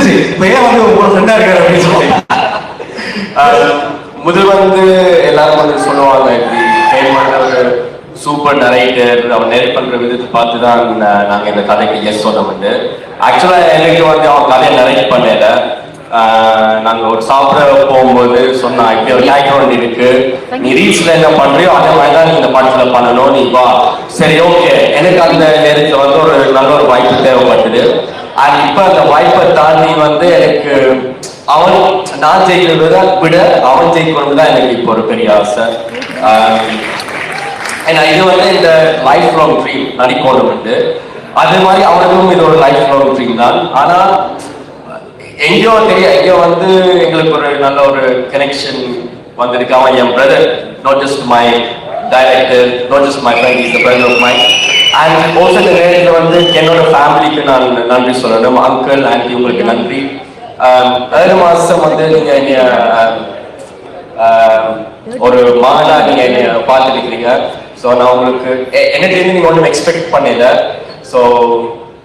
புரிஞ்சிருச்சு இப்ப ஏன் வந்து உங்களோட ஃப்ரெண்டா இருக்காரு அப்படின்னு சொல்லி. முதல் வந்து எல்லாரும் வந்து சொல்லுவாங்க ஹேமந்த் ஒரு சூப்பர் நரைட்டர், அவன் நெரேட் பண்ற விதத்தை பார்த்து தான் நாங்க இந்த கதைக்கு எஸ் சொன்னோம்ட்டு. ஆக்சுவலா எனக்கு வந்து அவன் கதையை நரேட் பண்ணல. நாங்க ஒரு சாப்பிட போகும்போது சொன்னா இப்படி ஒரு பேக்ரவுண்ட் இருக்கு, நீ ரீல்ஸ்ல என்ன பண்றியோ அதே மாதிரிதான் நீ இந்த படத்துல பண்ணணும், நீ வா. சரி ஓகே, எனக்கு அந்த நேரத்துல வந்து ஒரு நல்ல ஒரு வாய்ப்பு தேவைப்பட்டது. அண்ட் இப்ப அந்த வாய்ப்பை தாண்டி வந்து எனக்கு அவன் நான் ஜெயிக்கிறத விட அவன் ஜெயிக்கணும் தான் எனக்கு இப்போ ஒரு பெரிய ஆசை. இது வந்து இந்த லைஃப் லாங் ட்ரீம் நடிக்கணும் வந்து அது மாதிரி அவனுக்கும் இது ஒரு லைஃப் லாங் ட்ரீம் தான். ஆனா எங்கேயோ எங்கேயோ வந்து எங்களுக்கு ஒரு நல்ல ஒரு கனெக்ஷன் வந்திருக்கு. அவன் என் brother, not just my director, not just my friend, is the brother of mind. And also இந்த நேரத்தில் வந்து என்னோட ஃபேமிலிக்கு நான் நன்றி சொல்லணும். அங்கிள் ஆண்டி உங்களுக்கு நன்றி. 7 மாசம் வந்து நீங்க என்னைய ஒரு மகனா நீங்க என்னைய பார்த்துருக்கிறீங்க. ஸோ நான் உங்களுக்கு என்ன நீங்க ஒன்றும் எக்ஸ்பெக்ட் பண்ணல. ஸோ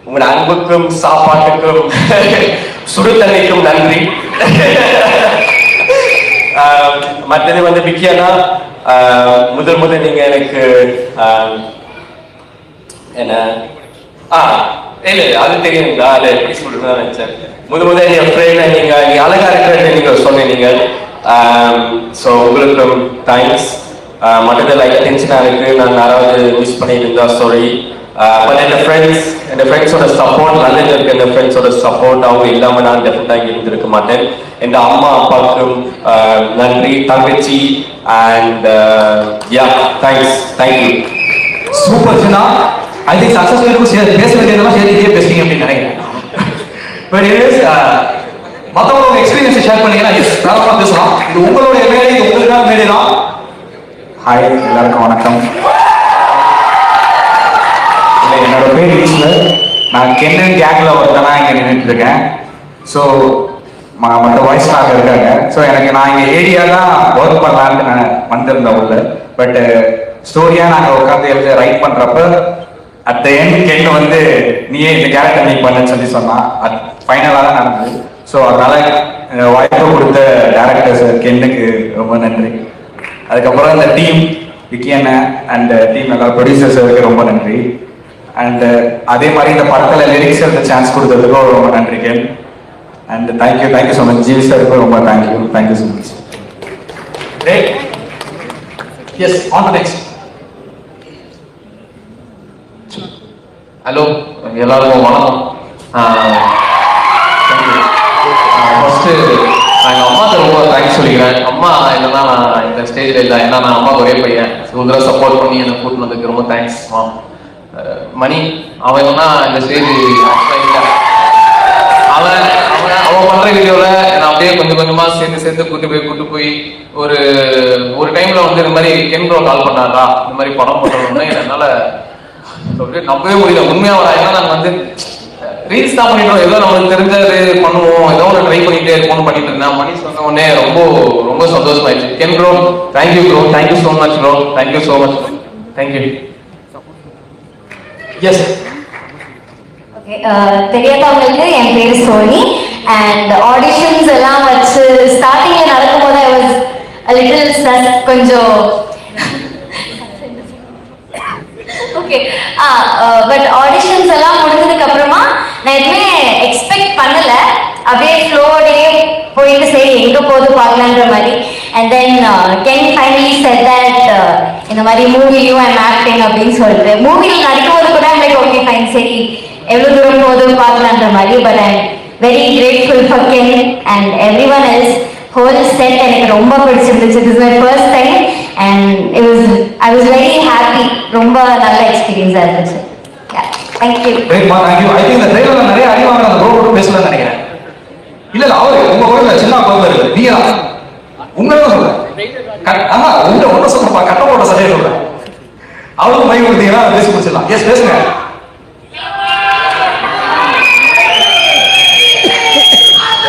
உங்களோட அன்புக்கும் சாப்பாட்டுக்கும் சுடு தண்ணிக்கும் நன்றி. மற்றது வந்து முக்கியம்னா முதல் நீங்க எனக்கு என்ன இல்ல அது தெரியுங்களா, அது எப்படி சொல்றதுன்னு நினைச்சேன். முதல் என் ஃப்ரெண்ட் நீங்க அழகா இருக்கிறது நீங்க சொன்னீங்க. ஸோ உங்களுக்கும் தேங்க்ஸ். மற்றது லைக் டென்ஷனாக இருக்கு, நான் யாராவது மிஸ் பண்ணியிருந்தா சாரி. பட் என் ஃப்ரெண்ட்ஸோட சப்போர்ட் நல்லது இருக்கு. என் ஃப்ரெண்ட்ஸோட சப்போர்ட் அவங்க இல்லாமல் நான் டெஃபினட்டாக இருந்திருக்க மாட்டேன். என் அம்மா அப்பாவுக்கும் நன்றி, தங்கச்சி and yeah thanks, thank you. Super Chinna. I think சக்ஸஸ்ஃபுல்லுக்கும் பேச வேண்டியதெல்லாம் சேர்த்துக்கிட்டே பேசுறீங்க அப்படின்னு நினைக்கிறேன். பட் மற்றவங்களோட எக்ஸ்பீரியன்ஸை ஷேர் பண்ணீங்கன்னா தாராளமாக பேசலாம். இது உங்களுடைய மேடை, இது உங்களுக்கான மேடை தான். ஹாய், எல்லாருக்கும் வணக்கம். என்னோட பேர் ஈஸ்வர். நான் கென்னன் கேங்கில் ஒருத்தனா இங்கே நின்றுட்டு இருக்கேன். ஸோ மற்ற வாய்ஸ் நாங்கள் இருக்காங்க. ஸோ நான் இங்கே ஏரியா தான் ஒர்க் பண்ணலான்ட்டு நான் வந்திருந்தேன் உள்ள. பட் ஸ்டோரியாக நாங்கள் உட்காந்து ரைட் பண்ணுறப்ப அட் த எண்ட் கென்னு வந்து நீயே இந்த கேரக்டர் நீ பண்ணுன்னு சொன்னான். அது ஃபைனலாக தான் நடந்தது. ஸோ அதனால வாய்ப்பு கொடுத்த டேரக்டர்ஸ் கென்னுக்கு ரொம்ப நன்றி. அதுக்கப்புறம் இந்த டீம் விக்கியண்ண அண்ட் டீம் எல்லா ப்ரொடியூசர்ஸுக்கு ரொம்ப நன்றி. அண்ட் அதே மாதிரி இந்த படத்தில் லிரிக்ஸ் எழுத சான்ஸ் கொடுத்ததுக்கும் ரொம்ப நன்றி Ken. And thank you so much. GV சாருக்கும் ரொம்ப thank you so much. Yes, on to next. Hello, எல்லாருக்கும் வணக்கம். ஃபர்ஸ்ட்டு நான் எங்கள் அம்மாவுக்கு ரொம்ப தேங்க்ஸ் சொல்லிக்கிறேன். அம்மா இல்லைன்னா நான் இந்த ஸ்டேஜில் இல்லை. ஏன்னா நான் அம்மாவுக்கு ஒரே பையன். இவ்வளோ சப்போர்ட் பண்ணி என்னை கூட்டின்னு வந்ததுக்கு ரொம்ப தேங்க்ஸ் மா. மணி அவன் இல்லைன்னா இந்த ஸ்டேஜ் இல்லை. அவன் பண்ணுற வீடியோவில் நான் அப்படியே கொஞ்சமாக சேர்த்து கூட்டு போய் ஒரு டைமில் வந்து இந்த மாதிரி கென்ட்ரோ கால் பண்ணாரா, இந்த மாதிரி படம் போட்டோம்னா என்னால் நம்பவே முடியல. உண்மையாக வரா. ஏன்னா நாங்கள் வந்து ரீல்ஸ் தான் பண்ணிட்டோம், ஏதோ நம்மளுக்கு தெரிஞ்சது பண்ணுவோம், ஏதோ ஒன்று ட்ரை பண்ணிட்டே இருக்கோம்னு பண்ணிட்டு இருந்தேன். மணி சொன்ன உடனே ரொம்ப சந்தோஷமாயிடுச்சு. Ken bro, thank you bro, thank you so much bro, thank you so much, thank you. Yes. Okay, தெரியாதவங்களுக்கு என் பேர் சோனி. அண்ட் ஆடிஷன்ஸ் எல்லாம் வச்சு ஸ்டார்டிங்ல நடக்கும்போது I was a little stress, கொஞ்சம் ஓகே. பட் ஆடிஷன்ஸ் எல்லாம் முடிஞ்சதுக்கு அப்புறமா நான் எதுவுமே எக்ஸ்பெக்ட் பண்ணல. அப்படியே ஃப்ளோடே போயிட்டு சரி எங்க போது பார்க்கலான்ற மாதிரி. And then Ken finally set that இந்த மாதிரி மூவிலையும் ஐம் ஆக்டிங் அப்படின்னு சொல்லிட்டு மூவியில் நடிக்கும் போது கூட லைக் ஓகே ஃபைன் சரி எவ்வளவு தூரம் போதும் பார்க்கலான்ற மாதிரி. But I'm very grateful for Ken and every one else. Whole set எனக்கு ரொம்ப பிடிச்சிருந்துச்சு. This my first time and I was very happy. ரொம்ப நல்ல எக்ஸ்பீரியன்ஸாக இருந்துச்சு. தேங்க்யூ. தேங்க்யூ. ஐ திங்க் இந்த ட்ரெயிலர்ல நிறைய அடி வாங்குற அந்த ப்ரோ பேசலாம்னு நினைக்கிறேன். இல்ல அவரு உங்க குழந்தை சின்ன குழந்தை இருக்கு. நீங்க உங்களதான் சொல்றேன். ஆமா உங்க ஒன்றும் சொல்றப்பா கட்ட போட்ட சட்டையை சொல்றேன். அவருக்கு மைக் கொடுத்தீங்கன்னா பேசி முடிச்சிடலாம். எஸ் பேசுங்க.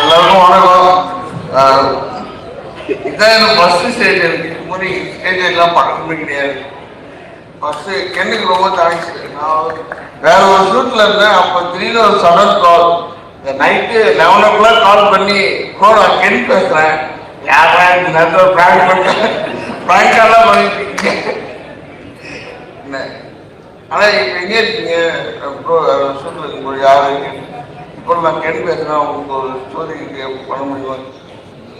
எல்லாருக்கும் வணக்கம். இதான் எனக்கு ஃபர்ஸ்ட் ஸ்டேஜ். எனக்கு இது மாதிரி ஸ்டேஜ் எல்லாம் பக்கத்துல கிடையாது. ஃபர்ஸ்ட் கென்னுக்கு ரொம்ப தேங்க்ஸ். நான் வேற ஒரு ஷூட்ல இருந்தேன். அப்போ திடீர்னு ஒரு சடன் கால், இந்த நைட்டு 11 o'clock கால் பண்ணி நான் கென் பேசுறேன், யாரா இந்த நேரத்தில் பிராங்க் பண்ணுறேன், பிராங்காலாம் பண்ணிட்டு இருக்கீங்க. ஆனால் இப்போ எங்கே இருக்கீங்க ப்ரோ? சொல்லுங்க ப்ரோ, யாரு இப்போ நான் கென் பேசுகிறேன், உங்களுக்கு ஒரு ஸ்டோரி பண்ண முடியுமா?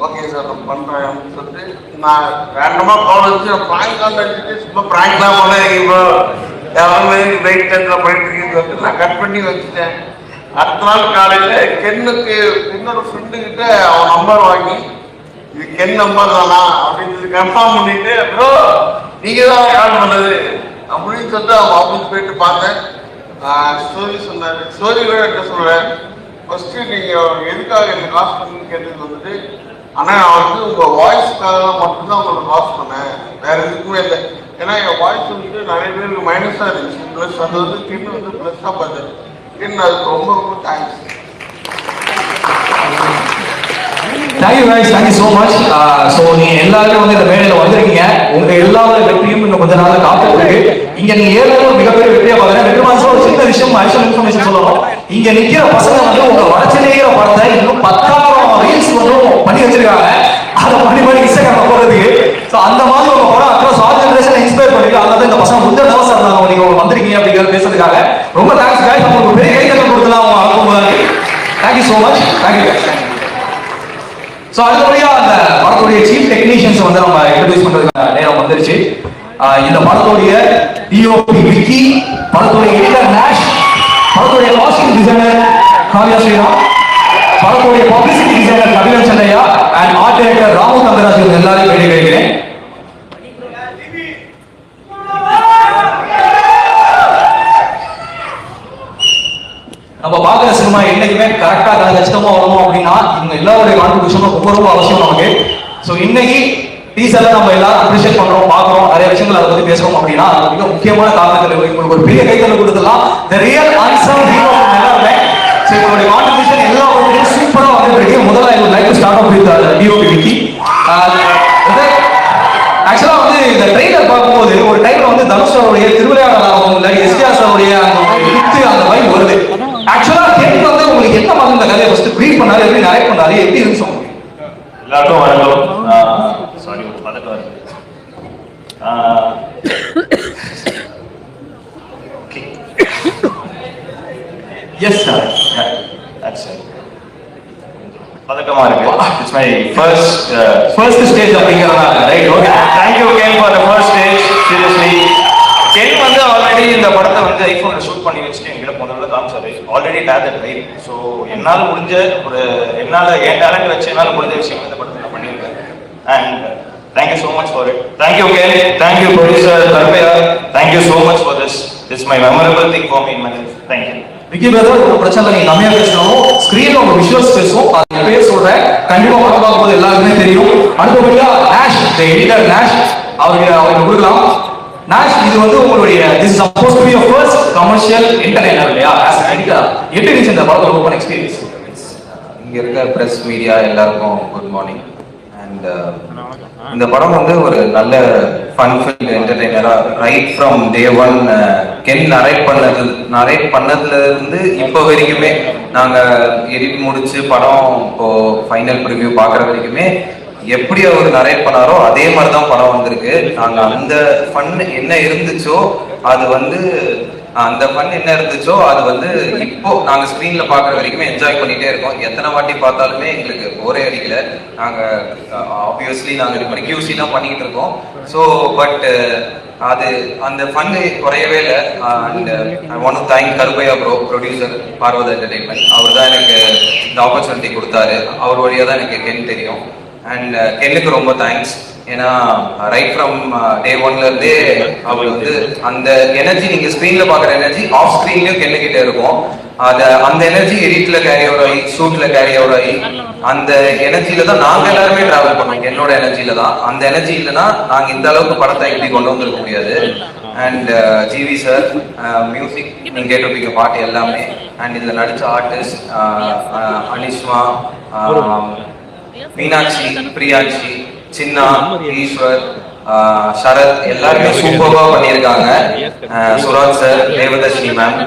ஓகே சார் நான் பண்ணுறேன் அப்படின்னு சொல்லிட்டு நான் ரேண்டமாக கால் வச்சு பிராங்க் கால் அடிச்சுட்டு சும்மா பிராங்க் தான் போனேன். இப்போ ரைட் டைத்தில் போயிட்டு இருக்கேன்னு சொல்லிட்டு நான் கட் பண்ணி வச்சுட்டேன். அடுத்த நாள் காலையில் கென்னுக்கு இன்னொரு ஃப்ரெண்டுக்கிட்ட அவன் நம்பர் வாங்கி இது கென் நம்பர் தானா அப்படின்னு கன்ஃபார்ம் பண்ணிட்டு, ப்ரோ நீங்கள் தான் கால் பண்ணது அப்படின்னு சொல்லிட்டு அவன் ஆஃபீஸ் போயிட்டு பார்த்தேன். ஸ்டோரி சொன்னார். ஸ்டோரி கூட என்ன சொல்கிறேன், ஃபஸ்ட்டு நீங்கள் எதுக்காக என்ன காசு பண்ணுன்னு கேட்டது வந்துட்டு, ஆனால் நான் வந்து உங்கள் வாய்ஸ்க்காக மட்டும்தான் உங்களுக்கு காசு பண்ணேன், வேறு எதுக்குமே இல்லை. ஏன்னா என் வாய்ஸ் வந்துட்டு நிறைய பேருக்கு மைனஸாக இருந்துச்சு, ப்ளஸ் அது வந்து கின் வந்து ப்ளஸ்ஸாக பார்த்தேன். கின் அதுக்கு ரொம்ப ரொம்ப thanks. Thank you guys, thank you so much. So நீங்க எல்லாருமே வந்து இந்த மேடையில் வந்திருக்கீங்க. உங்க எல்லாரோட வெற்றியும் இன்னும் கொஞ்ச நாள் காத்துருக்கு. இங்க நீங்க ஏற்கனவே மிகப்பெரிய வெற்றியா பாருங்க. வெற்றி மாசம் ஒரு சின்ன விஷயம் அடிஷனல் இன்ஃபர்மேஷன் சொல்லணும். இங்க நிக்கிற பசங்க வந்து உங்க வளர்ச்சியிலேயே படத்தை இன்னும் 10,000 ரீல்ஸ் வந்து பண்ணி வச்சிருக்காங்க. அதை பண்ணி இன்ஸ்டாகிராம்ல போடுறதுக்கு. ஸோ அந்த மாதிரி உங்க படம் அக்ராஸ் ஆல் ஜெனரேஷன் இன்ஸ்பயர் பண்ணிருக்கு. அதனால இந்த பசங்க முந்த நர்வஸா இருந்தாங்க நீங்க வந்திருக்கீங்க அப்படிங்கிறது பேசுறதுக்காக. ரொம்ப தேங்க்ஸ் கைஸ். உங்களுக்கு பெரிய கைத்தட்டல் கொடுக்கலாம் அவங்க அனுப்பும்போது. Thank you so much. Thank you guys. So அடுத்தபடியா அந்த படத்துடைய சீஃப் டெக்னீஷியன்ஸ் வந்து நம்ம இன்ட்ரடியூஸ் பண்றதுக்கான நேரம் வந்துருச்சு. இந்த படத்துடைய டிஓபி விக்கி, படத்துடைய எடிட்டர் நாஷ், படத்துடைய காஸ்டியூம் டிசைனர் காவியா ஸ்ரீராம், படத்துடைய பப்ளிசிட்டி டிசைனர் கபிலன் சென்னையா and art director Ramu Thangaraj இவங்க எல்லாரையும் வெளியே கிடைக்கிறேன். நம்ம பார்க்குற சினிமா என்னைக்குமே கரெக்டாக கச்சிதமா வரணும் அப்படின்னா இவங்க எல்லாருடைய கான்ட்ரிபியூஷனும் ரொம்ப ரொம்ப அவசியம் நமக்கு. ஸோ இன்னைக்கு டீசர்ல நம்ம எல்லாரும் அப்ரிஷியேட் பண்றோம், பார்க்குறோம், நிறைய விஷயங்கள் அதை பத்தி பேசுறோம் அப்படின்னா அது மிக முக்கியமான காரணங்கள். உங்களுக்கு ஒரு பெரிய கைத்தல் கொடுத்துலாம். தி ரியல் ஆன்சர் ஹீரோ எல்லாருமே. ஸோ இவங்களுடைய கான்ட்ரிபியூஷன் எல்லாருக்கும் சூப்பரா வந்துருக்கு. முதல்ல I would like to start off with DOP Vicky. ஆக்சுவலா வந்து இந்த ட்ரெய்லர் பார்க்கும்போது ஒரு டைம்ல வந்து தனுஷோடைய திருவிளையாடல் இல்லை எஸ்டிஆர் சாருடைய அந்த வைப் வருது. ஆக்சுவலா கேட்டு வந்து உங்களுக்கு என்ன மாதிரி இந்த கதையை ஃபர்ஸ்ட் ப்ரீஃப் பண்ணாரு, எப்படி நரேட் பண்ணாரு, எப்படி இருந்து சொல்லுங்க. எல்லாருக்கும் வணக்கம். சாரி ஒரு பதட்டம் வருது. எஸ் சார், பதட்டமா இருக்கு. இட்ஸ் மை ஃபர்ஸ்ட் ஸ்டேஜ் அப்படிங்கறதால right. Okay, thank you Ken for the first stage. Seriously Ken வந்து ஆல்ரெடி இந்த படத்தை வந்து ஐபோன்ல ஷூட் பண்ணி வச்சுட்டு எங்கிட்ட முதல்ல காமிச்சாரு. Already talent right. ஸோ என்னால் முடிஞ்ச என் டேலண்ட் வச்சு என்னால் முடிஞ்ச விஷயம் இந்த படத்தை நான் பண்ணியிருக்கேன். And thank you so much for it. Thank you Ken, thank you producer Karuppaiah, thank you so much for this my memorable thing for me in my life. Thank you. Vicky brother, ஒரு பிரச்சனை நீங்க கம்மியா பேசணும். ஸ்கிரீன்ல உங்க விஷுவல்ஸ் பேசும். அது பேர் சொல்றேன், கண்டிப்பா படம் பார்க்கும்போது எல்லாருக்குமே தெரியும். அடுத்தபடியா நாஷ், தி எடிட்டர் நாஷ், அவருக்கு கொடுக்கலாம். நாஷ், இது வந்து உங்களுடைய this is supposed to be your first commercial entertainer இல்லையா? as an editor எப்படி இருந்துச்சு இந்த படத்தோட ஓபன் எக்ஸ்பீரியன்ஸ்? இங்க இருக்க பிரஸ் மீடியா எல்லாருக்கும் குட் மார்னிங். அண்ட் இந்த படம் வந்து ஒரு நல்ல ஃபன் ஃபில் என்டர்டெய்னரா right from day one Ken narrate பண்ணதுல இருந்து இப்போ வரைக்குமே நாங்க எடிட் முடிச்சு படம் இப்போ ஃபைனல் ப்ரிவ்யூ பார்க்குற வரைக்குமே எப்படி அவர் நரேட் பண்ணாரோ அதே மாதிரி தான் படம் வந்திருக்கு. நாங்க அந்த ஃபன் என்ன இருந்துச்சோ அது வந்து இப்போ நாங்க ஸ்கிரீன்ல பாக்குற வரைக்குமே என்ஜாய் பண்ணிட்டே இருக்கோம். எத்தனை வாட்டி பார்த்தாலுமே எங்களுக்கு போரே அடிக்கல. நாங்க ஆப்வியஸ்லி நாங்க இது மாதிரி கியூசி தான் பண்ணிட்டு இருக்கோம். ஸோ பட் அது அந்த ஃபன் குறையவே இல்லை. And I want to thank Karuppaiya bro, producer Parvatha entertainment. அவர் தான் எனக்கு இந்த ஆப்பர்ச்சுனிட்டி கொடுத்தாரு. அவர் வழியாக தான் எனக்கு கென் தெரியும். அண்ட் கென்னுக்கு ரொம்ப தேங்க்ஸ். ஏன்னா ரைட் ஃப்ரம் டே ஒன்ல இருந்தே அவர் வந்து அந்த எனர்ஜி, நீங்க ஸ்கிரீன்ல பாக்குற எனர்ஜி ஆஃப் ஸ்கிரீன்லயும் கென்னுகிட்ட இருக்கும். அந்த எனர்ஜி எடிட்ல கேரி ஓவர் ஆகி ஷூட்ல கேரி ஓவர் ஆகி அந்த எனர்ஜியில தான் நாங்க எல்லாருமே டிராவல் பண்ணோம். என்னோட எனர்ஜியில தான். அந்த எனர்ஜி இல்லைன்னா நாங்க இந்த அளவுக்கு படத்தை இப்படி கொண்டு வந்திருக்க முடியாது. அண்ட் ஜிவி சார் மியூசிக் நீங்க கேட்டிருப்பீங்க பாட்டு எல்லாமே. அண்ட் இதுல நடிச்ச ஆர்டிஸ்ட் அனிஷ்மா, மீனாட்சி, பிரியாட்சி, சின்னா, ஈஸ்வர், சரத் எல்லாருமே சூப்பர்வா பண்ணியிருக்காங்க. சுராஜ் சார், தேவதர்ஷினி மேம்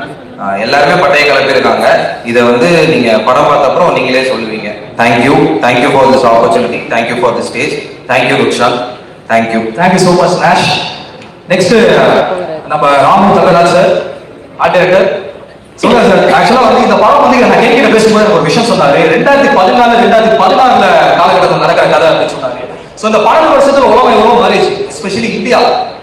எல்லாருமே பட்டைய கிளப்பியிருக்காங்க. இதை வந்து நீங்க படம் பார்த்த அப்புறம் நீங்களே சொல்லுவீங்க. Thank you for this opportunity, thank you for the stage, thank you Rukshanth, thank you so much Nash. Next நம்ம Ramu Thangaraj sir, art director. சொல்லுங்க சார். ஆக்சுவலா வந்து இந்த படம் வந்து நான் கேட்கிற பேசும்போது ஒரு விஷயம் சொன்னாரு. 2014 காலகட்டத்தில் நடக்கிற கதை அப்படின்னு சொன்னாரு. ஸோ இந்த 12 வருஷத்துல உலகம் எவ்வளவு மாறிடுச்சு, எஸ்பெஷலி இந்தியா.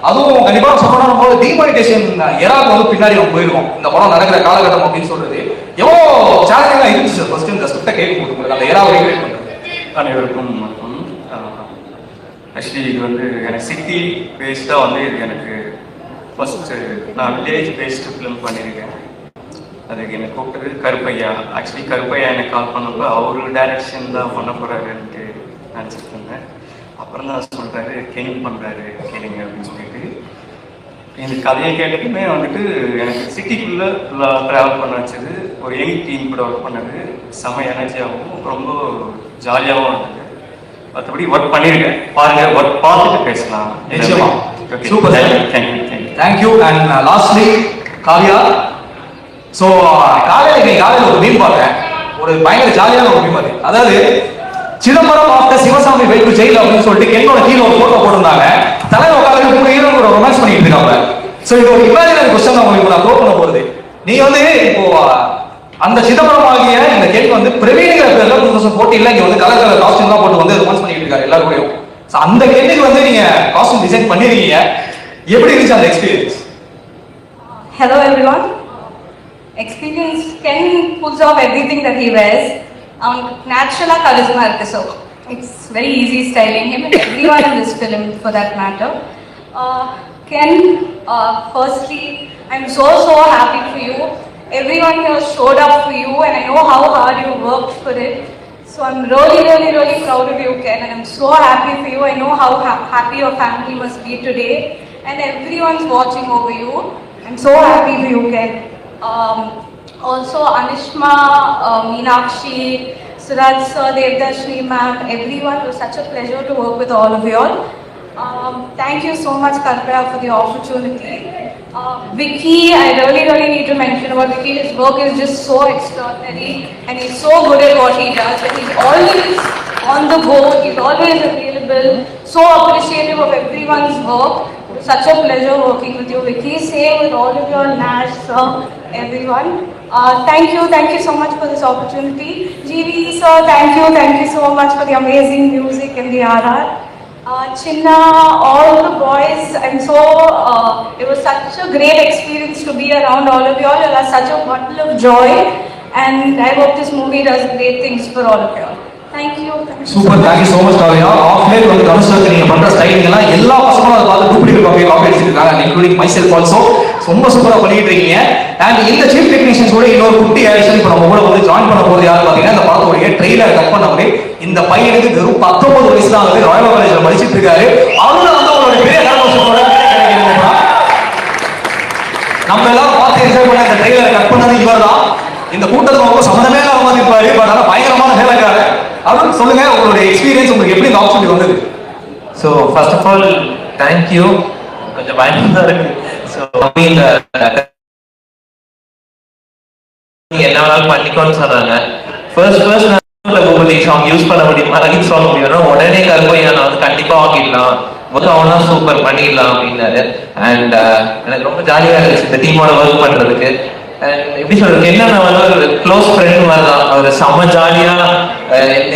அதுவும் கண்டிப்பா சொல்லணும், நம்ம டிமானிட்டேஷன் எராக்கு வந்து பின்னாடி நம்ம போயிருக்கோம் இந்த படம் நடக்கிற காலகட்டம் அப்படின்னு சொல்றது எவ்வளோ சேலஞ்சிங்கா இருந்துச்சு சார். ஃபர்ஸ்ட் இந்த ஸ்கிரிப்டை கேட்கும் போது அந்த எராவை கிரியேட் பண்றது. அனைவருக்கும் வணக்கம். ஆக்சுவலி இது வந்து எனக்கு சிட்டி பேஸ்டாக வந்து இது எனக்கு ஃபர்ஸ்ட்டு நான் வில்லேஜ் பேஸ்டு ஃபிலிம் பண்ணியிருக்கேன். அதுக்கு என்னை கூப்பிட்டது கருப்பையா. ஆக்சுவலி கருப்பையா எனக்கு கால் பண்ணப்போ அவரு டைரக்ஷன் தான் பண்ண போகிறாருன்ட்டு நினச்சிட்டு இருந்தேன். அப்புறம் தான் சொல்கிறாரு கேள்வி பண்ணுறாரு கேளுங்க அப்படின்னு சொல்லிட்டு இந்த கதையை கேட்டதுமே வந்துட்டு எனக்கு சிட்டிக்குள்ளே ட்ராவல் பண்ண வச்சது. ஒரு யங் டீம் கூட ஒர்க் பண்ணது செம்ம எனர்ஜியாகவும் ரொம்ப ஜாலியாகவும் இருந்தது. மற்றபடி ஒர்க் பண்ணியிருக்கேன், பாருங்க, ஒர்க் பார்த்துட்டு பேசலாம். நிச்சயமா. Super, thank you. And lastly Kavya. So காலையில் ஒரு மீன் பார்த்தேன், ஒரு பயங்கர ஜாலியான ஒரு மீன் பார்த்தேன். அதாவது Chidambaram after Sivasamy wait to jail அப்படின்னு சொல்லிட்டு கென்னோட கீழே ஒரு போட்டோ போட்டிருந்தாங்க. தலைவர் உட்காந்து கூட ஹீரோ கூட ரொமான்ஸ் பண்ணிட்டு இருக்காங்க. ஸோ இது ஒரு இமேஜினரி கொஸ்டின் தான் உங்களுக்கு நான் ப்ரோ பண்ண போறது. நீங்க வந்து இப்போ அந்த சிதம்பரம் ஆகிய இந்த கேள்வி வந்து பிரவீன்கிற பேர்ல 2014 இங்க வந்து கலர் கலர் காஸ்டியூம் தான் போட்டு வந்து ரொமான்ஸ் பண்ணிட்டு இருக்காரு எல்லாருடையும். ஸோ அந்த கேள்விக்கு வந்து நீங்க காஸ்டியூம் டிசைன் பண்ணிருக்கீங்க, எப்படி இருந்துச்சு அந்த experience? Hello everyone. Experience Ken pulls off everything that he wears. Natural charisma irukku, so it's very easy styling him and everyone in this film for that matter. Ken, firstly I'm so happy for you. Everyone here showed up for you and I know how hard you worked for it. So I'm really proud of you, Ken, and I'm so happy for you. I know how happy your family must be today and everyone's watching over you. I'm so happy for you, Ken. Also Anishma, Meenakshi, Suraj sir, Devdarshini ma'am, everyone, it was such a pleasure to work with all of you all. Thank you so much, Karpaya, for the opportunity. Vicky, I really need to mention about Vicky. His work is just so extraordinary and he's so good at what he does, and he's always on the go, he's always available, so appreciative of everyone's work. It was such a pleasure working with you, Vicky. Same with all of your Nash sir, everyone. Thank you so much for this opportunity. GV sir, thank you so much for the amazing music and the RR. Chinna, all the boys, I'm so, it was such a great experience to be around all of you all. You are such a bundle of joy and I hope this movie does great things for all of you all. Thank you. Super, thank you so much Kavya. Offline வந்து commissioner நீங்க பண்ற styling எல்லாம் எல்லா பசங்களும் அதை பார்த்து duplicate copy அடிச்சிருக்காங்க, including my self also. ரொம்ப சூப்பரா பண்ணிட்டு இருக்கீங்க. அண்ட் இந்த சீஃப் டெக்னீஷியன்ஸ் கூட இன்னொரு குட்டி ஆக்ஷன் இப்போ நம்ம கூட வந்து ஜாயின் பண்ண போறது யாரு பாத்தீங்கன்னா, இந்த படத்துடைய ட்ரெய்லர் கட் பண்ண முடியும். இந்த பையனுக்கு வெறும் 19 வயசு தான் ஆகுது, ராயல் காலேஜ்ல படிச்சிட்டு இருக்காரு. அவரு வந்து அவரோட பெரிய கலாச்சாரத்தோட நம்ம எல்லாரும் பார்த்து என்ஜாய் பண்ண இந்த ட்ரெய்லரை கட் பண்ணது இவர் தான். இந்த கூட்டத்துக்கு ரொம்ப சம்மந்தமே இல்லாம மாதிரி இருப்பாரு, பட் ஆனால் பயங்கரமான வேலைக்காரு. அவரு சொல்லுங்க, உங்களுடைய எக்ஸ்பீரியன்ஸ் உங்களுக்கு எப்படி இந்த ஆப்பர்ச்சுனிட்டி வந்தது? So first of all thank you. கொஞ்சம் பயமா இருக்கு. ஸோ இந்த என்ன வேணாலும் பண்ணிக்கோன்னு சொன்னாங்க. ஃபர்ஸ்ட் கூகுள் சாங் யூஸ் பண்ண முடியுமா, ரஹீம் சாங் முடியும்னா உடனே கருப்பையா நான் வந்து கண்டிப்பா வாங்கிடலாம், அவனா சூப்பர் பண்ணிடலாம் அப்படின்னாரு. அண்ட் எனக்கு ரொம்ப ஜாலியா இருந்துச்சு இந்த டீமோட ஒர்க் பண்றதுக்கு. எப்படி சொல்றது, என்னன்னா வந்து ஒரு க்ளோஸ் ஃப்ரெண்ட் மாதிரி தான். அவர் செம்ம ஜாலியா,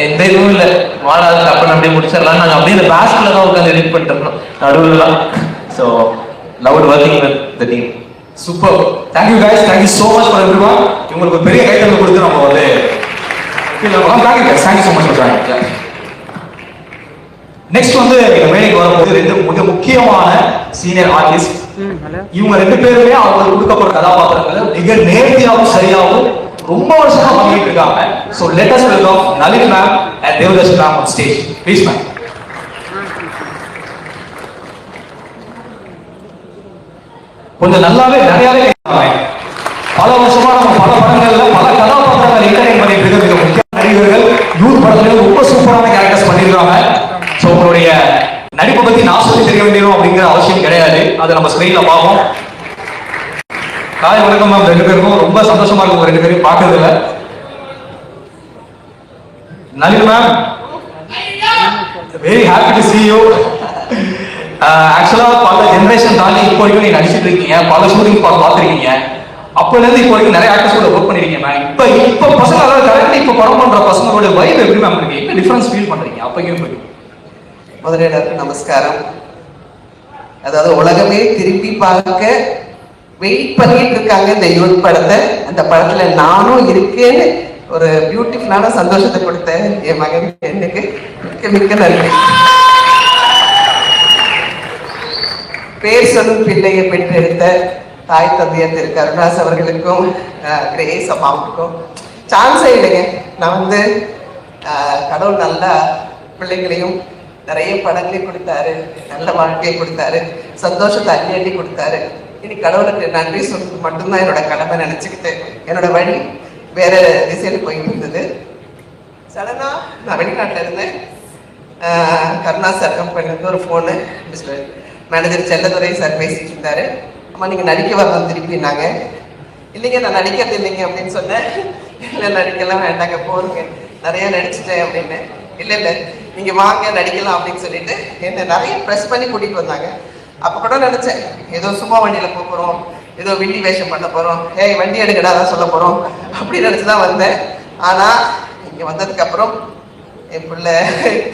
எந்த இதுவும் இல்லை, மாறாது தப்பு அப்படியே முடிச்சிடலாம். நாங்கள் அப்படியே இந்த பேஸ்க்ல தான் உட்காந்து எடிட் பண்ணிட்டு நடுவுலாம். So love working with the team. Super, thank you guys, thank you so much for everyone. உங்களுக்கு பெரிய கைத்தட்டல் கொடுத்து நம்ம வந்து thank you so much for joining. Next வந்து மேடைக்கு வரும்போது ரெண்டு மிக முக்கியமான சீனியர் ஆர்டிஸ்ட். இவங்க ரெண்டு பேருமே அவங்களுக்கு கொடுக்கப்பட்ட கதாபாத்திரங்களை மிக நேர்த்தியாகவும் சரியாகவும் ரொம்ப வருஷமா பண்ணிட்டு இருக்காங்க. So let us welcome Nalin ma'am and Devadarshini ma'am on stage please ma'am. கொஞ்சம் நல்லாவே நிறையாவே பல வருஷமா நம்ம பல படங்கள்ல பல கதாபாத்திரங்கள் என்டர்டைன் பண்ணிட்டு இருக்க மிக முக்கிய நடிகர்கள் யூத் படத்துல ரொம்ப சூப்பரான கேரக்டர்ஸ் பண்ணிருக்காங்க. ஸோ உங்களுடைய நடிப்பை பத்தி நான் சொல்லி தெரிய வேண்டிய தெரியணும் அப்படிங்கிற அவசியம் கிடையாது. அதை நம்ம ஸ்கிரீன்ல பார்ப்போம். காலை வணக்கம் மேம் ரெண்டு பேருக்கும். ரொம்ப சந்தோஷமா இருக்கும் ரெண்டு பேரும் பார்க்கறதுல. Nalin ma'am, very happy to see you. ஆக்சுவலா பல ஜெனரேஷன் தாண்டி இப்போ வரைக்கும் நீங்க நடிச்சிட்டு இருக்கீங்க, பல ஷூட்டிங் பார்த்துருக்கீங்க. அப்பல இருந்து இப்போ வரைக்கும் நிறைய ஆக்டர்ஸ் கூட ஒர்க் பண்ணிருக்கீங்க மேம். இப்போ பசங்க அதாவது கரெக்டாக இப்போ படம் பண்ற பசங்களோட வைப் எப்படி மேம் இருக்கு? என்ன டிஃபரன்ஸ் ஃபீல் பண்றீங்க அப்பையும் போய்? முதல்ல எல்லாருக்கும் நமஸ்காரம். அதாவது உலகமே திருப்பி பார்க்க வெயிட் பண்ணிட்டு இருக்காங்க இந்த யூத் படத்தை. அந்த படத்துல நானும் இருக்கேன்னு ஒரு பியூட்டிஃபுல்லான சந்தோஷத்தை கொடுத்த என் மகன் எனக்கு மிக்க மிக்க நன்றி. பேர் சொல்லும் பிள்ளையை பெற்றெடுத்த தாய் தந்தையர் திரு கருணாஸ் அவர்களுக்கும் கிரேஸ் அம்மாவுக்கும் சான்ஸே இல்லைங்க. நான் வந்து கடவுள் நல்ல பிள்ளைகளையும் நிறைய படங்களை கொடுத்தாரு, நல்ல வாழ்க்கையை கொடுத்தாரு, சந்தோஷத்தை அள்ளி அள்ளி கொடுத்தாரு. இனி கடவுளுக்கு நன்றி சொல்றது மட்டும்தான் என்னோட கடமை நினைச்சுக்கிட்டு என்னோட வழி வேற திசையில போயிட்டு இருந்தது. சடனா நான் வெளிநாட்டில் இருந்தேன். கருணா சார் கம்பெனிலேருந்து ஒரு phone mister manager Chelladurai sir பேசிட்டு இருந்தாரு. அம்மா நீங்க நடிக்க வரணும் திருப்பினாங்க. இல்லைங்க நான் நடிக்கிறது இல்லைங்க அப்படின்னு சொன்னேன். இல்லை நடிக்கலாம் வேண்டாங்க, போருங்க நிறைய நடிச்சுட்டேன் அப்படின்னு. இல்லை இல்லை நீங்க வாங்க நடிக்கலாம் அப்படின்னு சொல்லிட்டு என்ன நிறைய ப்ரெஸ் பண்ணி கூட்டிட்டு வந்தாங்க. அப்ப கூட நினைச்சேன் ஏதோ சும்மா வண்டியில போறோம், ஏதோ வில்லி வேஷம் பண்ண போறோம், ஏய் வண்டி எடுக்கடா தான் சொல்ல போறோம் அப்படி நினைச்சுதான் வந்தேன். ஆனா இங்க வந்ததுக்கு அப்புறம் என் பிள்ளை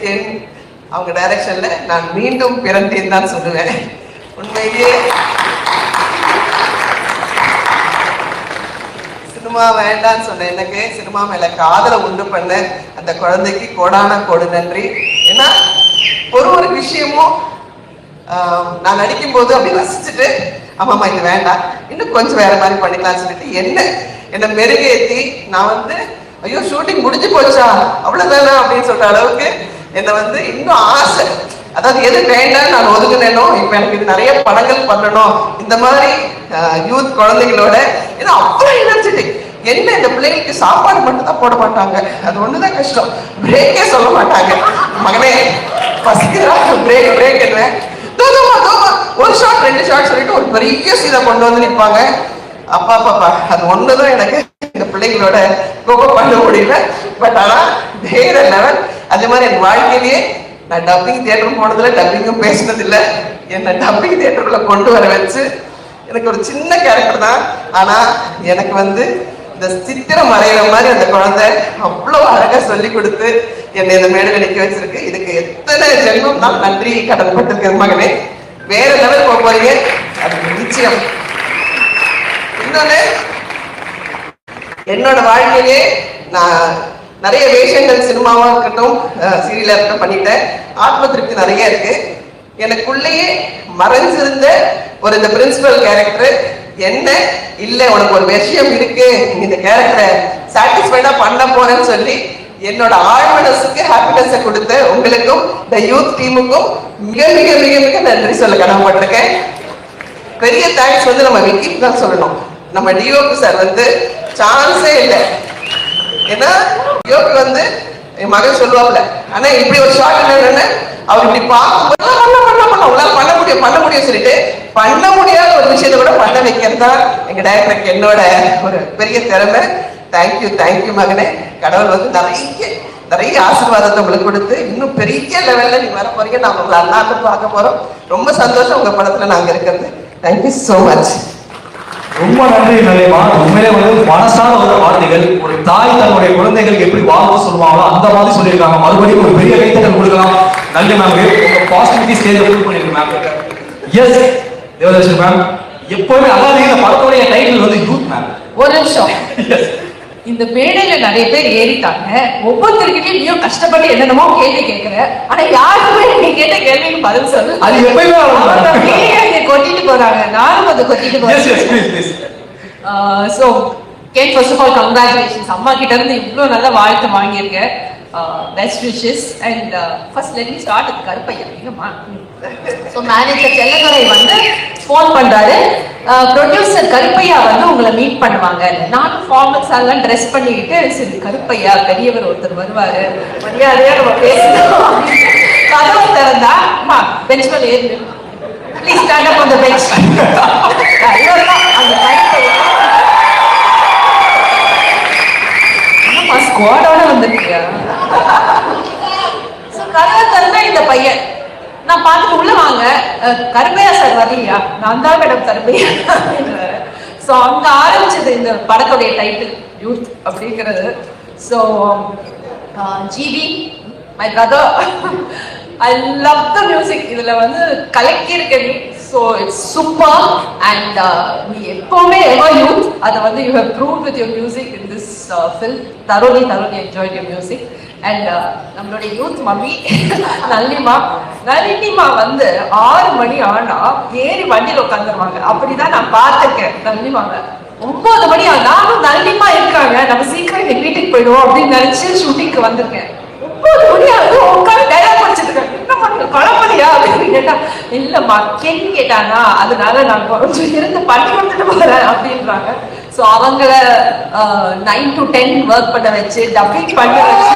கென் அவங்க டைரக்ஷன்ல நான் மீண்டும் பிறந்தேன் தான் சொல்லுவேன். உண்மையிலேயே சினிமா வேண்டான்னு சொன்ன எனக்கு சினிமா மேல காதலை உண்டு பண்ண அந்த குழந்தைக்கு கோடான கோடு நன்றி. ஏன்னா ஒரு விஷயமும் நான் நடிக்கும் போது அப்படி ரசிச்சுட்டு ஆமாம்மா இது வேண்டாம் இன்னும் கொஞ்சம் வேற மாதிரி பண்ணிக்கலாம்னு சொல்லிட்டு என்ன மெருகேற்றி நான் வந்து ஐயோ ஷூட்டிங் முடிஞ்சு போச்சா அவ்வளவுதானா அப்படின்னு சொல்ற அளவுக்கு என்னை வந்து இன்னும் ஆசை. அதாவது எது வேண்டாம் நான் ஒதுக்குனேனோ இப்ப எனக்கு இது நிறைய படங்கள் பண்ணணும் இந்த மாதிரி யூத் குழந்தைகளோட ஏன்னா அவ்வளவு எனர்ஜெட்டிக். என்ன இந்த பிள்ளைங்களுக்கு சாப்பாடு மட்டும் தான் போட மாட்டாங்க, அது ஒண்ணுதான் கஷ்டம். பிரேக்கே சொல்ல மாட்டாங்க. மகனே பசிக்கிறா பிரேக் பிரேக் என்ன ஒரு ஷாட் 2 ஷாட் சொல்லிட்டு ஒரு பெரிய சீதை கொண்டு வந்து நிற்பாங்க. அப்பா பாப்பா அது ஒண்ணுதான் எனக்கு இந்த பிள்ளைங்களோட கோப பண்ண முடியல. பட் ஆனா வேற லெவல். அதே மாதிரி என் வாழ்க்கையிலேயே நான் டப்பிங் தியேட்டரும் போனதில்லை, டப்பிங்கும் பேசினதில்லை. என்னை டப்பிங் தியேட்டருக்குள்ள கொண்டு வர வச்சு எனக்கு ஒரு சின்ன கேரக்டர் தான். ஆனா எனக்கு வந்து இந்த சித்திரம் மறைகிற மாதிரி அந்த குழந்தை அவ்வளவு அழகா சொல்லி கொடுத்து என்னை இந்த மேடையில நிக்க வச்சிருக்கு. இதுக்கு எத்தனை ஜென்மம் நான் நன்றி கடன்பட்டிருக்கேன் மகனே. வேற லெவல் போக போறீங்க, அது நிச்சயம். இன்னொன்னு என்னோட வாழ்க்கையிலே நான் நிறைய வேஷங்கள் சினிமாவா இருக்கட்டும் சீரியலா இருக்கட்டும் பண்ணிட்டேன். ஆத்ம திருப்தி நிறைய இருக்கு. எனக்குள்ளேயே மறைஞ்சிருந்த ஒரு இந்த பிரின்சிபல் கேரக்டர் என்ன இல்ல உனக்கு ஒரு விஷயம் இருக்கு இந்த கேரக்டரை சாட்டிஸ்ஃபைடா பண்ண போறேன்னு சொல்லி என்னோட ஆழ்மனசுக்கு ஹாப்பினஸை கொடுத்த உங்களுக்கும் இந்த யூத் டீமுக்கும் மிக மிக மிக மிக நன்றி சொல்ல கடமைப்பட்டிருக்கேன். பெரிய தேங்க்ஸ் வந்து நம்ம விக்கிக்கு தான் சொல்லணும். நம்ம டிஓபி சார் வந்து சான்ஸே இல்லை. ஏன்னா டிஓபி வந்து என் மகன் சொல்லுவாப்ல ஆனா இப்படி ஒரு ஷாட் என்னன்னு அவர் இப்படி பார்க்கும்போது உங்களால பண்ண முடியும் சொல்லிட்டு பண்ண முடியாத ஒரு விஷயத்தை கூட பண்ண வைக்கிறது தான் எங்க டைரக்டருக்கு என்னோட ஒரு பெரிய திறமை. தேங்க்யூ மகனே. கடவுள் வந்து நிறைய ஆசீர்வாதத்தை உங்களுக்கு கொடுத்து இன்னும் பெரிய லெவல்ல நீங்க வர போறீங்க. நான் உங்களை அண்ணாந்து பார்க்க போறோம். ரொம்ப சந்தோஷம் உங்க படத்துல நாங்க இருக்கிறது. Thank you so much. ரொம்ப நன்றி நிலையமா. உண்மையிலே வந்து மனசான ஒரு வார்த்தைகள். ஒரு தாய் தன்னுடைய குழந்தைகளுக்கு எப்படி வாழ்வு சொல்லுவாங்களோ அந்த மாதிரி சொல்லியிருக்காங்க. மறுபடியும் ஒரு பெரிய கைத்தட்டல் கொடுக்கலாம். நன்றி மேம். உங்க பாசிட்டிவிட்டி ஸ்டேஜ் ப்ரூவ் பண்ணிருக்கு மேம். எஸ் தேவதர்ஷன் மேம் எப்பவுமே அதாவது இந்த படத்தோடைய டைட்டில் வந்து யூத் மேம். ஒரு நிமிஷம். இந்த மேடையில நிறைய பேர் ஏறிட்டாங்க. ஒவ்வொருத்தருக்கிட்டையும் நீயும் கஷ்டப்பட்டு என்னென்னமோ கேள்வி கேட்கிற. ஆனா யாருமே நீ கேட்ட கேள்விக்கு பதில் சொல்லு. அது எப்பயுமே கொட்டிட்டு போறாங்க. நானும் அதை கொட்டிட்டு போறேன். So Ken first of all congratulations. அம்மா கிட்ட இருந்து இவ்வளவு நல்ல வாழ்த்து வாங்கியிருக்கேன். Best wishes and first let me start with Karuppaiah. எங்கம்மா ஸோ மேனேஜர் செல்லதுரை வந்து ஃபோன் பண்றாரு. ப்ரொடியூசர் கருப்பையா வந்து உங்களை மீட் பண்ணுவாங்க. நானும் ஃபார்மல்ஸ் எல்லாம் ட்ரெஸ் பண்ணிக்கிட்டு சரி கருப்பையா பெரியவர் ஒருத்தர் வருவாரு மரியாதையா நம்ம பேசணும். கதவு திறந்தா அம்மா பெஞ்ச் மேல ஏறி please stand up on the bench. அந்த என்னம்மா ஸ்குவாடோட வந்திருக்கியா? ஸோ கதவை திறந்தா இந்த பையன் நான் பார்த்துட்டு உள்ள வாங்க, கருமையா சார் வரலையா? நான் தான் மேடம் கருமையா. ஸோ அங்க ஆரம்பிச்சது இந்த படத்துடைய டைட்டில் யூத் அப்படிங்கிறது. So GV my brother, I love the music. இதுல வந்து கலக்கி இருக்க நீ. ஸோ இட்ஸ் சூப்பர் அண்ட் நீ எப்பவுமே எவர் யூத் அதை வந்து you have proved with your music in this film. thoroughly enjoyed your music. And நம்மளுடைய யூத் மம்மி நளினிமா வந்து 6 மணி ஆனா ஏறி வண்டியில உட்காந்துருவாங்க. அப்படிதான் நான் பார்த்துருக்கேன் நளினிமாவை. 9 மணி நானும் நளினிமா இருக்காங்க, நம்ம சீக்கிரம் எங்க வீட்டுக்கு போயிடுவோம் அப்படின்னு நினைச்சு ஷூட்டிங்க்கு வந்திருக்கேன். 9 மணி ஆகுது உட்காந்து டைலாக் படிச்சிருக்கேன். என்ன பண்ணுங்க குழப்பலையா அப்படின்னு கேட்டா, இல்லம்மா கென் கேட்டானா அதனால நான் கொஞ்சம் இருந்து பண்ணி கொடுத்துட்டு போறேன் அப்படின்றாங்க. ஸோ அவங்கள 9 to 10 ஒர்க் பண்ண வச்சு டப்பிங் பண்ண வச்சு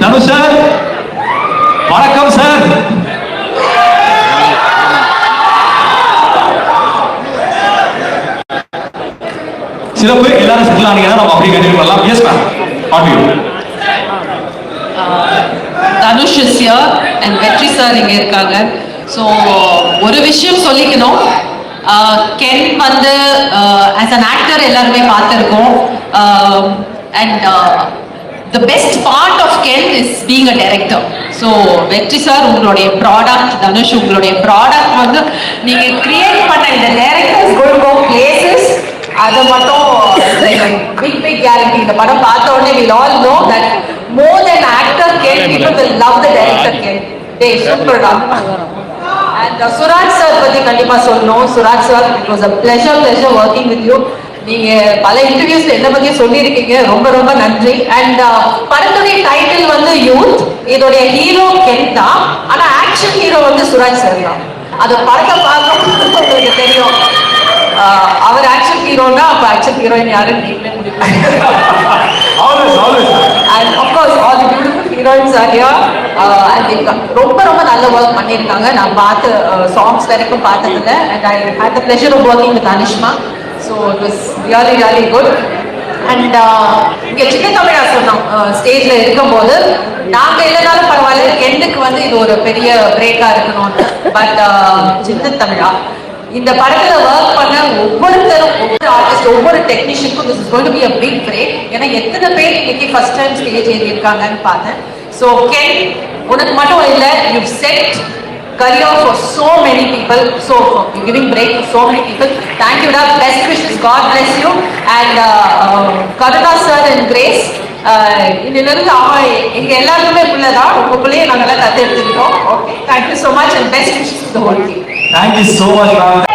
தனு சார் வணக்கம் சார். சிறப்பு, எல்லாரும் செட்டில் ஆனீங்கன்னா நம்ம அப்படியே கண்டினியூ பண்ணலாம். Yes ma'am, on you. Dhanush is here and வெற்றி சார் இங்க இருக்காங்க. ஸோ ஒரு விஷயம் சொல்லிக்கணும், கென் வந்து ஆஸ் அன் ஆக்டர் எல்லாருமே பார்த்துருக்கோம். And the best part of Ken is being a director. So வெற்றி சார் உங்களுடைய ப்ராடக்ட், தனுஷ் உங்களுடைய ப்ராடக்ட் வந்து நீங்க கிரியேட் பண்ண இந்த டைரக்டர்ஸ் going go places, அது மட்டும் big guarantee. இந்த படம் பார்த்த உடனே we all know that more than actor Ken, people will love the director Ken. They super love. And Suraj sir பத்தி கண்டிப்பா சொல்லணும். Suraj sir, it was a pleasure working with you. நீங்க பல இன்டர்வியூஸ்ல என்ன பத்தி சொல்லியிருக்கீங்க, ரொம்ப ரொம்ப நன்றி. அண்ட் படத்துடைய டைட்டில் வந்து யூத், இதோடைய ஹீரோ கென் தான், ஆனா ஆக்ஷன் ஹீரோ வந்து சுராஜ் சார் தான். அது படத்தை பார்க்கணும் உங்களுக்கு தெரியும். அவர் ஆக்ஷன் ஹீரோனா அப்ப ஆக்ஷன் ஹீரோயின் யாருன்னு நீங்களே முடிவு. And of course all the beautiful heroines are here. ரொம்ப ரொம்ப நல்ல ஒர்க் பண்ணியிருக்காங்க. நான் பார்த்து சாங்ஸ் வரைக்கும் பார்த்ததில்ல. And I had the pleasure of working with Anishma. So it was really good. And இங்க சின்ன தமிழா சொன்னோம் ஸ்டேஜ்ல இருக்கும்போது, நாங்க இல்லைனாலும் பரவாயில்ல, கென்னுக்கு வந்து இது ஒரு பெரிய பிரேக்கா இருக்கணும்னு. பட் சின்ன தமிழா இந்த படத்துல ஒர்க் பண்ண ஒவ்வொருத்தரும், ஒவ்வொரு ஆர்டிஸ்ட், ஒவ்வொரு டெக்னீஷியனுக்கும் this is going to be a big break. ஏன்னா எத்தனை பேர் இன்னைக்கு ஃபர்ஸ்ட் டைம் ஸ்டேஜ் ஏறி இருக்காங்கன்னு பார்த்தேன். ஸோ கென் உனக்கு மட்டும் இல்லை, you said career for so many people, so you're giving break to so many people. Thank you, best wishes, God bless you. And Karuna sir and Grace, இன்னிலிருந்து எங்க எல்லாருக்குமே பிள்ளைதான், உங்க பிள்ளைய நாங்கெல்லாம் தத்து எடுத்துக்கிட்டோம். Okay, thank you so much and best wishes to the whole team. Thank you so much ma'am.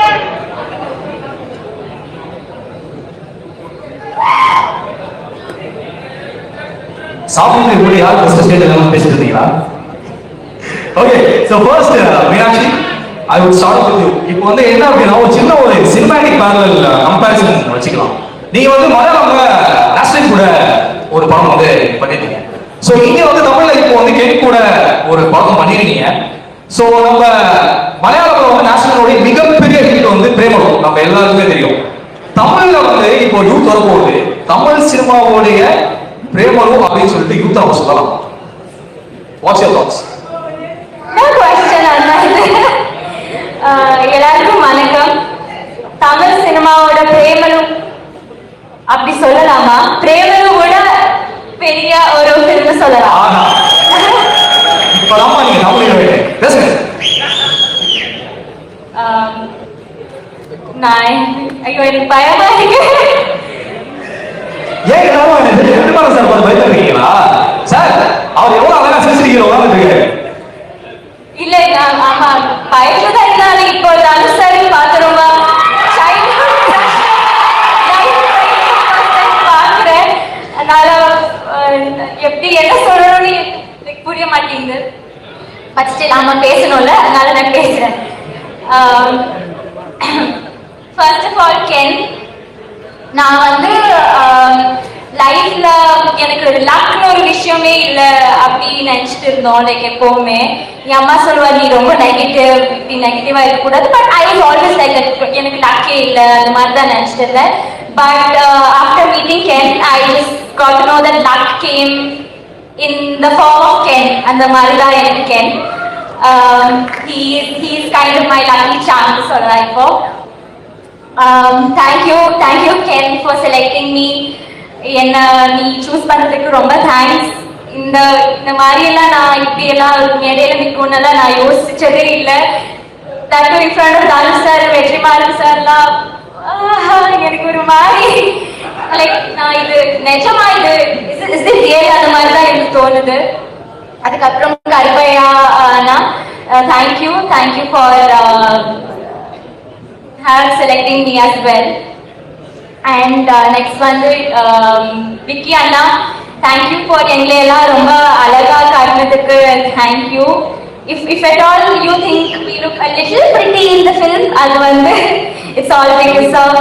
சாப்பிட்டு இப்படி யார் ஃபர்ஸ்ட் ஸ்டேஜ் எல்லாம் பேசிட்டு இருந்தீங்களா? Okay, so first Meenakshi, I would start with you. இப்போ வந்து என்ன அப்படின்னா ஒரு சின்ன ஒரு சினிமேட்டிக் பேரலல் கம்பேரிசன் வச்சுக்கலாம். நீங்க வந்து மலையாளம்ல நேஷனல் கூட ஒரு படம் வந்து பண்ணிருக்கீங்க. சோ இங்க வந்து தமிழ்ல இப்போ வந்து கென் கூட ஒரு படம் பண்ணிருக்கீங்க. சோ நம்ம மலையாளத்துல வந்து நேஷனலோட மிகப்பெரிய ஹிட் வந்து பிரேமலு, நம்ம எல்லாருக்குமே தெரியும். தமிழ்ல வந்து இப்போ யூத் வரப்போகுது, தமிழ் சினிமாவோடைய பிரேமலு அப்படின்னு சொல்லிட்டு யூத் நம்ம சொல்லலாம். What's your thoughts? No question on that. எல்லாருக்கும் வணக்கம். தமிழ் சினிமாவோட பிரேமலும் அப்படி சொல்லலாமா? பிரேமலும் கூட பெரிய ஒரு ஃபில்ம் சொல்லலாம். நான் ஐயோ எனக்கு பயமா இருக்கு. ஏன் சார் பயப்படுறீங்களா? சார் அவர் எவ்வளவு அழகா சிரிச்சிருக்கீங்க. இல்ல ஆமா பயப்பதான் இருந்தாலும் இப்போ தனுஷ் சார் பாத்துருவா பாக்குறேன். அதனால எப்படி என்ன சொல்லணும்னு புரிய மாட்டேங்குது. ஃபர்ஸ்ட் நாம பேசணும்ல, அதனால நான் பேசுறேன். ஃபர்ஸ்ட் ஆஃப் ஆல் கென், நான் வந்து லைஃப்ல எனக்கு லக்னு ஒரு விஷயமே இல்லை அப்படின்னு நினைச்சிட்டு இருந்தோம். லைக் எப்பவுமே என் அம்மா சொல்லுவா நீ ரொம்ப நெகட்டிவ், இப்படி நெகட்டிவா இருக்கக்கூடாது. But I was always like எனக்கு லக்கே இல்லை, அந்த மாதிரி தான் நினைச்சிட்டு இருந்தேன். But after meeting Ken I just got to know that luck came in the form of Ken. அந்த மாதிரி தான் எனக்கு Ken. he is kind of my lucky charm சொல்லலாம் இப்போ. thank you Ken for selecting me. என்ன நீ சூஸ் பண்றதுக்கு ரொம்ப தேங்க்ஸ். இந்த மாதிரி எல்லாம் நான் இப்படி எல்லாம் மேடையில நிற்கும்னால நான் யோசிச்சதே இல்லை. தட்டு in front of Dhanush sir, Vetrimaaran சார்லாம் எனக்கு ஒரு மாதிரி லைக் நான் இது நிஜமா இது இஸ் திஸ் ரியல் அந்த மாதிரி தான் எனக்கு தோணுது. அதுக்கப்புறம் Karuppaiah thank you for her selecting me as well. And next வந்து விக்கி அண்ணா, thank you for எங்களை எல்லாம் ரொம்ப அழகா காட்டினதுக்கு. thank you. if at all you think we look a little pretty in the film, அது வந்து it's all because of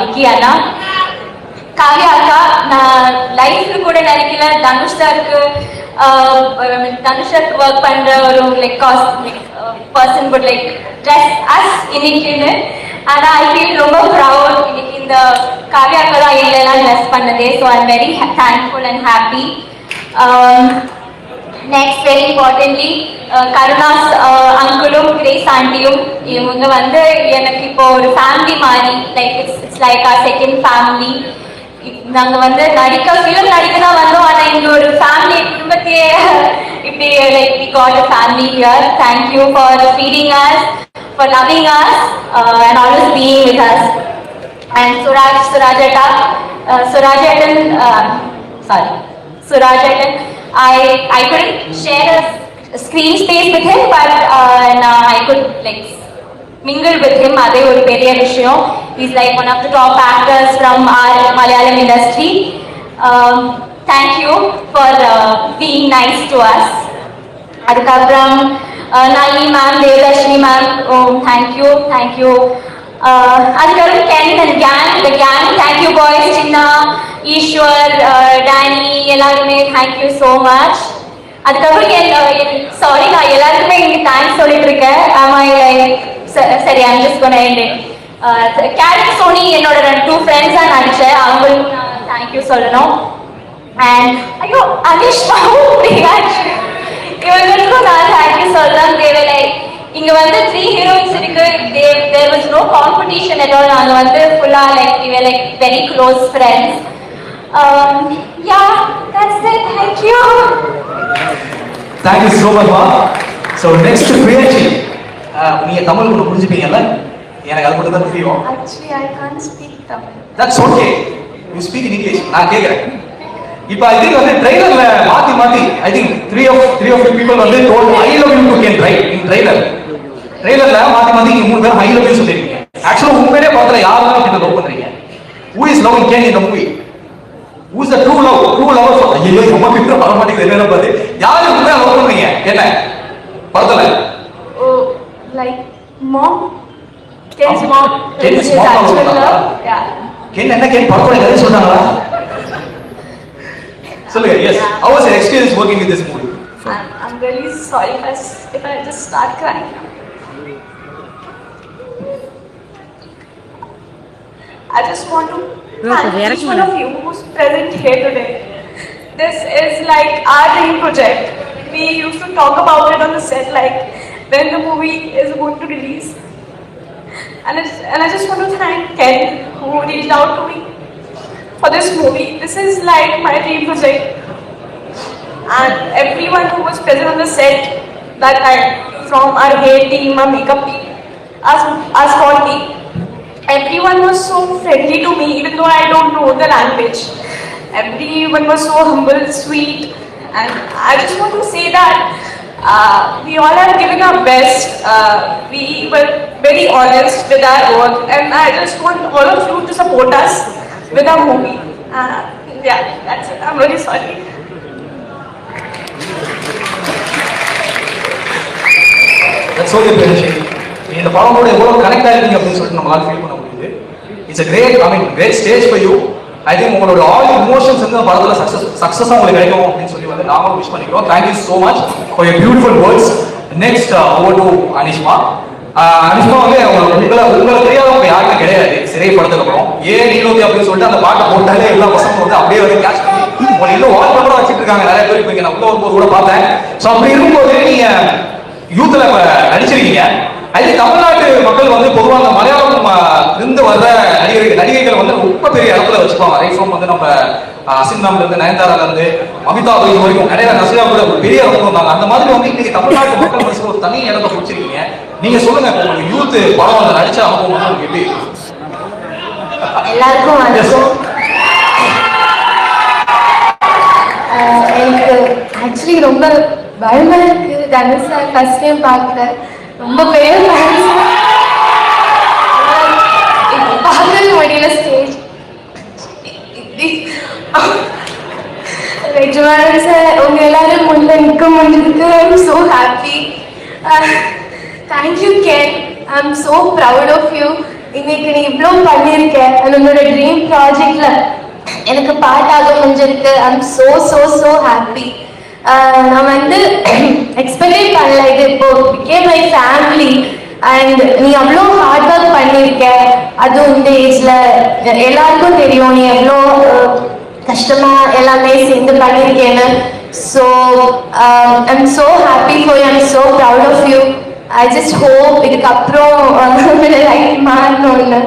Vicky அண்ணா. காவியா அக்கா, நான் லைஃப்ல கூட நினைக்கல தனுஷ் சாருக்கு ஒர்க் பண்ற ஒரு like person would like dress us இன்னைக்குன்னு. ஆனா ஐ ஃபீல் ரொம்ப ப்ரௌட் இன்னைக்கு இந்த காவியா அக்கா தான் எங்களெல்லாம் ட்ரெஸ் பண்ணதே. So I am very thankful and happy. Next very importantly Karunas அங்கிளும் கிரேஸ் ஆண்டியும், இவங்க வந்து எனக்கு இப்போ ஒரு ஃபேமிலி மாதிரி. Like it's like our second family. நாங்க வந்து ஃபிலிம் நடிக்க தான் வந்தோம். ஆனா இங்க ஒரு ஃபேமிலி குடும்பத்தையே இப்படி like we got a family here. thank you for feeding us, for loving us and always being with us. And Surajatan, I couldn't share a screen space with him, but I could like mingle with him. அதே ஒரு பெரிய விஷயம். He's like one of the top actors from our Malayalam industry. Thank you for being nice to us. அதுக்கப்புறம் Nali ma'am, Devdashini ma'am, thank you. அதுக்கப்புறம் Ken and the gang, thank you boys, Chinna, Ishwar, Danny, எல்லாருமே thank you so much. அதுக்கப்புறம் sorry நான் எல்லாருக்குமே இங்க thanks சொல்லிட்டு இருக்கேன். சரி I'm just gonna end it. Character Sony என்னோட 2 ஃப்ரெண்ட்ஸா நடிச்சேன், அவங்களுக்கு நான் தேங்க்யூ சொல்லணும். அண்ட் ஐயோ அனிஷ் இவங்களுக்கும் நான் தேங்க்யூ சொல்லலாம். தேவையில்லை இங்க வந்து 3 ஹீரோயின்ஸ் இருக்கு. there was no competition at all. நாங்க வந்து ஃபுல்லா like we were like very close friends. Yeah, that's it. Thank you so much ma. So next Priyachi, நீங்க தமிழ் கூட புரிஞ்சுப்பீங்கல்ல? எனக்கு அது மட்டும் தான் தெரியும். Actually I can't speak Tamil. That's okay, you speak in English. நான் கேக்குறேன். இப்போ இது வந்து ட்ரைலர்ல மாத்தி I think three of you people வந்து told I love you to Ken, right? in ட்ரைலர்ல மாத்தி நீங்க 3 பேரும் I love you சொல்லிருக்கீங்க. ஆக்சுவலா உண்மையிலே பார்த்தல யாரெல்லாம் அப்படி லவ் பண்றீங்க? Who is loving Ken in the movie? Who is the true lover? ஐயோ ரொம்ப கிட்ட வர மாட்டேங்குது. என்ன பாத்து யாரு உண்மையா லவ் பண்றீங்க? என்ன படத்துல like mom, Ken's mom. Ken's mom. Yeah. Ken என்ன Ken படத்தோட கதை சொன்னாங்களா? சொல்லுங்க. Yes. How was your experience working with this movie? I'm really sorry if I just start crying. I just want to thank each one of you who's present here today. This is like our dream project. We used to talk about it on the set, like when the movie is going to release. And I just want to thank Ken who reached out to me for this movie. This is like my dream project. And everyone who was present on the set that time, from our hair team, our makeup team, our sport team, everyone was so friendly to me even though I don't know the language. Everyone was so humble, sweet, and I just want to say that we all have given our best. We were very honest with our work, and I just want all of you to support us with our movie. Yeah, that's it. I'm really sorry. That's okay, Priyanshi. இந்த படமோட எவ்வளவு connect ஆயிருக்கீங்க அப்படின்னு சொல்லிட்டு நம்மளால feel பண்ண முடியுது. It's a great stage for you. I think உங்களோட all emotions வந்து படத்துல சக்சஸா உங்களுக்கு கிடைக்கும் அப்படின்னு சொல்லி வந்து நாம விஷ் பண்ணிக்கிறோம். Thank you so much for your beautiful words. Next over to Anishma. Anishma வந்து உங்களை தெரியாதவங்க யாருமே கிடையாது சிறை படத்துக்கு அப்புறம். ஏன் நீலோதி அப்படின்னு சொல்லிட்டு அந்த பாட்டை போட்டாலே எல்லா பசங்களும் வந்து அப்படியே வந்து கேட்ச் பண்ணி உங்களை இன்னும் வால் நம்பரா வச்சுட்டு இருக்காங்க நிறைய பேர். இப்போ நான் உள்ள வரும்போது கூட பார்த்தேன். ஸோ அப்படி இருக்கும்போது நீங்க யூத்ல நடிச்சிருக்கீங்க. அது தமிழ்நாட்டு மக்கள் வந்து பொதுவாக அந்த மலையாளம் இருந்து வர்ற நடிகைகள் வந்து ரொம்ப பெரிய இடத்துல வச்சுப்பாங்க. ரைட் ஃப்ரம் வந்து நம்ம அசின்தாம்ல இருந்து நயன்தாரால இருந்து அமிதாப் இது வரைக்கும் நிறைய நசியா கூட ஒரு பெரிய இடத்துல வந்தாங்க. அந்த மாதிரி வந்து இன்னைக்கு தமிழ்நாட்டு மக்கள் மனசுல ஒரு தனி இடத்தை பிடிச்சிருக்கீங்க. நீங்க சொல்லுங்க, உங்களுக்கு யூத் படம் வந்து நடிச்ச அனுபவம் வந்து உங்களுக்கு எப்படி? எல்லாருக்கும் எனக்கு ஆக்சுவலி ரொம்ப பயமா இருக்கு. தனுஷ் சார் ஃபர்ஸ்ட் டைம் பார்க்குறேன். ரொம்ப பெரிய பார்க்கவே முடியல ஸ்டேஜ். நிஜமான சார் உங்க எல்லாரும் முன்ன நிற்க முடிஞ்சதுக்கு I am so happy. Thank you Ken. I am so proud of you. இன்னைக்கு நீ இவ்வளோ பண்ணியிருக்கேன். உன்னோட ட்ரீம் ப்ராஜெக்ட்ல எனக்கு பாட்டாக முடிஞ்சிருக்கு. ஐ am so so so happy. நான் வந்து எக்ஸ்பெக்டே பண்ணல. இது இப்போ பிகேம் மை ஃபேமிலி. அண்ட் நீ அவ்வளோ ஹார்ட் ஒர்க் பண்ணியிருக்க. அதுவும் இந்த ஏஜ்ல எல்லாருக்கும் தெரியும் நீ எவ்வளோ கஷ்டமா எல்லாமே சேர்ந்து பண்ணியிருக்கேன்னு. So I am so happy for you. I am so proud of you. I just hope இதுக்கப்புறம் லைஃப் மாறணும்னு.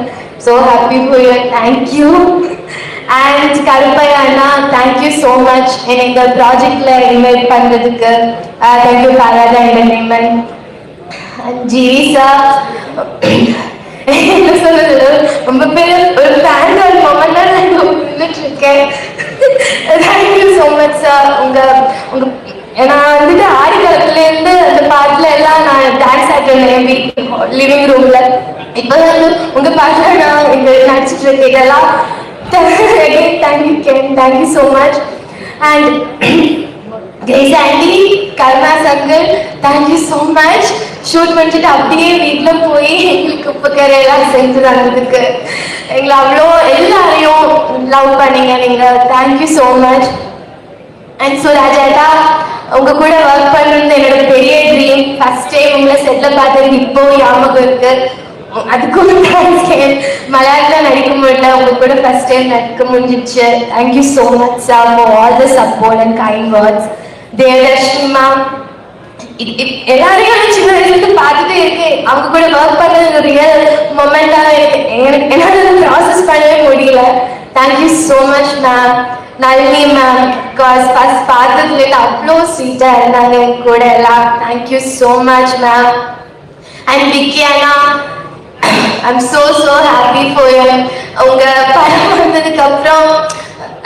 So happy for you. Thank you. And Karuppaiya அண்ணா, தேங்க்யூ ஸோ மச் என்னை இந்த ப்ராஜெக்ட்ல இன்வைட் பண்றதுக்கு. Thank you Paratha entertainment. GV sir என்ன சொல்றது, ரொம்ப பெரிய ஒரு ஃபேன் ஒரு மொமெண்டா நான் நின்றுட்டு இருக்கேன். Thank you so much sir. உங்க நான் வந்துட்டு ஆடிக்காலத்துல இருந்து அந்த பாட்டுல எல்லாம் நான் டான்ஸ் ஆடுறேன் லிவிங் ரூம்ல. இப்போ வந்து உங்க பாட்டுல நான் இங்க நடிச்சிட்டு இருக்கேன். இதெல்லாம் again thank you Ken, thank you so much. And Grace Aunty, Karma Sangal, thank you so much. Shoot பண்ணிட்டு அப்படியே வீட்டில் போய் எங்களுக்கு உப்பு கரையெல்லாம் செஞ்சு தந்ததுக்கு எங்களை அவ்வளோ எல்லாரையும் லவ் பண்ணீங்க நீங்கள். Thank you so much. அண்ட் சுராஜேட்டா, உங்க கூட ஒர்க் பண்ணணும்னு என்னோட பெரிய ட்ரீம். ஃபர்ஸ்ட் டைம் உங்களை செட்டில் பார்த்ததுக்கு இப்போ ஞாபகம் இருக்கு. அதுக்கும் மலையாளத்தில் நடிக்க முடியல, உங்க கூட ஃபர்ஸ்ட் டைம் நடிக்க முடிஞ்சிச்சு. Thank you so much sir for all the support and kind words. Devalakshmi ma'am, எல்லாரையும் சின்ன வயசுல பார்த்துட்டே இருக்கேன். அவங்க கூட ஒர்க் பண்ணது ரியல் மொமெண்டா என்னால ப்ராசஸ் பண்ணவே முடியல. Thank you so much ma'am. Nalini ma'am, because first பார்த்ததுலேருந்து அவ்வளோ ஸ்வீட்டாக இருந்தாங்க என் கூட எல்லாம். Thank you so much ma'am. And Vicky அண்ணா, I'm so happy for you. உங்க படம் வந்ததுக்கு அப்புறம்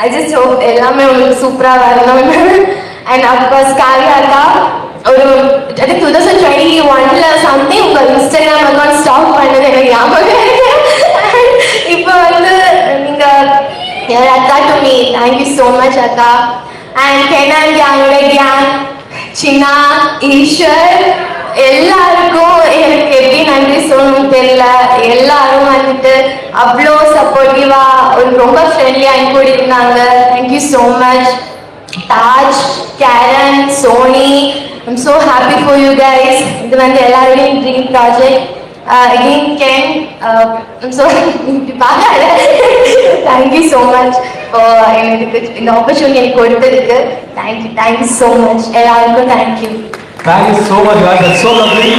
I just hope எல்லாமே உங்களுக்கு சூப்பரா வரணும். And of course காரியாக்கா, ஒரு 2021ல சம்திங் உங்க இன்ஸ்டாகிராம் அக்கௌண்ட் ஸ்டாப் பண்ணது எனக்கு ஞாபகம் இருக்கு. இப்போ வந்து நீங்க அக்கா to me. Thank you so much அக்கா. அண்ட் கெனான் கேங்கோட கேங், சின்னா, ஈஸ்வர், எல்லாருக்கும் எனக்கு எப்படி நன்றி சொல்லணும்னு தெரியல. எல்லாரும் வந்துட்டு அவ்வளோ சப்போர்ட்டிவா ஒரு ரொம்ப ஃப்ரெண்ட்லியா என் கூட இருந்தாங்க. Thank you so much. Taj, Karen, Soni, I'm so happy for you guys. இது வந்து எல்லாருடையும் dream project. Again Ken, I'm so பார்க்காத. தேங்க்யூ ஸோ மச் எனக்கு இந்த ஆப்பர்ச்சுனிட்டி எனக்கு கொடுத்ததுக்கு. தேங்க்யூ ஸோ மச் எல்லாருக்கும். Thank you. Thank you so much guys, that's so lovely.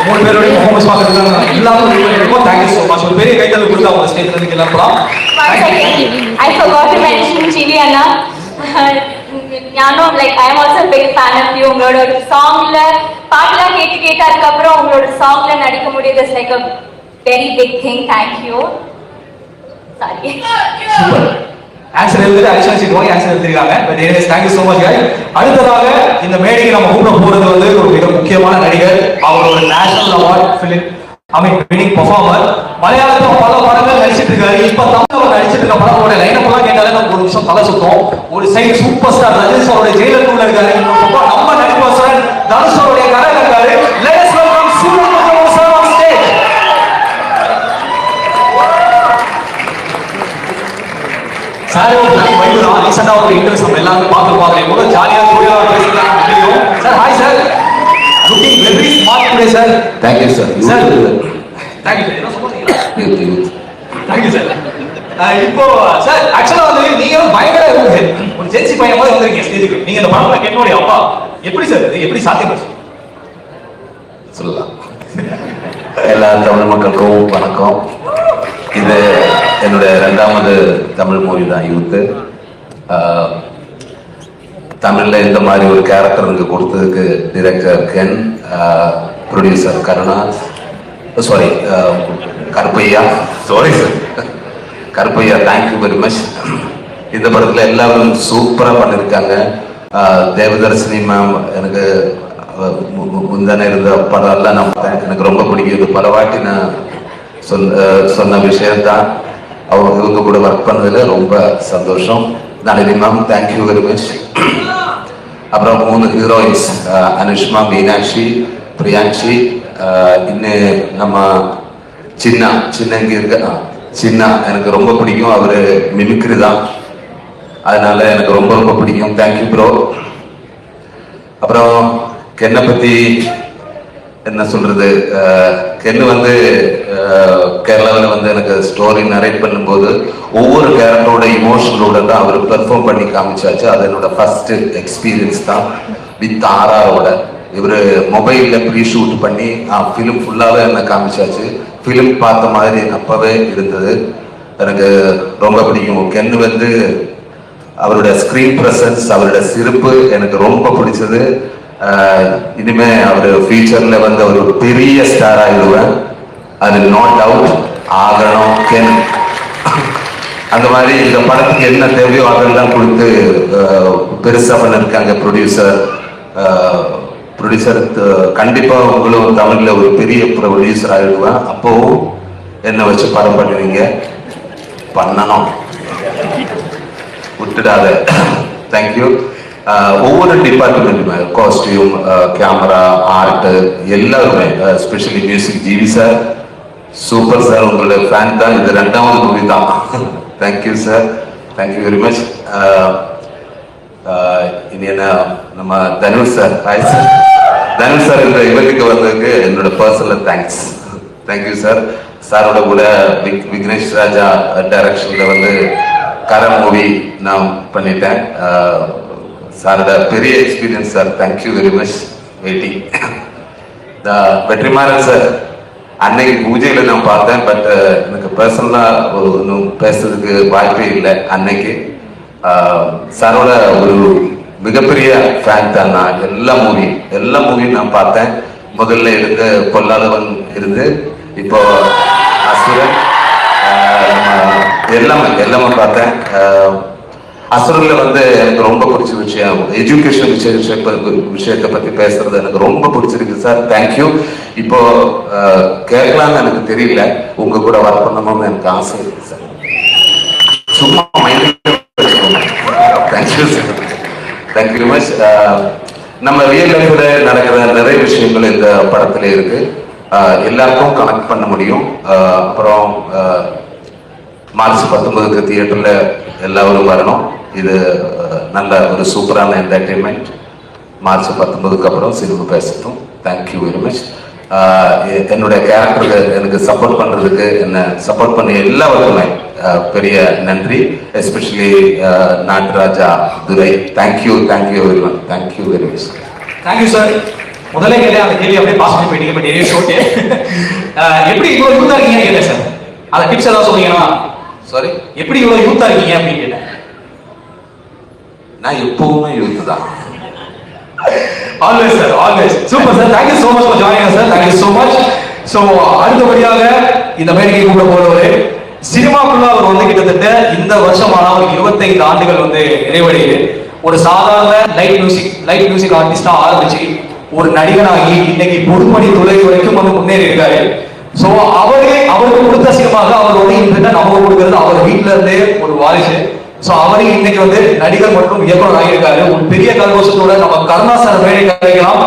மூணு பேரோட பெர்ஃபார்மன்ஸ் பார்க்கறதுக்கு எல்லாரும் தேங்க்யூ ஸோ மச். ஒரு பெரிய கைத்தல் கொடுத்து அவங்க ஸ்டேஜ்ல இருந்து எல்லாம் போலாம். I forgot to mention Chili Anna. ஞானம் like I am also big fan of you. உங்களோட ஒரு சாங்ல பாட்டுலாம் கேட்டு அதுக்கு அப்புறம் உங்களோட சாங்ல நடிக்க முடியுது is like a very big thing. Thank you. Sorry. Super. Answer எழுதி அடிஷனல் சீட் வாங்கி ஆன்சர் எழுதிருக்காங்க. But anyways thank you so much guys. அடுத்ததாக இந்த மேடைக்கு நம்ம கூப்பிட போறது வந்து ஒரு மிக முக்கியமான நடிகர். அவர் ஒரு national award film winning performer. மலையாளத்துல பல படங்கள் நடிச்சிட்டு இருக்காரு. இப்ப தமிழ்ல நடிச்சிட்டு இருக்க படத்தோட லைனப் எல்லாம் கேட்டாலே நமக்கு ஒரு நிமிஷம் தலை சுத்தும். ஒரு சைடு சூப்பர் ஸ்டார் ரஜினி சாரோட ஜெயிலர் டூல இருக்காரு. இன்னொரு பக்கம் நம்ம நடிப்பவர் தனுஷ் சாரோட கரையில இருக்காரு. Let's welcome Suraj Kumar sir on stage. Sir வைகுரா ரீசெண்டா ஒரு இன்டர்வியூ நம்ம எல்லாரும் பார்த்துருப்பாங்க. எவ்வளவு ஜாலியா ஜோடியா பேசிக்கலாம் தெரியும். Sir hi sir. Looking very smart today sir. Thank you sir. Sir thank you sir. என்ன சொல்றீங்க? Thank you sir. இப்போ சார் ஆக்சுவலா வந்து நீங்க பயங்கர ஒரு ஜென்சி பையன் மாதிரி வந்திருக்கீங்க ஸ்டேஜுக்கு. நீங்க இந்த படத்துல கேட்டோடைய அப்பா எப்படி சார் இது எப்படி சாத்தியமாச்சு சொல்லலாம். எல்லா தமிழ் மக்களுக்கும் வணக்கம். இது என்னுடைய 2வது தமிழ் மூவி தான் யூத்து. தமிழ்ல இந்த மாதிரி ஒரு கேரக்டர் இங்க கொடுத்ததுக்கு director Ken, producer Karuna, sorry Karuppaiah, sorry sir Karuppaiah, thank you very much. இந்த படத்துல எல்லாரும் சூப்பரா பண்ணிருக்காங்க. தேவதர்ஷினி மேம் எனக்கு முந்தானே இருந்த படம் எல்லாம் நான் எனக்கு ரொம்ப பிடிக்கும். பல வாட்டி நான் சொன்ன விஷயம்தான். இவங்க கூட ஒர்க் பண்ணதுல ரொம்ப சந்தோஷம். Nalini ma'am thank you very much. அப்புறம் 3 ஹீரோயின்ஸ் அனுஷ்மா, மீனாட்சி, பிரியாட்சி, இன்னும் நம்ம சின்ன இங்க இருக்க சின்ன எனக்கு ரொம்ப பிடிக்கும். அவரு மிமிக்ரி தான், அதனால எனக்கு ரொம்ப ரொம்ப பிடிக்கும். Thank you bro. அப்புறம் கென்னை பத்தி என்ன சொல்றது, கென்னு வந்து கேரளாவில் வந்து எனக்கு ஸ்டோரி நரேட் பண்ணும்போது ஒவ்வொரு கேரக்டரோட இமோஷனோட தான் அவர் பெர்ஃபார்ம் பண்ணி காமிச்சாச்சு. அது என்னோட ஃபர்ஸ்ட் எக்ஸ்பீரியன்ஸ் தான் வித் ஆர்ஆரோட. இவர் மொபைலில் ப்ரீ ஷூட் பண்ணி ஃபிலிம் ஃபுல்லாகவே என்ன காமிச்சாச்சு. ஃபிலிம் பார்த்த மாதிரி அப்பவே இருந்தது. எனக்கு ரொம்ப பிடிக்கும். கென்னு வந்து அவருடைய ஸ்க்ரீன் ப்ரெசன்ஸ், அவருடைய சிரிப்பு எனக்கு ரொம்ப பிடிச்சது. இனிமே அவர் ஃபியூச்சர்ல வந்து ஒரு பெரிய ஸ்டார் ஆயிடுவேன், அது நோ டவுட். ஆகணும் கென். அந்த மாதிரி இந்த படத்துக்கு என்ன தேவையோ அதெல்லாம் கொடுத்து பெருசா பண்ணிருக்காங்க ப்ரொடியூசர். கண்டிப்பா உங்களும் தமிழ்ல ஒரு பெரிய ப்ரொடியூசர் ஆயிடுவேன். அப்போவும் என்ன வச்சு படம் பண்ணுவீங்க, பண்ணணும், விட்டுடாத. தேங்க்யூ. ஒவ்வொரு டிபார்ட்மெண்ட்டுமே காஸ்டியூம், கேமரா, ஆர்ட் எல்லாருமே, especially music GV sir super sir. உங்களோட ஃபேன் தான். இது 2வது மூவி தான். Thank you sir, thank you very much. இனி என்ன நம்ம Dhanush sir, hi sir. Dhanush sir இந்த இவருக்கு வந்ததுக்கு என்னோட பர்சனல் தேங்க்ஸ். Thank you sir. சாரோட கூட விக்னேஷ் ராஜா டைரக்ஷன்ல வந்து கரண் மூவி நான் பண்ணிட்டேன். சாரோட பெரிய experience sir. Thank you very much. Waiting. Vetrimaaran sir அன்னைக்கு பூஜையில நான் பார்த்தேன். பட் எனக்கு பர்சனலா ஒன்றும் பேசுறதுக்கு வாய்ப்பே இல்லை. அன்னைக்கு சாரோட ஒரு மிகப்பெரிய ஃபேன் தான் நான். எல்லா மூவியும் நான் பார்த்தேன். முதல்ல இருந்து பொல்லாதவன் இருந்து இப்போ அசுரன் எல்லாமே பார்த்தேன். அசுரன்ல வந்து எனக்கு ரொம்ப பிடிச்ச விஷயம் எஜுகேஷன் விஷயத்தை பத்தி பேசுறது எனக்கு ரொம்ப பிடிச்சிருக்கு சார். தேங்க்யூ. இப்போ கேட்கலான்னு எனக்கு தெரியல, உங்க கூட ஒர்க் பண்ணணும்னு எனக்கு ஆசை இருக்கு சார். சும்மா thank you sir. Thank you very much. நம்ம ரியல் லைஃப்ல நடக்கிற நிறைய விஷயங்கள் இந்த படத்துல இருக்கு. எல்லாருக்கும் கனெக்ட் பண்ண முடியும். அப்புறம் மார்ச் 19 தியேட்டர்ல எல்லாரும் வரணும். இது நல்ல ஒரு சூப்பரான என்டர்டைன்மெண்ட். மார்ச் 19 அப்புறம் சினிமா பேசட்டும். Thank you very much. என்னுடைய கேரக்டருக்கு எனக்கு சப்போர்ட் பண்றதுக்கு, என்ன சப்போர்ட் பண்ண எல்லாருக்குமே பெரிய நன்றி. Especially Nattaraja, Durai. Thank you very much. Thank you very much. Thank you sir. முதல்ல கேட்டேன் அந்த கேள்வி அப்படியே பாஸ் பண்ணி போயிட்டீங்க, பட் எரியே ஓகே. எப்படி இவ்வளவு யூத்தா இருக்கீங்கன்னு கேட்டேன் சார். அதை டிப்ஸ் ஏதாவது சொன்னீங்கன்னா? சாரி, எப்படி இவ்வளவு யூத்தா இருக்கீங்க அப்படின்னு கேட்டேன். நான் எப்பவுமே யூத் தான். Always sir, always. Super sir, thank you so much for joining sir, thank you so much. So அடுத்தபடியாக இந்த மேடைக்கு கூப்பிட போறவரு சினிமாக்குள்ள அவர் வந்து கிட்டத்தட்ட இந்த வருஷமான ஒரு 25 ஆண்டுகள் வந்து நிறைவடையுது. ஒரு சாதாரண லைட் மியூசிக் ஆர்டிஸ்டா ஆரம்பிச்சு ஒரு நடிகனாகி இன்னைக்கு பொதுப்பணி துறை வரைக்கும் வந்து முன்னேறி இருக்காரு. ஸோ அவருக்கு கொடுத்த சினிமாவுக்கு அவர் வந்து இன்றைக்கு நம்ம கொடுக்கறது அவர் வீட்டுல இருந்தே ஒரு வாரிசு. ஸோ அவரே இன்னைக்கு வந்து நடிகர் மற்றும் இயக்குனர் ஆகியிருக்காரு. ஒரு பெரிய கலகோஷத்தோட நம்ம கருணா சார் மேடை கிடைக்கலாம்.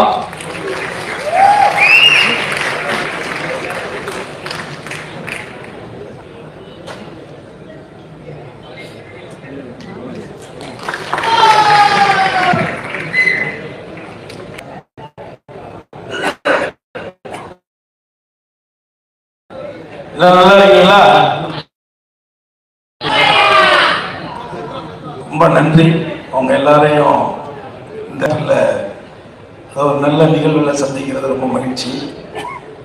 நல்லா இருக்கீங்களா? ரொம்ப நன்றி அவங்க எல்லாரையும் இந்த ஒரு நல்ல நிகழ்வில் சந்திக்கிறது ரொம்ப மகிழ்ச்சி.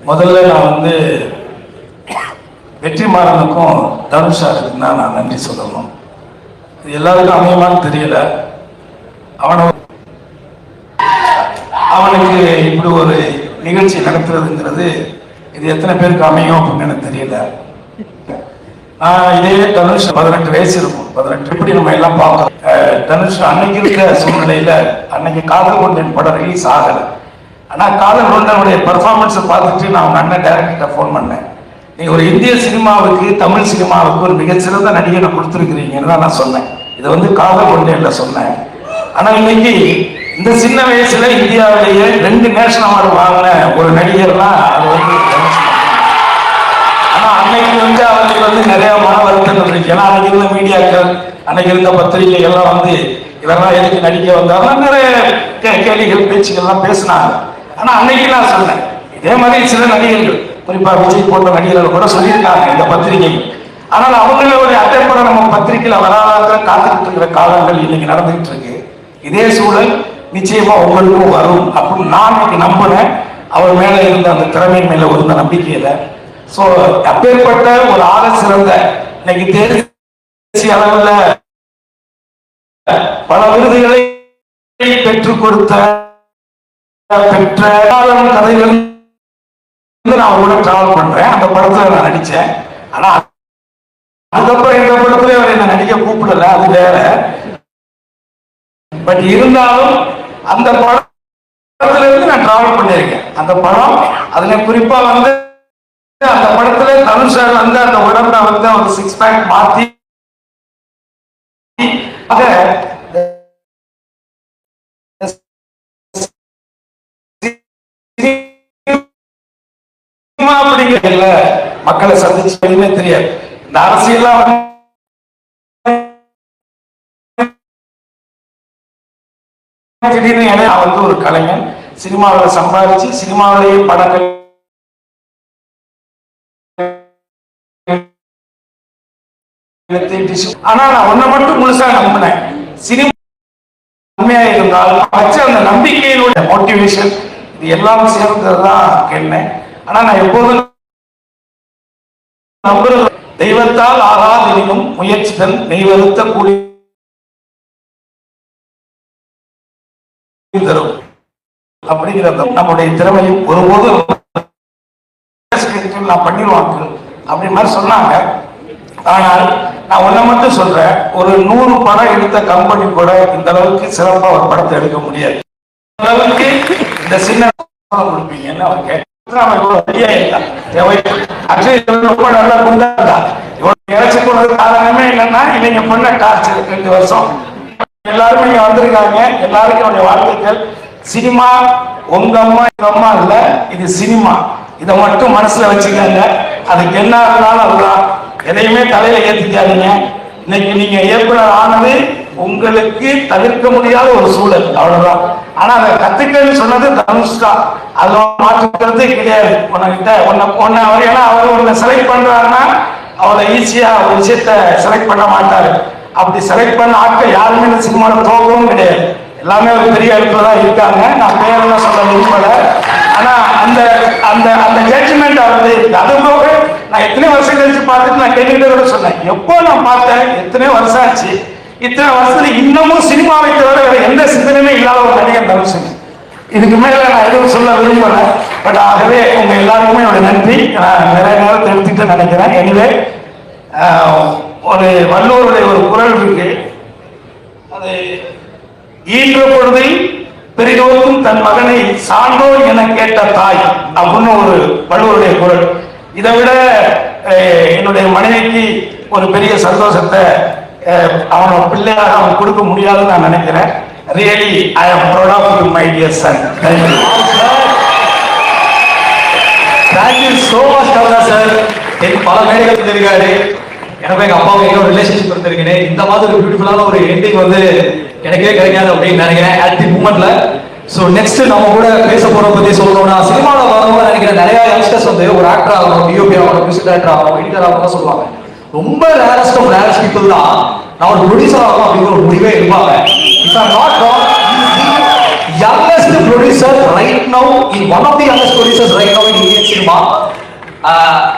முதல்ல நான் வந்து வெற்றிமாறனுக்கும் தனுஷாருக்கும் தான் நான் நன்றி சொல்லணும். இது எல்லாருக்கும் அமையமான்னு தெரியல. அவனுக்கு இப்படி ஒரு நிகழ்ச்சி நடத்துறதுங்கிறது இது எத்தனை பேருக்கு அமையும் அப்படின்னு எனக்கு தெரியல. இதே தனுஷ் 18 வயசு இருக்கும். 18 எப்படி நம்ம எல்லாம் பார்க்கறோம். தனுஷ் அன்னைக்கு இருக்க சூழ்நிலையில அன்னைக்கு காதல் கொண்டேன் படம் ரிலீஸ் ஆகலை. ஆனா காதல் கொண்டனுடைய பெர்ஃபார்மன்ஸை பார்த்துட்டு நான் அவங்க அண்ணன் டைரக்டர்கிட்ட ஃபோன் பண்ணேன். நீங்க ஒரு இந்திய சினிமாவுக்கு தமிழ் சினிமாவுக்கு ஒரு மிகச்சிறந்த நடிகனை கொடுத்துருக்கிறீங்கன்னு தான் நான் சொன்னேன். இதை வந்து காதல் கொண்டேன்ல சொன்னேன். ஆனா இன்னைக்கு இந்த சின்ன வயசுல இந்தியாவிலேயே 2 நேஷனல் அவார்டு வாங்கின ஒரு நடிகர்னா அது வந்து ஆனா அன்னைக்கு வந்து அவங்களுக்கு வந்து நிறைய மன வருத்தங்கள் இருக்கு. ஏன்னா அன்னைக்கு இருந்த மீடியாக்கள், அன்னைக்கு இருந்த பத்திரிகைகள்லாம் வந்து இவரெல்லாம் எதுக்கு நடிக்க வந்தாலும் நிறைய கேள்விகள் பேச்சுக்கள்லாம் பேசினாங்க. ஆனா அன்னைக்கு நான் சொன்னேன், இதே மாதிரி சில நடிகர்கள் குறிப்பா விஜய் போன்ற நடிகர்கள் கூட சொல்லியிருக்காங்க இந்த பத்திரிகை. ஆனால் அவங்களுடைய அட்டைப்படம் நம்ம பத்திரிகையில வராத காத்துக்கிட்டு இருக்கிற காலங்கள் இன்னைக்கு நடந்துகிட்டு இருக்கு. இதே சூழல் நிச்சயமா உங்களுக்கும் வரும் அப்படின்னு நான் இன்னைக்கு நம்பினேன். அவர் மேல இருந்த அந்த திறமையின் மேல இருந்த நம்பிக்கையில. சோ அப்பேற்பட்ட ஒரு ஆள சிறந்த இன்னைக்கு தேசிய அளவில் பல விருதுகளை பெற்றுக் கொடுத்த பெற்ற கதைகள் நான் அவரோட டிராவல் பண்றேன். அந்த படத்துல நான் நடிச்சேன். ஆனா அதுக்கப்புறம் இந்த படத்துல அவர் என்ன நடிக்க கூப்பிடல, அது வேற. பட் இருந்தாலும் அந்த படத்துல இருந்து நான் டிராவல் பண்ணியிருக்கேன். அந்த படம் அதுல குறிப்பா வந்து அந்த படத்துல தனுஷார் வந்து அந்த உடம்புல வந்து ஒரு 6 பேக் மாத்தி அப்படிங்கிற மக்களை சந்திச்சு தெரியாது. இந்த அரசியல்லாம் திடீர்னு நான் வந்து ஒரு கலைஞன், சினிமாவில் சம்பாதிச்சு சினிமாவிலேயே படங்கள் ஆனா நான் ஒன்ன மட்டும் முழுசா நம்பினேன். சினிமா உண்மையா இருந்தால் வச்ச அந்த நம்பிக்கையினுடைய மோட்டிவேஷன் இது எல்லாம் சேர்ந்ததுதான் கேட்டேன். ஆனா நான் எப்போதும் நம்புறது தெய்வத்தால் ஆகாதெனினும் முயற்சிதல் நெய்வருத்த கூலி தரும் அப்படிங்கிறத நம்முடைய திறமையும் ஒருபோதும் நான் பண்ணிடுவாங்க அப்படி மாதிரி சொன்னாங்க. ஆனால் நான் ஒன்ன மட்டும் சொல்றேன், ஒரு 100 படம் எடுத்த கம்பெனி கூட இந்த அளவுக்கு சிறப்பா ஒரு படத்தை எடுக்க முடியாது. அளவுக்கு இந்த சின்ன கொடுப்பீங்கன்னு அவர் கேட்டார். ரொம்ப நல்லா குண்டாண்டா இவ்வளவு இறைச்சி போனது காரணமே என்னன்னா நீங்க பண்ண டார்ச்சர் 2 வருஷம் எல்லாருமே இங்க வந்திருக்காங்க. எல்லாருக்கும் என்னுடைய வாழ்த்துக்கள். சினிமா உங்க அம்மா எங்க அம்மா இல்ல, இது சினிமா. இதை மட்டும் மனசுல வச்சுக்காங்க. அதுக்கு என்ன இருந்தாலும் அதுதான். எதையுமே தலையில ஏத்திக்காதீங்க. இன்னைக்கு நீங்க இயக்குனர் ஆனது உங்களுக்கு தவிர்க்க முடியாத ஒரு சூழல், அவ்வளவுதான். ஆனா அதை கத்துக்கன்னு சொன்னது தனுஷ் தான். அதுல மாற்றுக்கிறதே கிடையாது. உன்கிட்ட ஒன்னு அவர் ஏன்னா அவர் ஒன்னு செலக்ட் பண்றாருன்னா அவளை ஈஸியா ஒரு விஷயத்த செலக்ட் பண்ண மாட்டாரு. அப்படி செலக்ட் பண்ண ஆட்கள் யாருமே இந்த சினிமாவில் தோக்கவும் கிடையாது. எல்லாமே ஒரு பெரிய இடத்துல தான் இருக்காங்க. நான் பேரெல்லாம் சொல்ல விரும்பல. ஆனா அந்த அந்த அந்த ஜட்ஜ்மெண்ட் அவரு அது போக நான் எத்தனை வருஷம் கழிச்சு பார்த்துட்டு நான் கேட்டுக்கிட்டே சொன்னேன், எப்போ நான் பார்த்தேன், எத்தனை வருஷம் ஆச்சு, இத்தனை வருஷத்துல இன்னமும் சினிமாவை தவிர வேற எந்த சிந்தனையுமே இல்லாத ஒரு நடிகர் தனுஷன். இதுக்கு மேல நான் எதுவும் சொல்ல விரும்பல. பட் ஆகவே உங்க எல்லாருக்குமே என்னோட நன்றி. நான் நிறைய நேரத்தை எடுத்துட்டு நினைக்கிறேன். எனிவே ஒரு வள்ளுவருடைய ஒரு குறள் இருக்கு, அது ஈன்ற பொழுதில் பெரிதோருக்கும் தன் மகனை சான்றோர் என கேட்ட தாய் அப்படின்னு ஒரு வள்ளுவருடைய குறள். இதை விட என்னுடைய மனைவிக்கு ஒரு பெரிய சந்தோஷத்தை அவனோட பிள்ளையாக அவன் கொடுக்க முடியாதுன்னு நான் நினைக்கிறேன். Really I am proud of you my dear son. Thank you. Thank you so much Kavitha sir. எனக்கு பல மேடைகள் தெரியாது, எனக்கு எங்க அப்பாவுக்கு எங்க ரிலேஷன்ஷிப் இருந்திருக்கேன். இந்த மாதிரி ஒரு பியூட்டிஃபுல்லான ஒரு எண்டிங் வந்து எனக்கே கிடைக்காது அப்படின்னு நினைக்கிறேன் அட் தி மூமெண்ட்ல. ஸோ நெக்ஸ்ட் நம்ம கூட பேச போற பத்தி சொல்லணும்னா, சினிமாவில் வரணும்னு நினைக்கிற நிறைய யங்ஸ்டர்ஸ் வந்து ஒரு ஆக்டர் ஆகணும், டிஓபி ஆகணும், மியூசிக் டைரக்டர் ஆகணும், எடிட்டர் ஆகணும் சொல்லுவாங்க. ரொம்ப ரேரஸ்ட் ஆஃப் ரேரஸ்ட் பீப்புள் தான் நான் ஒரு ப்ரொடியூசர் ஆகணும் அப்படிங்கிற ஒரு முடிவே இருப்பாங்க. If I am not wrong, youngest producer right now in one of the youngest producers right now in Indian cinema.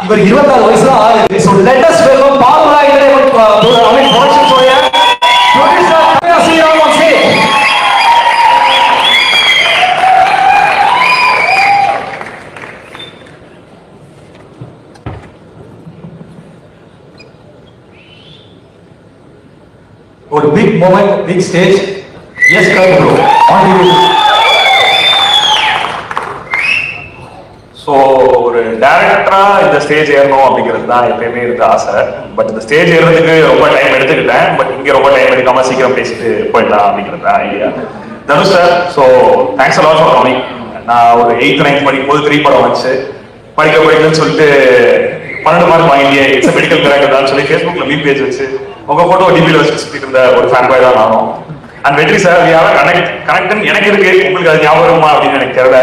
இவர் 26 வயசு தான் ஆகுது. So let us welcome Bhavla Entertainment production உடைய producer Kavya Sriram on stage. ஒரு big moment, big stage. Yes, Karan bro. On to you. So ஒரு டேரக்டரா இந்த stage ஏறணும் அப்படிங்கிறது தான் எப்பயுமே இருக்க ஆசை. பட் இந்த ஸ்டேஜ் ஏறதுக்கு ரொம்ப டைம் எடுத்துக்கிட்டேன். பட் இங்கே ரொம்ப டைம் எடுக்காம சீக்கிரம் பேசிட்டு போயிடலாம் அப்படிங்கிறது தான் idea. Dhanush sir, so thanks a lot for coming. நான் ஒரு 8th 9th படிக்கும் போது 3 படம் வந்துச்சு. படிக்கணும்னு சொல்லிட்டு 12 மார்க் வாங்கியே இட்ஸ் மெடிக்கல் கிராக்டர்னு சொல்லி ஃபேஸ்புக்ல மீட் பேஜ் வச்சு உங்க போட்டோ டிபியில் வச்சு சுற்றிட்டு இருந்த ஒரு ஃபேன் பாய் தான் நானும். அண்ட் வெற்றி சார், வி ஹேவ் கனெக்ட் எனக்கு இருக்கு, உங்களுக்கு அது ஞாபகம் இருக்குமா அப்படின்னு எனக்கு தெரியல.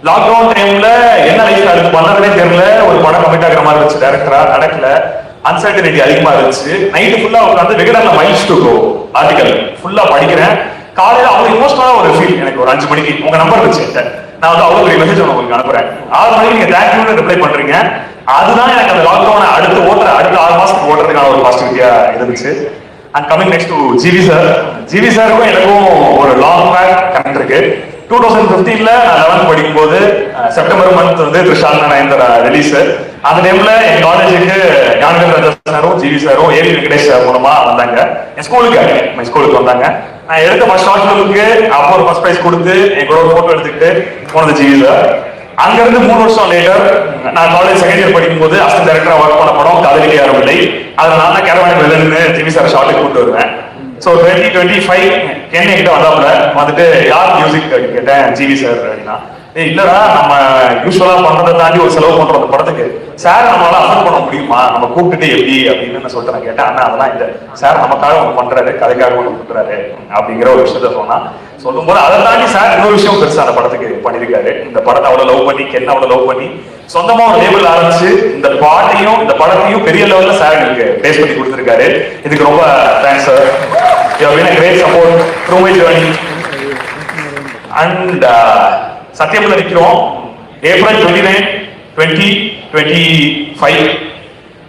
லாக்டவுன் டைம்ல என்ன லைஃப் அதுக்கு பண்ணதுனே தெரியல. ஒரு படம் கமிட் ஆகிற மாதிரி இருந்துச்சு, டைரக்டரா நடக்கல, அன்சர்டனிட்டி அதிகமா இருந்துச்சு. நைட்டு ஃபுல்லா உட்காந்து விகடன்ல மைல்ஸ் டு கோ ஆர்டிகல் ஃபுல்லா படிக்கிறேன். காலையில அவ்வளவு இமோஷனலா ஒரு ஃபீல். எனக்கு ஒரு 5 மணிக்கு உங்க நம்பர் வச்சு நான் வந்து அவ்வளவு பெரிய மெசேஜ் உங்களுக்கு அனுப்புறேன். 6 மணிக்கு நீங்க தேங்க்யூன்னு ரிப்ளை பண்றீங்க. அதுதான் எனக்கு அந்த லாக்டவுனை அடுத்த 6 மாசத்துக்கு ஓட்டுறதுக்கான ஒரு பாசிட்டிவிட்டியா இருந்துச்சு. And coming next to GV sir. ஜிவி சாருக்கும் எனக்கும் ஒரு லாங் பேக் கனெக்ட் இருக்கு. 2015ல நான் 11th படிக்கும் போது செப்டம்பர் மந்த் வந்து த்ரிஷால் நயன்தாரா ரிலீஸ். அந்த டைம்ல என் காலேஜுக்கு ஞானவேல் ராஜா சாரும் ஜிவி சாரும் ஏவி வெங்கடேஷ் சார் மூலமா வந்தாங்க. என் ஸ்கூலுக்கு வந்தாங்க. நான் எடுத்த ஃபர்ஸ்ட் ஷார்ட் ஃபிலிமுக்கு அப்போ ஒரு ஃபர்ஸ்ட் பிரைஸ் கொடுத்து என் கூட ஒரு போட்டோ எடுத்துக்கிட்டு போனது ஜிவி சார். அங்கிருந்து 3 வருஷம் லேட்டர் நான் காலேஜ் செகண்ட் இயர் படிக்கும் போது அசிஸ்டன்ட் டைரக்டரா ஒர்க் பண்ண படம் காதலிக்க யாரும் இல்லை. அதில் நான் தான் கேரவானிக் வெளியிருந்து ஜிவி சார் ஷார்ட்டுக்கு கூப்பிட்டு வருவேன். ஸோ 2025 கென்னை கிட்ட வந்தாப்புல வந்துட்டு யார் மியூசிக் கேட்டேன், ஜிவி சார் அப்படின்னா, இல்லடா நம்ம யூஸ்வலா பண்றதை தாண்டி ஒரு செலவு பண்றோம் அந்த படத்துக்கு, சார் நம்மளால அஃபோர்ட் பண்ண முடியுமா, நம்ம கூப்பிட்டுட்டு எப்படி அப்படின்னு நான் சொல்லிட்டு நான் கேட்டேன். ஆனா அதெல்லாம் இல்லை, சார் நமக்காக ஒன்று பண்றாரு, கதைக்காக ஒன்று பண்றாரு அப்படிங்கிற ஒரு விஷயத்த சொன்னா. சொல்லும் போது அதை தாண்டி சார் இன்னொரு விஷயம் பெருசா அந்த படத்துக்கு பண்ணியிருக்காரு. இந்த படத்தை அவ்வளவு லவ் பண்ணி, கென்ன அவ்வளவு லவ் பண்ணி சொந்தமா ஒரு லேபிள் ஆரம்பிச்சு இந்த பாட்டையும் இந்த படத்தையும் பெரிய லெவல்ல சார் எனக்கு பேஸ் பண்ணி கொடுத்துருக்காரு. இதுக்கு ரொம்ப thanks sir. You have been a great support through my journey. And சத்தியம்ல நிற்கிறோம். April 29, 2025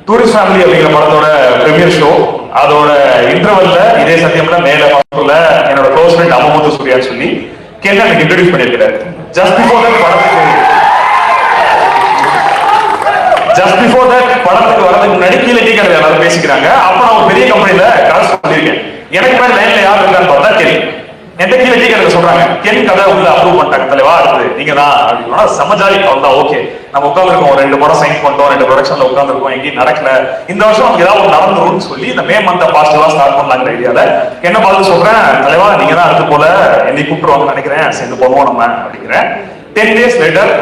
டூரிஸ்ட் ஃபேமிலி அப்படிங்கிற படத்தோட பிரீமியர் ஷோ. அதோட இன்டர்வல்ல இதே சத்தியம்ல மேல படத்துல என்னோட க்ளோஸ் ஃப்ரெண்ட் அமமுத்து சூர்யான்னு சொல்லி கேட்டு எனக்கு இன்ட்ரோடியூஸ் பண்ணியிருக்கிறாரு. ஜஸ்ட் பிஃபோர் தட் படத்துக்கு வரதுக்கு முன்னாடி கீழே டீ கடை எல்லாரும் பேசிக்கிறாங்க. அப்ப நான் ஒரு பெரிய கம்பெனில காசு பண்ணிருக்கேன். எனக்கு மேல லைன்ல யார் இருக்கான்னு பார்த்தா தெரியும். எந்த கீழே டீ கடை சொல்றாங்க, கென் கதை உள்ள அப்ரூவ் பண்ணிட்டாங்க தலைவா, அடுத்து நீங்க தான் அப்படின்னா சமஜாலி தான். ஓகே, நம்ம உட்காந்துருக்கோம், 2 படம் சைன் பண்ணிட்டோம், 2 ப்ரொடக்ஷன்ல உட்காந்துருக்கோம், எங்கேயும் நடக்கல, இந்த வருஷம் நமக்கு ஏதாவது ஒரு நடந்துரும்னு சொல்லி இந்த மே மந்த் பாசிட்டிவா ஸ்டார்ட் பண்ணலாங்கிற ஐடியால என்ன பார்த்து சொல்றேன், தலைவா நீங்க தான் அடுத்து போல என்னை கூப்பிட்டுருவாங்கன்னு நினைக்கிறேன், சேர்ந்து போவோம் நம்ம அப்படிங்கிறேன். 10 days லேட்டர்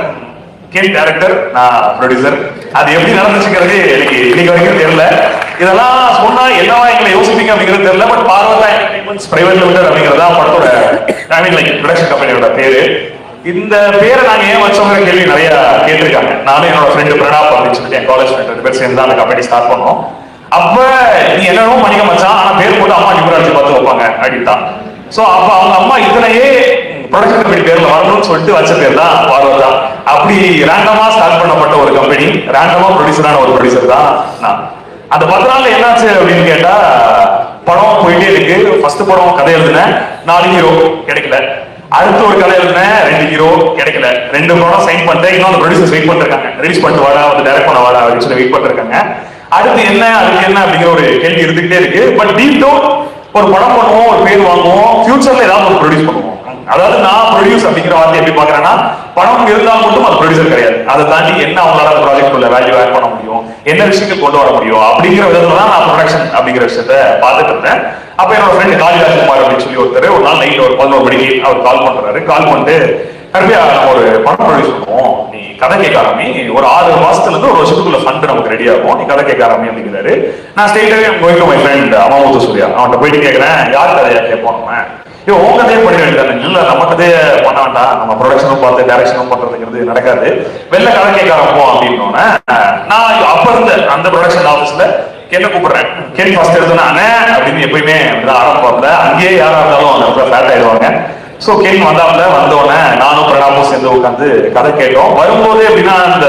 கென் டைரக்டர், நான் ப்ரொடியூசர். அது எப்படி நடந்துச்சுங்கிறது எனக்கு இன்னைக்கு வரைக்கும் தெரியல. இதெல்லாம் சொன்னா என்னவா எங்களை யோசிப்பீங்க அப்படிங்கிறது தெரியல. But Parvati entertainments private limited அப்படிங்கிறதா படத்தோட ப்ரொடக்ஷன் கம்பெனியோட பேரு. இந்த பேரை நாங்க ஏன் வச்சோங்கிற கேள்வி நிறைய கேட்டிருக்காங்க. நானும் என்னோட ஃப்ரெண்டு பிரணாப் அப்படின்னு சொல்லிட்டு என் காலேஜ் ஃப்ரெண்ட் 2 பேர் சேர்ந்து தான் அந்த கம்பெனி ஸ்டார்ட் பண்ணோம். அப்ப நீ என்னென்னமோ பண்ணிக்க மச்சான், ஆனா பேர் போட்டு அம்மா நிபுணராட்சி பார்த்து வைப்பாங்க அப்படின்ட்டான். சோ அப்ப அவங்க அம்மா இத்தனையே ப்ரொடக்ஷன் கம்பெனி பேர்ல வரணும்னு சொல்லிட்டு வச்ச பேர் தான் பார்வதா. அப்படி ரேண்டமா ஸ்டார்ட் பண்ணப்பட்ட ஒரு கம்பெனி, ரேண்டமா ப்ரொடியூசரான ஒரு ப்ரொடியூசர் தான் நான். அந்த 10 நாள்ல என்னாச்சு அப்படின்னு கேட்டா, படம் போயிட்டே இருக்கு. ஃபர்ஸ்ட் படம் கதை எழுதினேன், 4 ஹீரோ கிடைக்கல. அடுத்து ஒரு கதை எழுதினேன், 2 ஹீரோ கிடைக்கல. 2 படம் சைன் பண்ணிட்டேன். இன்னொரு ப்ரொடியூசர்ஸ் வெயிட் பண்ணிருக்காங்க, ரிலீஸ் பண்ணிட்டு வாடா, வந்து டைரக்ட் பண்ண வாடா அப்படின்னு சொல்லி வெயிட் பண்ணிருக்காங்க. அடுத்து என்ன அதுக்கு என்ன அப்படிங்கிற ஒரு கேள்வி இருந்துகிட்டே இருக்கு. பட் டீப் டவுன் ஒரு படம் பண்ணுவோம், ஒரு பேர் வாங்குவோம், ஃபியூச்சர்ல ஏதாவது ஒரு ப்ரொடியூஸ் பண்ணுவோம். அதாவது நான் ப்ரொடியூஸ் அப்படிங்கிற வார்த்தை எப்படி பாக்குறேன்னா, படம் இருந்தால் மட்டும் அது ப்ரொடியூசர் கிடையாது. அதை தாண்டி என்ன அவங்களால ப்ராஜெக்ட் உள்ள வேல்யூ ஆட் பண்ண முடியும், என்ன விஷயங்கள் கொண்டு வர முடியும் அப்படிங்கிற விதத்துல தான் நான் ப்ரொடக்ஷன் அப்படிங்கிற விஷயத்த பார்த்துட்டு இருந்தேன். அப்ப என்னோட ஃப்ரெண்ட் காளிராஜ்குமார் அப்படின்னு சொல்லி ஒருத்தர் ஒரு நாள் நைட் ஒரு 11 மணிக்கு அவர் கால் பண்றாரு. கால் பண்ணிட்டு, கருமையா ஒரு படம் ப்ரொடியூஸ் பண்ணுவோம், நீ கதை கேட்க ஆரம்பி, ஒரு 6 மாசத்துல இருந்து 1 வருஷத்துக்குள்ள ஃபண்ட் நமக்கு ரெடி ஆகும், நீ கதை கேட்க ஆரம்பி அப்படிங்கிறாரு. நான் ஸ்ட்ரெயிட்டாவே going to my friend Amamuthu Surya, அவன்கிட்ட போயிட்டு கேட்கிறேன், யார் கதையா கேட்போம் நம்ம? உங்க கதையே பண்ண வேண்டியது இல்ல, நம்ம கதையை பண்ண வேண்டாம், நம்ம ப்ரொடக்ஷனும் பார்த்து டைரக்ஷனும் பண்றதுங்கிறது நடக்காது, வெளில கதை கேட்க ஆரம்பிப்போம் அப்படின்னோடனே நான் அப்ப இருந்த அந்த ப்ரொடக்ஷன் ஆஃபீஸ்ல கேட்ட கூப்பிடுறேன். கேள்வி ஃபர்ஸ்ட் எடுத்தோன்னா அப்படின்னு எப்பயுமே அப்படிதான் ஆரம்பிப்பாப்ல, அங்கேயே யாரா இருந்தாலும் அந்த இடத்துல ஃபேட் ஆயிடுவாங்க. சோ கேள்வி வந்தோடனே நானும் பிரணாமும் சேர்ந்து உட்காந்து கதை கேட்டோம். வரும்போது எப்படின்னா, அந்த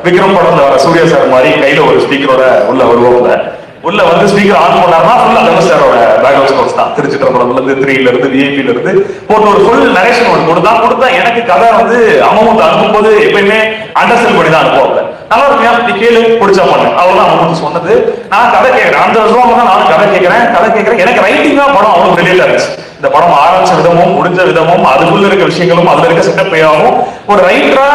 விக்ரம் படத்துல வர சூர்யா சார் மாதிரி கையில ஒரு ஸ்பீக்கரோட உள்ள வருவோம்ல, உள்ள வந்து ஸ்பீக்கர் ஆன் பண்ணாருன்னா ஃபுல்லா தனுஷாரோட பேக்ரவுண்ட் ஸ்கோர்ஸ் தான். திருச்சிற்றம்பலம்ல இருந்து 3ல இருந்து விஐபில இருந்து போட்டு ஒரு ஃபுல் நரேஷன் ஒன்று கொடுத்தா எனக்கு கதை வந்து அமௌண்ட் அனுப்பும்போது எப்பயுமே அண்டர்ஸ்டாண்ட் பண்ணி தான் அனுப்புவாங்க. நல்லா இருக்கும், நீ கேளு, பிடிச்சா பண்ணு, அவ்வளவுதான் அமௌண்ட் சொன்னது. நான் கதை கேட்கிறேன், அந்த வருஷம் தான் நானும் கதை கேட்கிறேன். எனக்கு ரைட்டிங் தான் படம் அவ்வளவு ரிலேட் ஆச்சு. இந்த படம் ஆரம்பிச்ச விதமும் முடிஞ்ச விதமும் அதுக்குள்ள இருக்க விஷயங்களும் அதுல இருக்க செட்டப்பையாவும் ஒரு ரைட்டரா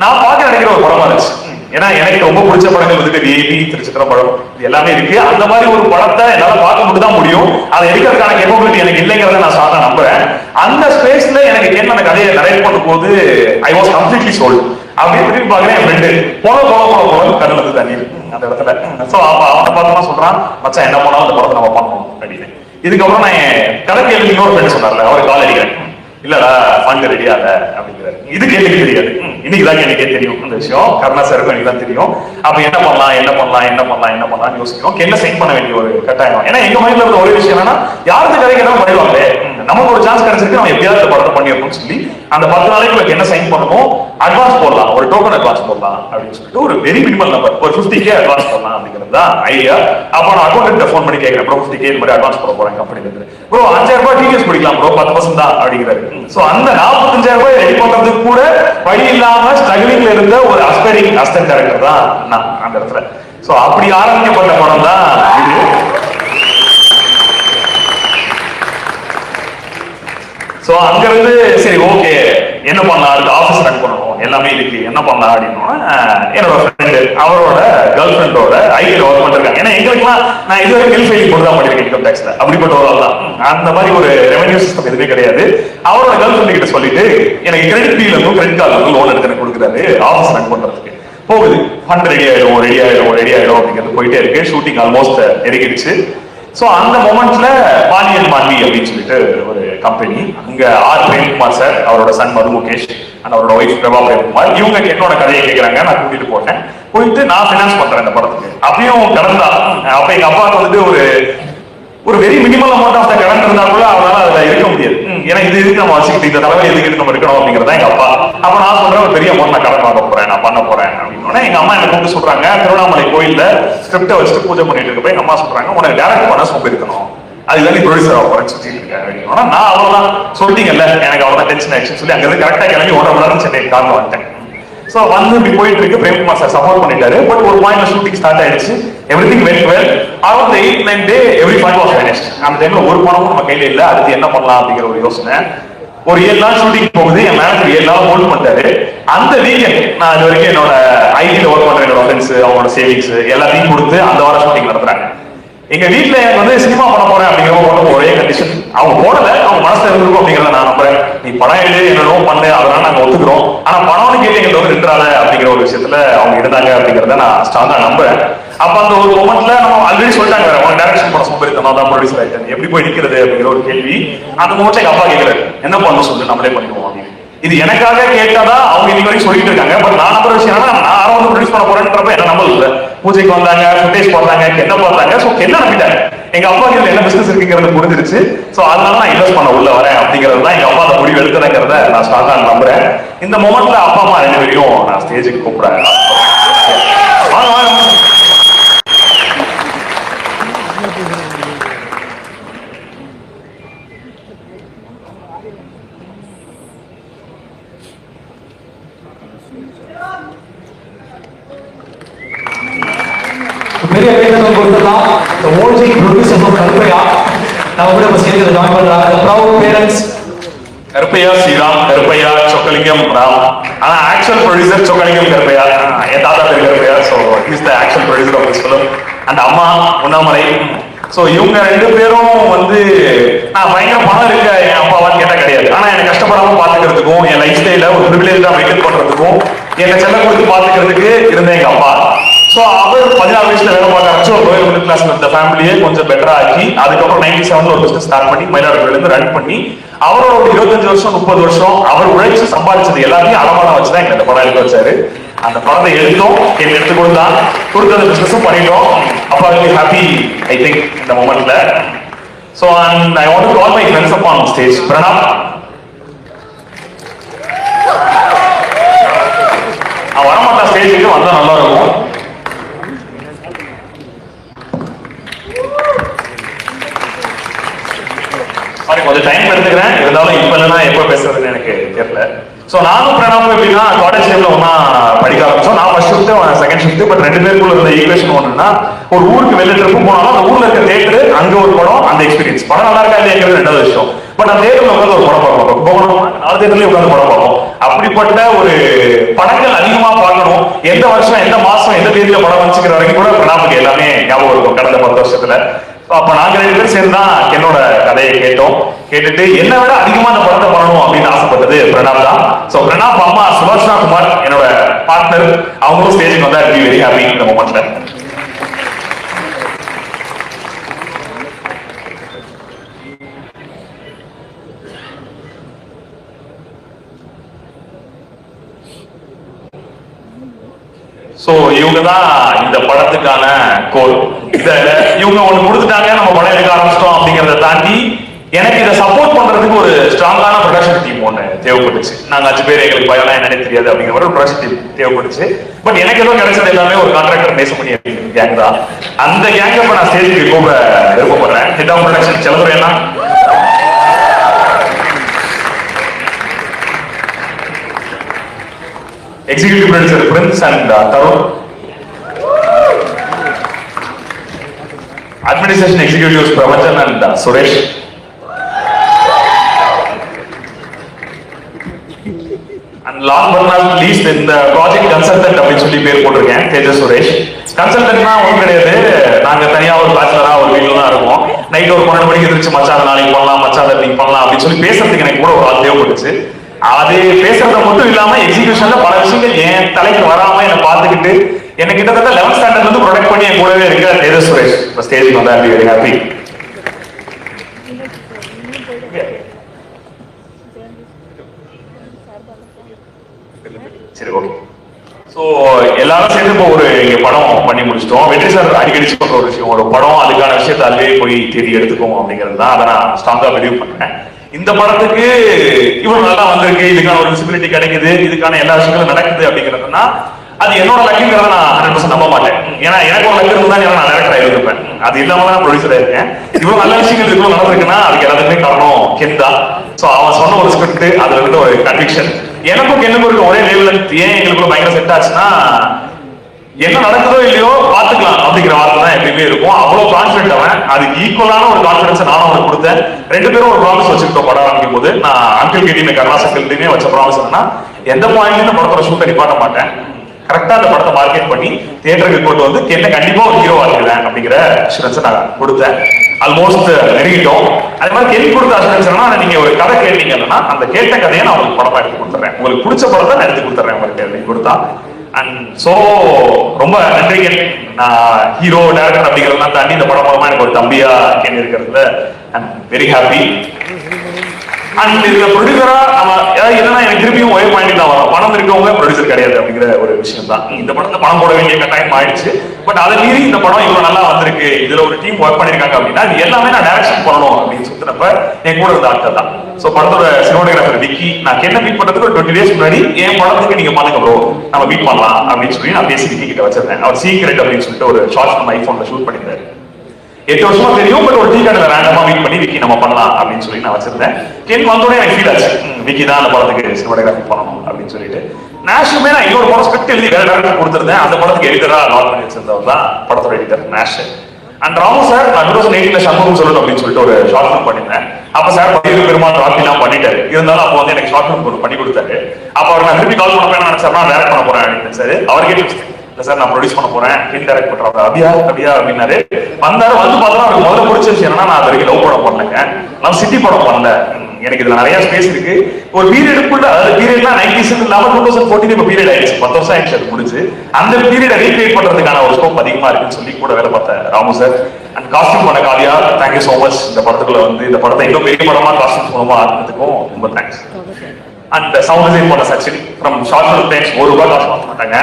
நான் பார்க்க நினைக்கிற ஒரு படமா இருந்துச்சு. ஏன்னா எனக்கு ரொம்ப பிடிச்ச படங்கள் வந்துட்டு விஐபி, திருச்சிற்றம்பலம் எல்லாமே இருக்கு. அந்த மாதிரி ஒரு படத்தை என்னால பார்க்க மட்டும் தான் முடியும். அதை எடுக்கிறதுக்கான கேப்பபிலிட்டி எனக்கு இல்லைங்கிறத நான் சாதா நம்புறேன். அந்த ஸ்பேஸ்ல எனக்கு என்ன அந்த கதையை நரேட் பண்ணும் போது ஐ வாஸ் கம்ப்ளீட்லி சோல்ட். அப்படியே திரும்பி பாக்குறேன், என் ஃப்ரெண்டு போல கண்ணுல இருந்து தண்ணி அந்த இடத்துல. சோ அவனை பார்த்தா சொல்றான், மச்சான் என்ன பண்ணாலும் அந்த படத்தை நம்ம பண்ணணும் அப்படின்னு. இதுக்கப்புறம் நான் கதை கேள்வி இன்னொரு ஃப்ரெண்ட் சொன்னார்ல, அவரு கால் அடிக்கிறேன், இல்லடா ஃபண்ட் ரெடியால அப்படிங்கிறாரு. இதுக்கு எனக்கு தெரியாது, இன்னைக்குதான் எனக்கே தெரியும் அந்த விஷயம். கருணா சாருக்கும் எனக்கு தான் தெரியும். அப்ப என்ன பண்ணலாம் யோசிக்கிறோம். என்ன சைன் பண்ண வேண்டிய ஒரு கட்டாயம். ஏன்னா எங்க மைண்ட்ல இருந்த ஒரே விஷயம் என்னன்னா, யாருக்கு கதை கேட்டாலும் பண்ணிடுவாங்களே, நமக்கு ஒரு சான்ஸ் கிடைச்சிருக்கு, நம்ம எப்படியாவது படத்தை பண்ணிடணும்னு சொல்லி அந்த 10 நாளைக்கு என்ன சைன் பண்ணணும், அட்வான்ஸ் போடலாம், ஒரு டோக்கன் அட்வான்ஸ் போடலாம் அப்படின்னு சொல்லிட்டு ஒரு வெரி மினிமல் நம்பர், ஒரு 50K அட்வான்ஸ் போடலாம் அப்படிங்கிறது தான் ஐடியா. அப்ப நான் அக்கௌண்ட் ஃபோன் பண்ணி கேட்கிறேன், ப்ரோ 50K இந்த மாதிரி அட்வான்ஸ் போட போறேன் கம்பெனில இருந்து. ப்ரோ 5000 ரூபாய் டிடிஎஸ் பிடிக்கலாம் ப்ரோ, 10% தான் அப்படிங்கிறாரு. சோ அந்த 45,000 ரூபாய் ரெடி பண்றதுக்கு கூட வழி இல்லாம ஸ்ட்ரகிளிங்ல இருந்த ஒரு அஸ்பைரிங் அசிஸ்டன்ட் டைரக்டர் தான் நான் அந்த இடத்துல. சோ அப்படி ஆரம்பிக்கப்பட்ட படம் தான் இது. சோ அங்க இருந்து சரி ஓகே என்ன பண்ணலாம், அடுத்த ஆபீஸ் ரன் பண்ணணும், எல்லாமே இருக்கு, என்ன பண்ணலாம் அப்படின்னா, என்னோட ஃப்ரெண்டு அவரோட கேர்ள் ஃப்ரெண்டோட ஐடியில் ஒர்க் பண்ணிருக்காங்க. ஏன்னா எங்களுக்குலாம் நான் இதுவரை பில் ஃபைலிங் போட்டு தான் பண்ணிருக்கேன் இன்கம் டேக்ஸ்ல, அப்படிப்பட்ட ஒரு ஆள் தான். அந்த மாதிரி ஒரு ரெவன்யூ சிஸ்டம் எதுவுமே கிடையாது. அவரோட கேர்ள் ஃப்ரெண்ட் கிட்ட சொல்லிட்டு எனக்கு கிரெடிட் பில் இருக்கும், கிரெடிட் கார்டு லோன் எடுத்து எனக்கு கொடுக்குறாரு ஆபீஸ் ரன் பண்றதுக்கு. போகுது, ஃபண்ட் ரெடி ஆயிடும் அப்படிங்கிறது போயிட்டே இருக்கு. Shooting almost நெருங்கிடுச்சு. சோ அந்த மொமெண்ட்ல பாலியல் மாண்பி அப்படின்னு சொல்லிட்டு ஒரு கம்பெனி, அங்க ஆர் பிரேம்குமார் சார், அவரோட சன் மது முகேஷ் அண்ட் அவரோட ஒய்ஃப் பிரபா பிரேம்குமார், இவங்க என்னோட கதையை கேட்கறாங்க. நான் கூட்டிட்டு போயிட்டு நான் பினான்ஸ் பண்றேன் இந்த படத்துக்கு. அப்பயும் கடந்தா அப்ப எங்க அப்பாவுக்கு வந்துட்டு ஒரு very minimal amount of the கடன் இருந்தா கூட அவனால அதுல இருக்க முடியாது. ஏன்னா இது இருக்கு நம்ம வச்சுக்கிட்டு இந்த தலைவலி எதுக்கு நம்ம இருக்கணும் அப்படிங்கிறதா எங்க அப்பா. அப்ப நான் சொல்றேன், ஒரு பெரிய அமௌண்ட் நான் கடன் வாங்க போறேன், நான் பண்ண போறேன் அப்படின்னு. எங்க அம்மா என்ன கூப்பிட்டு சொல்றாங்க, திருவண்ணாமலை கோயில்ல ஸ்கிரிப்டை வச்சுட்டு பூஜை பண்ணிட்டு இருக்கப்ப எங்க அம்மா சொல்றாங்க, உனக்கு டைரக்ட் பண்ண சொம்பு இருக்கணும், அதுல நீ ப்ரொடியூசர் ஆக போறேன்னு சொல்லிட்டு இருக்கேன் அப்படின்னா, நான் அவ்வளவுதான் சொல்லிட்டீங்கல்ல, எனக்கு அவ்வளவுதான் டென்ஷன் ஆயிடுச்சு சொல்லி அங்க இருந்து கரெக்டா கிளம்பி 1.5 மணி நேரம் சென்னை கார்ல வந்துட்டேன். சோ வந்து இப்படி போயிட்டு இருக்கு. பிரேம்குமார் சார் சப்போர்ட் பண்ணிட்டாரு. பட் ஒரு பாயிண்ட்ல ஷூட்டிங் ஸ்டார்ட் ஆயிடுச்சு. Everything vent well. Around 8-9 day every fund was finished. அந்த டைம்ல ஒரு பணமும் நம்ம கையில இல்ல. அடுத்து என்ன பண்ணலாம் அப்படிங்கிற ஒரு யோசனை. ஒரு 7 நாள் ஷூட்டிங் போகுது. என் மேனேஜர் 7 நாள் ஹோல்ட் பண்ணிட்டாரு. அந்த வீக்கெண்ட் நான் இது வரைக்கும் என்னோட ஐடில ஒர்க் பண்ற என்னோட ஃப்ரெண்ட்ஸ், அவங்களோட சேவிங்ஸ் எல்லாத்தையும் கொடுத்து அந்த வாரம் ஷூட்டிங் நடத்துறாங்க. எங்க வீட்டுல எனக்கு வந்து சினிமா பண்ண போறேன் அப்படிங்கிற ஒரே கண்டிஷன். அவங்க போடல, அவங்க மனசுல இருந்திருக்கும் அப்படிங்கறத நான் நம்புறேன். நீ படம் எழுதி என்னோ பண்ணு, அதனால நாங்க ஒத்துக்கிறோம். ஆனா பணம்னு கேட்டு எங்களுக்கு வந்து நின்றாத அப்படிங்கிற ஒரு விஷயத்துல அவங்க இருந்தாங்க அப்படிங்கறத நான் ஸ்ட்ராங்கா நம்புறேன். அப்ப அந்த ஒரு மொமெண்ட்ல நம்ம ஆல்ரெடி சொல்லிட்டாங்க, அவங்க டைரக்ஷன் பண்ண சோம்பேறித்தனம் தான், ப்ரொடியூசர் ஆயிட்டேன், எப்படி போய் நிக்கிறது அப்படிங்கிற ஒரு கேள்வி. அந்த மொமெண்ட்ல எங்க அப்பா கேட்கிறாரு, என்ன பண்ணணும் சொல்லு, நம்மளே பண்ணிடுவோம் அப்படின்னு. இது எனக்காக கேட்டதா அவங்க இன்னைக்கு வரைக்கும் சொல்லிட்டு இருக்காங்க. பட் நான் நம்புற விஷயம் என்னன்னா, நான் ஆரம்பம் ப்ரொடியூஸ் பண்ண போறேன்றப்ப என்ன நம்பல. பூஜைக்கு வந்தாங்க, ஃபுட்டேஜ் போடுறாங்க, என்ன பார்த்தாங்க, ஸோ என்ன நம்பிட்டாங்க. எங்க அப்பா இதுல என்ன பிசினஸ் இருக்குங்கிறது புரிஞ்சிருச்சு. ஸோ அதனால நான் இன்வெஸ்ட் பண்ண உள்ள வரேன் அப்படிங்கிறது தான் எங்க அப்பா அந்த முடிவு எடுக்கிறேங்கிறத நான் ஸ்ட்ராங்கா நம்புறேன். இந்த மொமெண்ட்ல அப்பா அம்மா 2 பேரையும் நான் ஸ்டேஜுக்கு கூப்பிடுறேன். வாங்க வாங்க. பெரிய வேதனை கொடுத்தலாம். The OG producers of Karuppaiya நம்ம கூட இப்ப சேர்ந்து ஜாயின் பண்றாங்க. The proud parents Karuppaiya Sriram, Karuppaiya Chockalingam Ram. ஆனா ஆக்சுவல் ப்ரொடியூசர் சொக்கலிங்கம் கருப்பையா. என் தாத்தா பேர் Karuppaiah. So is the actual producer of this film. And அம்மா உண்ணாமலை. ஸோ இவங்க 2 பேரும் வந்து நான் பயங்கர பணம் இருக்க என் அப்பாவான்னு கேட்டா கிடையாது. ஆனா எனக்கு கஷ்டப்படாம பாத்துக்கிறதுக்கும் என் லைஃப் ஸ்டைல ஒரு ப்ரிவிலேஜா மெயின்டைன் பண்றதுக்கும் என்னை செல்ல கொடுத்து பாத்துக்கிறதுக்கு இருந்த எங்க அப்பா. ஸோ அவர் 14 வயசுல வேலை பார்க்க ஆரம்பிச்சு ஒரு லோயர் மிடில் கிளாஸ் இருந்த ஃபேமிலியே கொஞ்சம் பெட்டரா ஆக்கி அதுக்கப்புறம் 97 ஒரு பிசினஸ் ஸ்டார்ட் பண்ணி மயிலாடுதுறையில இருந்து ரன் பண்ணி அவரோட ஒரு 25 வருஷம் 30 வருஷம் அவர் உழைச்சு சம்பாதிச்சது எல்லாத்தையும் அடமானம் வச்சுதான் எங்க இந்த படம் எடுத்து வச்சாரு. அந்த படத்தை எடுத்தோம், எனக்கு எடுத்து கொடுத்தது பிசினஸும் பண்ணிட்டோம். அப்பா really happy I think இந்த மொமெண்ட்ல. So and I want to call my friends up on stage. Pranab வரமாட்டா ஸ்டேஜுக்கு வந்தா நல்லா இருக்கும். சாரி கொஞ்சம் டைம் எடுத்துக்கிறேன், இருந்தாலும் இப்ப இல்லைன்னா எப்போ பேசுறதுன்னு எனக்கு தெரியல. ஸோ நானும் பிரணாமும் எப்படின்னா காலேஜ் டைம்ல ஒன்னா படிக்க ஆரம்பிச்சோம். நான் first shift, second shift. But 2 பேருக்குள்ள இருந்த ஈக்குவேஷன் ஒன்றுனா ஒரு ஊருக்கு வெளில ட்ரிப்பு போனாலும் அந்த ஊர்ல இருக்க தேட்டரு அங்க ஒரு படம், அந்த எக்ஸ்பீரியன்ஸ் படம் நல்லா இருக்கா இல்லையாங்கிறது 2வது விஷயம். பட் அந்த தேட்டர்ல உட்காந்து ஒரு படம் பார்ப்போம். போகணும் 4 தேட்டர்லயே உட்காந்து படம் பார்ப்போம். அப்படிப்பட்ட ஒரு படங்கள் அதிகமா பார்க்கணும். எந்த வருஷம் எந்த மாசம் எந்த தேதியில படம் வந்துச்சுக்கிற வரைக்கும் கூட பிரணாமுக்கு எல்லாமே ஞாபகம் இருக்கும் கடந்த 10 வருஷத்துல. அப்ப நாங்க 2 பேரும் சேர்ந்து தான் என்னோட கதையை கேட்டோம். கேட்டுட்டு என்ன விட அதிகமா அந்த படத்தை பண்ணணும் அப்படின்னு ஆசைப்பட்டது பிரணாப் தான். சோ பிரணாப் அம்மா சுபாஷா குமார் என்னோட பார்ட்னர், அவங்களும் ஸ்டேஜுக்கு வந்தா பி வெரி ஹாப்பி இந்த மொமெண்ட்ல. சோ இவங்க தான் இந்த படத்துக்கான கோல். இவங்க ஒண்ணு கொடுத்துட்டாங்க, நம்ம படம் எடுக்க ஆரம்பிச்சிட்டோம் அப்படிங்கறத தாண்டி எனக்கு இதை சப்போர்ட் பண்றதுக்கு ஒரு ஸ்ட்ராங்கான ப்ரொடக்ஷன் டீம் ஒண்ணு தேவைப்பட்டுச்சு. நாங்க 5 பேர், எங்களுக்கு பயம்லாம் என்னன்னு தெரியாது அப்படிங்கிற ஒரு ப்ரொடக்ஷன் டீம் தேவைப்பட்டுச்சு. பட் எனக்கு ஏதோ கிடைச்சது எல்லாமே ஒரு கான்ட்ராக்டர் பேச பண்ணி கேங் தான். அந்த கேங்க இப்ப நான் ஸ்டேஜுக்கு கூப்பிட விருப்பப்படுறேன். ஹெட் ஆஃப் ப்ரொடக்ஷன் செலவுறேன்னா, executive producer Prince and Tarun, administration executives Prabanjan and Suresh, and last but not least இந்த ப்ராஜெக்ட் கன்சல்டன்ட் அப்படின்னு சொல்லி பேர் போட்டிருக்கேன், தேஜஸ் சுரேஷ். கன்சல்டன்ட்னா ஒன்றும் கிடையாது, நாங்க தனியா ஒரு பேச்சுலரா ஒரு வீட்டுல தான் இருக்கோம். நைட் ஒரு 12 மணிக்கு எதிர்த்து மச்சாத நாளைக்கு பண்ணலாம், மச்சாத நீங்க பண்ணலாம் அப்படின்னு சொல்லி பேசுறதுக்கு எனக்கு கூட ஒரு ஆள் தேவைப்பட்டுச்சு. அது பேசுறத மட்டும் இல்லாம எக்ஸிகியூஷன்ல பல விஷயங்கள் என் தலைக்கு வராம என்ன பார்த்துக்கிட்டு எனக்கு கிட்டத்தட்ட 11th ஸ்டாண்டர்ட்ல இருந்து ப்ரொடக்ட் பண்ணி என் கூடவே இருக்க தேஜஸ் சுரேஷ் இப்போ ஸ்டேஜுக்கு வந்தா வெரி ஹாப்பி. சரி ஓகே. ஸோ எல்லாரும் சேர்ந்து இப்போ ஒரு படம் பண்ணி முடிச்சிட்டோம். வெற்றி சார் அடிக்கடி சொல்ற ஒரு விஷயம், ஒரு படம் அதுக்கான விஷயத்தை அதுவே போய் தேடி எடுத்துக்கும் அப்படிங்கிறது தான். அதை நான் ஸ்ட்ராங்கா பிலீவ் பண்றேன். இந்த படத்துக்கு இவ்வளவு நல்லா வந்திருக்கு, இதுக்கான ஒரு விசிபிலிட்டி கிடைக்குது, இதுக்கான எல்லா விஷயங்களும் நடக்குது அப்படிங்கிறதுனா அது என்னோட லக்குங்கிறத நான் 100% நம்ப மாட்டேன். ஏன்னா எனக்கு ஒரு லக்கு இருந்தா நான் டைரக்டர் ஆயிருப்பேன். அது இல்லாம தான் ப்ரொடியூசர் ஆயிருக்கேன். இவ்வளவு நல்ல விஷயங்கள் இவ்வளவு நடந்திருக்குன்னா அதுக்கு எல்லாத்துக்குமே காரணம் கென் தான். ஸோ அவன் சொன்ன ஒரு ஸ்கிரிப்ட், அதுல இருந்து ஒரு கன்விக்ஷன், எனக்கும் கென்னுக்கும் இருக்க ஒரே லெவல். ஏன் எங்களுக்குள்ள பயங்கர செட் ஆச்சுன்னா என்ன நடக்குதோ இல்லையோ பாத்துக்கலாம் அப்படிங்கிற வார்த்தை தான் எப்பயுமே இருக்கும். அவ்வளவு கான்பிடன்ட் அவன். அதுக்கு ஈக்குவலான ஒரு கான்பிடன்ஸ் நானும் அவனுக்கு கொடுத்தேன். 2 பேரும் ஒரு ப்ராமிஸ் வச்சுக்கிட்டோம் படம் ஆரம்பிக்கும் போது. நான் அங்கிள் கேட்டீங்க கருணாசங்கள்டையுமே வச்ச ப்ராமிஸ் என்னன்னா எந்த பாயிண்ட்லயும் படத்தோட ஷூட்டை நிப்பாட்ட மாட்டேன், கரெக்டா அந்த படத்தை மார்க்கெட் பண்ணி தியேட்டருக்கு கொண்டு வந்து என்ன கண்டிப்பா ஒரு ஹீரோ ஆகிடுவேன் அப்படிங்கிற அஷூரன்ஸ் நான் கொடுத்தேன். ஆல்மோஸ்ட் நெருங்கிட்டோம். அதே மாதிரி கேள்வி கொடுத்த அஷூரன்ஸ் நீங்க ஒரு கதை கேட்டீங்கன்னா அந்த கேட்ட கதையை நான் உங்களுக்கு படமா எடுத்து கொடுத்துறேன், உங்களுக்கு பிடிச்ச படத்தை நான் எடுத்து கொடுத்துறேன் உங்களுக்கு அப்படின்னு கொடுத்தா. அண்ட் ஸோ ரொம்ப நன்றிங்க. நான் ஹீரோ டைரக்டர் அப்படிங்கிறதெல்லாம் தாண்டி இந்த படம் மூலமா எனக்கு ஒரு தம்பியா கேள்வி இருக்கிறதுல ஐ எம் வெரி ஹாப்பி. அண்ட் இதுல ப்ரொடியூசரா நம்ம என்னன்னா எனக்கு திருப்பியும் ஒரே பாயிண்ட் தான் வரும், பணம் இருக்கவங்க ப்ரொடியூசர் கிடையாது அப்படிங்கிற ஒரு விஷயம் தான். இந்த படத்தை பணம் போட வேண்டிய கட்டாயம் ஆயிடுச்சு. பட் அதை மீறி இந்த படம் இவ்வளவு நல்லா வந்திருக்கு, இதுல ஒரு டீம் ஒர்க் பண்ணிருக்காங்க அப்படின்னா இது எல்லாமே நான் டைரக்ஷன் பண்ணணும் அப்படின்னு சுத்தினப்ப என் கூட இருந்த ஆட்கள் தான். சோ படத்தோட சினிமாட்டோகிராஃபர் விக்கி, நான் என்ன மீட் பண்றதுக்கு ஒரு 20 days முன்னாடி என் படத்துக்கு நீங்க பண்ணுங்க ப்ரோ, நம்ம மீட் பண்ணலாம் அப்படின்னு சொல்லி நான் பேசி விக்கி கிட்ட வச்சிருந்தேன். அவர் சீக்ரெட் அப்படின்னு சொல்லிட்டு ஒரு ஷார்ட் நம்ம ஐபோன்ல ஷூட் பண்ணிருந்தாரு. 8 வருஷமா தெரியும், பட் ஒரு டீ கடையில ரேண்டமா மீட் பண்ணி விக்கி நம்ம பண்ணலாம் அப்படின்னு சொல்லி நான் வச்சிருந்தேன். கென் வந்தோடனே எனக்கு ஃபீல் ஆச்சு, விக்கி தான் அந்த படத்துக்கு சினிமாட்டோகிராஃபி பண்ணணும் அப்படின்னு சொல்லிட்டு. நேஷுமே நான் இன்னொரு படம் ஸ்கிரிப்ட் எழுதி வேற டேரக்டர் கொடுத்திருந்தேன், அந்த படத்துக்கு எடிட்டரா லாக் பண்ணி வச்சிருந்தவர் தான் படத்தோட editor Nesh. And Ramu sir நான் 2018 சண்முகம் சொல்லணும் அப்படின்னு சொல்லிட்டு ஒரு ஷார்ட் ஃபிலிம் பண்ணிருந்தேன். அப்ப சார் பதிவு பெருமாள் ராக்கி எல்லாம் பண்ணிட்டாரு. இருந்தாலும் அப்போ வந்து எனக்கு ஷார்ட் ஃபிலிம் பண்ணி கொடுத்தாரு. அப்ப அவர் நான் திருப்பி கால் பண்ண நினைச்சேன், நான் டேரக்ட் பண்ண போறேன் அப்படின்னு சார். அவர் கேட்டு இல்ல சார் நான் ப்ரொடியூஸ் பண்ண போறேன், ஹிட் டைரக்ட் பண்றாங்க அப்படியா அப்படின்னாரு. வந்தாரு. வந்து பார்த்தா அவருக்கு முதல்ல பிடிச்ச விஷயம் என்னன்னா, நான் அது வரைக்கும் லவ் படம் பண்ணேங்க, நான் சிட்டி படம் பண்ணல, எனக்கு இதுல நிறைய ஸ்பேஸ் இருக்கு. ஒரு பீரியடுக்குள்ள, அதாவது பீரியட்னா 90s இல்லாம 2014 இப்ப பீரியட் ஆயிடுச்சு, 10 வருஷம் ஆயிடுச்சு அது முடிச்சு. அந்த பீரியடை ரீக்ரியேட் பண்றதுக்கான ஒரு ஸ்கோப் அதிகமா இருக்குன்னு சொல்லி கூட வேலை பார்த்தேன் ராமு சார். அண்ட் காஸ்டியூம் பண்ண காலியா, தேங்க்யூ சோ மச். இந்த படத்துக்குள்ள வந்து இந்த படத்தை இன்னும் பெரிய படமா காஸ்டியூம் மூலமா ஆக்குறதுக்கும் ரொம்ப தேங்க்ஸ். அண்ட் சவுண்ட் டிசைன் பண்ண Sachin from short film times, ₹1 காசு வாங்க மாட்டாங்க,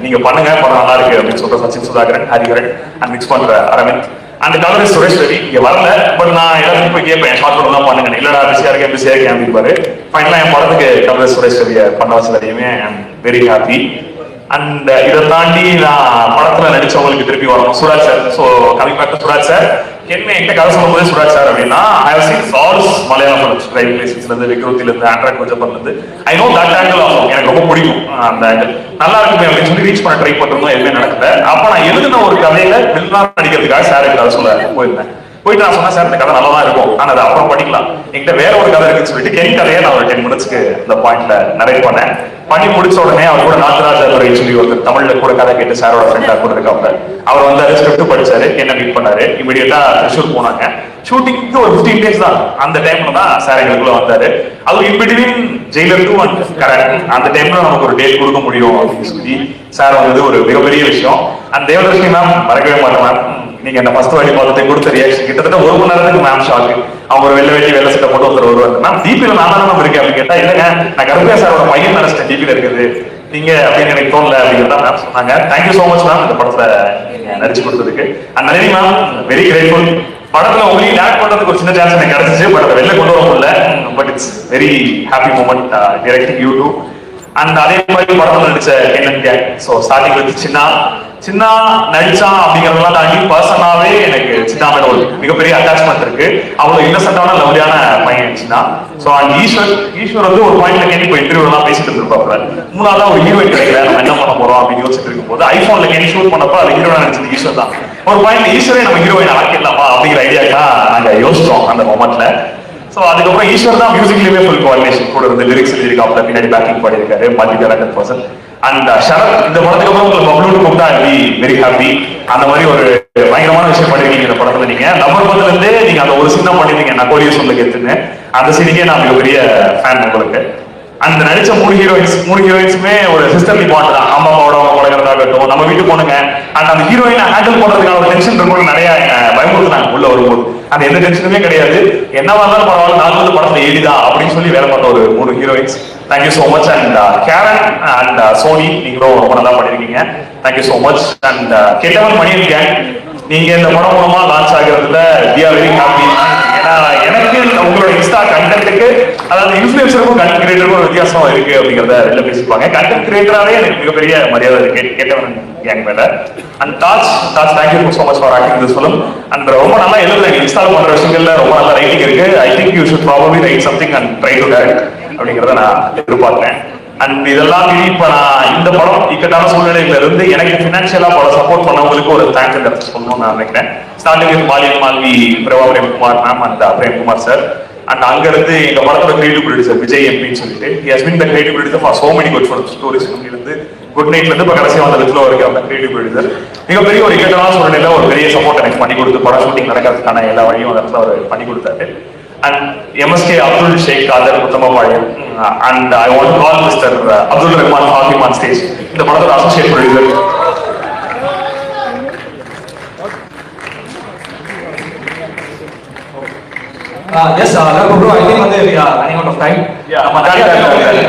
நீங்க பண்ணுங்க படம் நல்லா இருக்கு அப்படின்னு சொல்ற சச்சின் சுதாகரன், ஹரிகரன் அண்ட் மிக்ஸ் பண்ற அரவிந்த். அண்ட் கலரிஸ்ட் சுரேஷ் ரவி இங்க வரல, பட் நான் எல்லாத்தையும் போய் கேட்பேன் ஷார்ட் ஃபிலிம் தான் பண்ணுங்க, இல்லடா பிஸியா இருக்கேன் அப்படின்பாரு. ஃபைனலா என் படத்துக்கு கலரிஸ்ட் சுரேஷ் ரவியை பண்ண வச்சதையுமே I am very happy. And இதை தாண்டி நான் படத்துல நடிச்சவங்களுக்கு திருப்பி வரணும், Suraj sir. So coming back to Suraj sir, என்ன என்கிட்ட கதை சொல்லும் போது சுராஜ் சார் அப்படின்னா, I have seen all Malayalam films, drive பிளேசஸ்ல இருந்து, விக்ரூத்தில இருந்து, ஆண்ட்ராய்ட் கொஞ்சப்பர்ல இருந்து. ஐ நோ தட் ஆங்கிள் ஆகும், எனக்கு ரொம்ப பிடிக்கும் அந்த ஆங்கிள், நல்லா இருக்குமே அப்படின்னு சொல்லி ரீச் பண்ண ட்ரை பண்றதும் எதுவுமே நடக்கல. அப்ப நான் எழுதின ஒரு கதையில வில்லனா நடிக்கிறதுக்காக சாருக்கு கதை சொல்ல போயிருந்தேன். போயிட்டு நான் சொன்னேன், சார் இந்த கதை நல்லா தான் இருக்கும், ஆனா அதை அப்புறம் படிக்கலாம், என்கிட்ட வேற ஒரு கதை இருக்குன்னு சொல்லிட்டு கென் கதையை நான் ஒரு 10 மினிட்ஸ்க்கு இந்த பாயிண்ட்ல நரேட் பண்ணேன். பண்ணி முடிச்ச உடனே அவர் கூட நாகராஜா துரை சொல்லி ஒருத்தர் தமிழ்ல கூட கதை கேட்டு சாரோட ஃப்ரெண்டா கூட இருக்காங்க. அவர் வந்து ஸ்கிரிப்ட் படிச்சாரு, என்ன மீட் பண்ணாரு, இமீடியட்டா திருச்சூர் போனாங்க. ஷூட்டிங்க்கு ஒரு 15 days தான், அந்த டைம்ல தான் சார் எங்களுக்குள்ள வந்தாரு. அது இன்பிட்வீன் ஜெயிலர் 2 அண்ட் கரெக்ட், அந்த டைம்ல நமக்கு ஒரு டேட் கொடுக்க முடியும் அப்படின்னு சொல்லி சார் வந்தது ஒரு மிகப்பெரிய விஷயம். அந்த தேவதர்ஷினி மேம் மறக்கவே மாட்டேன் மேம், நீங்க அந்த ஃபர்ஸ்ட் வாட்டி பார்த்துட்டு கொடுத்த ரியாக்ஷன் கிட்டத்தட்ட 1 மணி நேரத்துக்கு மேம் ஷாக்கு. அவங்க ஒரு வெள்ளை சட்டை போட்டு ஒருத்தர் வருவாங்க, மேம் டிபியில நான் தானே இருக்கேன் அப்படின்னு கேட்டா, இல்லைங்க நான் கருப்பையா சாரோட பையன் நினைச்சிட்டேன் டிபியில இருக்குது நீங்க அப்படின்னு எனக்கு தோணல அப்படிங்கிறதா மேம் சொன்னாங்க. தேங்க்யூ சோ மச் மேம் இந்த படத்துல நடிச்சு கொடுத்ததுக்கு. And Nalini ma'am very grateful. படத்துல உங்களுக்கு டேரக்ட் பண்றதுக்கு ஒரு சின்ன சான்ஸ் எனக்கு கிடைச்சிச்சு, பட் அதை வெளில கொண்டு வர முடியல. But it's very happy moment directing you too. And அதே மாதிரி படத்துல நடிச்ச கென்னன் கேங். ஸோ ஸ்டார்டிங் வந்து சின்ன நடிச்சான் அப்படிங்கறதெல்லாம் தாண்டி பர்சனாவே எனக்கு சின்ன மேல ஒரு மிகப்பெரிய அட்டாச்மெண்ட் இருக்கு. அவ்வளவு இன்னசென்டான லவ்லியான பையன் சின்ன. ஸோ அண்ட் ஈஸ்வர் வந்து ஒரு பாயிண்ட்ல கேட்டு இப்போ இன்டர்வியூ எல்லாம் பேசிட்டு இருந்திருப்பாப்ல. 3 ஒரு ஹீரோயின் கிடைக்கல, நம்ம என்ன பண்ண போறோம் அப்படின்னு யோசிச்சுட்டு இருக்கும் போது ஐபோன்ல கேட்டு ஷூட் பண்ணப்ப அது ஹீரோனா நடிச்சது ஈஸ்வர் தான். ஒரு பாயிண்ட்ல ஈஸ்வரே நம்ம ஹீரோயின் ஆக்கிடலாமா அப்படிங்கிற ஐடியாக்கா நாங்க யோசிச்சோம் அந்த மொமெண்ட்ல. ஸோ அதுக்கப்புறம் ஈஸ்வர் தான் மியூசிக்லயுமே ஃபுல் கோஆர்டினேஷன் கூட இருந்து லிரிக்ஸ் எழுதிருக்காப்ல, பின்னாடி பேக்கிங் பாடியிருக்காரு, multi talented person. And Sharath இந்த படத்துக்கு அப்புறம் உங்களுக்கு பப்ளூன்னு கூப்பிட்டா பி வெரி ஹாப்பி. அந்த மாதிரி ஒரு பயங்கரமான விஷயம் பண்ணிருக்கீங்க இந்த படத்துல. நீங்க நம்பர் 10ல இருந்தே நீங்க அந்த ஒரு சீன் தான் பண்ணிருக்கீங்க, நான் கோரியா சொல்ல கேட்டுன்னு அந்த சீனுக்கே நான் மிகப்பெரிய ஃபேன் உங்களுக்கு. அந்த நடிச்ச 3 ஹீரோயின்ஸுமே ஒரு சிஸ்டர்லி பாண்ட் தான். அம்மா அப்பாவோட அவங்க பழகிறதாகட்டும், நம்ம வீட்டு பொண்ணுங்க. அண்ட் அந்த ஹீரோயினை ஹேண்டில் பண்றதுக்கான ஒரு டென்ஷன் இருக்கும், நிறைய பயமுறுத்துனாங்க உள்ள வரும்போது. அது எந்த டென்ஷனுமே கிடையாது, என்னவா இருந்தாலும் பரவாயில்ல, நான் வந்து படத்துல ஏறிதான் அப்படின்னு சொல்லி வேலை பண்ண ஒரு 3 heroines. Thank you so much. And Karen and Soni நீங்களும் ரொம்ப நல்லா பண்ணிருக்கீங்க, தேங்க்யூ சோ மச். அண்ட் கெட்டவன் மணியன் கேங், நீங்க இந்த படம் மூலமா லான்ச் ஆகிறதுல வி ஆர் வெரி ஹாப்பி. ஏன்னா எனக்கு உங்களோட இன்ஸ்டா கண்டென்ட்டுக்கு, அதாவது இன்ஃபுளுசருக்கும் கண்டென்ட் கிரியேட்டருக்கும் ஒரு வித்தியாசம் இருக்கு அப்படிங்கறத வெளில பேசிப்பாங்க. கண்டென்ட் கிரியேட்டராவே எனக்கு மிகப்பெரிய மரியாதை இருக்கு கெட்டவன் கேங் மேல. And Taj thank you so much for acting this film. And ரொம்ப நல்லா எழுதுறேன், இன்ஸ்டால் பண்ற விஷயங்கள்ல ரொம்ப நல்லா ரைட்டிங் இருக்கு. I think you should probably right something and try to direct அப்படிங்கறத நான் எதிர்பார்க்கிறேன். அண்ட் இதெல்லாம் மீறி இப்ப நான் இந்த படம் இக்கட்டான சூழ்நிலையில இருந்து எனக்கு பினான்சியலா பல சப்போர்ட் பண்ணவங்களுக்கு ஒரு தேங்க்ஸ் இந்த சொல்லணும்னு நான் நினைக்கிறேன். Starting Malian Malvi, Prabha Premkumar ma'am and Premkumar sir. And அங்க இருந்து எங்க படத்தோட கிரியேட்டிவ் ப்ரொடியூசர் விஜய் எம்பின்னு சொல்லிட்டு he has been the creative producer for so many good films, stories இருந்து குட் நைட்ல இருந்து இப்ப கடைசியா வந்த லிஸ்ட்ல வரைக்கும் அந்த கிரியேட்டிவ் ப்ரொடியூசர் மிகப்பெரிய ஒரு இக்கட்டான சூழ்நிலையில ஒரு பெரிய சப்போர்ட் எனக்கு பண்ணி கொடுத்து படம் ஷூட்டிங் நடக்கிறதுக்கான எல்லா வழியும் அந்த இடத்துல அவர் பண்ணி கொடுத்தாரு. And MSK Abdul Sheikh Kader Uttamapayan, and I want to call Mr. Abdul Rahman Hakim on stage, the part of the associate producer. Yes bro I think வந்து we are running out of time. நம்ம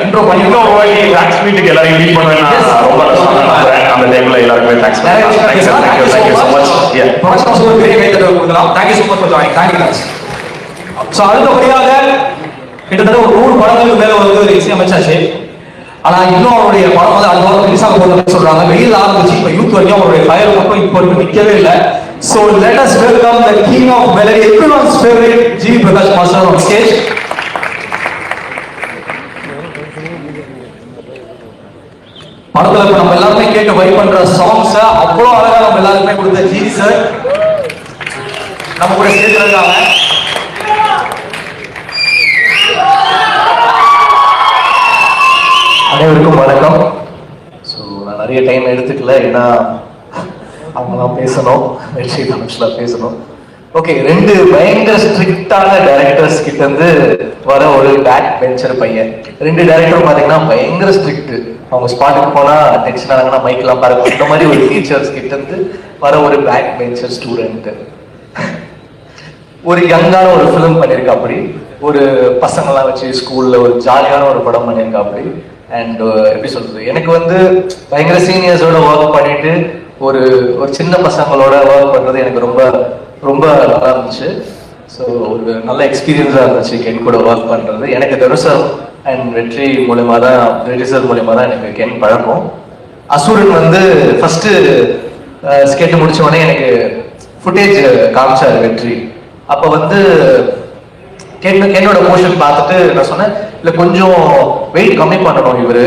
intro பண்ணி இன்னொரு வாட்டி thanks மீட்டுக்கு எல்லாரையும் meet பண்ணுவேன் ரொம்ப அந்த டைம்ல எல்லாருக்குமே thanks thank you so much production house ஒரு பெரிய கைத்தட்டல் கொடுக்கலாம். Thank you so much for joining. Thank you guys. So அடுத்தபடியாக கிட்டத்தட்ட ஒரு 100 படங்களுக்கு மேல வந்து இசையமைச்சாச்சு. ஆனா இன்னும் அவருடைய படம் வந்து அடுத்த வாரம் ரிலீஸ் ஆக போகுதுன்னு சொல்றாங்க. வெயில் ஆரம்பிச்சு இப்ப யூத் வரைக்கும் அவருடைய ஃபயர் மட்டும் இப்போ வரைக்கும் நிக்கவே இல்லை. So let us welcome the king of melody, everyone's favorite, G. Prakash Master on stage. படத்துல இப்ப நம்ம எல்லாருமே கேட்டு வைப் பண்ற சாங்ஸ் அவ்வளவு அழகா நம்ம எல்லாருமே கொடுத்த ஜி சார் நம்ம கூட ஸ்டேஜ்ல இருக்காங்க. அனைவருக்கும் வணக்கம். ஸோ நான் நிறைய டைம் எடுத்துக்கல, ஏன்னா அவங்களாம் பேசணும், வெற்றி தனுஷ்ல பேசணும். ஓகே, 2 பயங்கர ஸ்ட்ரிக்டான டைரக்டர்ஸ் கிட்ட இருந்து வர ஒரு பேக் பெஞ்சர் பையன். 2 டைரக்டரும் பாத்தீங்கன்னா பயங்கர ஸ்ட்ரிக்ட். அவங்க ஸ்பாட்டுக்கு போனா டென்ஷன் ஆனாங்கன்னா மைக்கெல்லாம் பாருங்க. இந்த மாதிரி ஒரு டீச்சர்ஸ் கிட்ட இருந்து வர ஒரு பேக் பெஞ்சர் ஸ்டூடெண்ட் ஒரு யங்கான ஒரு ஃபிலிம் பண்ணியிருக்கா. அப்படி ஒரு பசங்கள்லாம் வச்சு ஸ்கூல்ல ஒரு ஜாலியான ஒரு படம் பண்ணியிருக்கா. அப்படி அண்ட் எப்படி சொல்றது, எனக்கு வந்து பயங்கர சீனியர்ஸோட ஒர்க் பண்ணிட்டு ஒரு ஒரு சின்ன பசங்களோட ஒர்க் பண்றது எனக்கு ரொம்ப ரொம்ப நல்லா இருந்துச்சு. ஸோ ஒரு நல்ல எக்ஸ்பீரியன்ஸாக இருந்துச்சு கென் கூட ஒர்க் பண்றது. எனக்கு தனுஷர் அண்ட் வெற்றி மூலயமா தான், வெற்றி சார் மூலயமா தான் எனக்கு கென் பழக்கம். அசுரன் வந்து ஃபர்ஸ்ட் ஸ்கெட்ச் முடிச்ச உடனே எனக்கு ஃபுட்டேஜ் காமிச்சாரு வெற்றி. அப்போ வந்து கென்னோட மோஷன் பார்த்துட்டு நான் சொன்னேன், இல்லை கொஞ்சம் வெயிட் கம்மி பண்ணணும், இவரு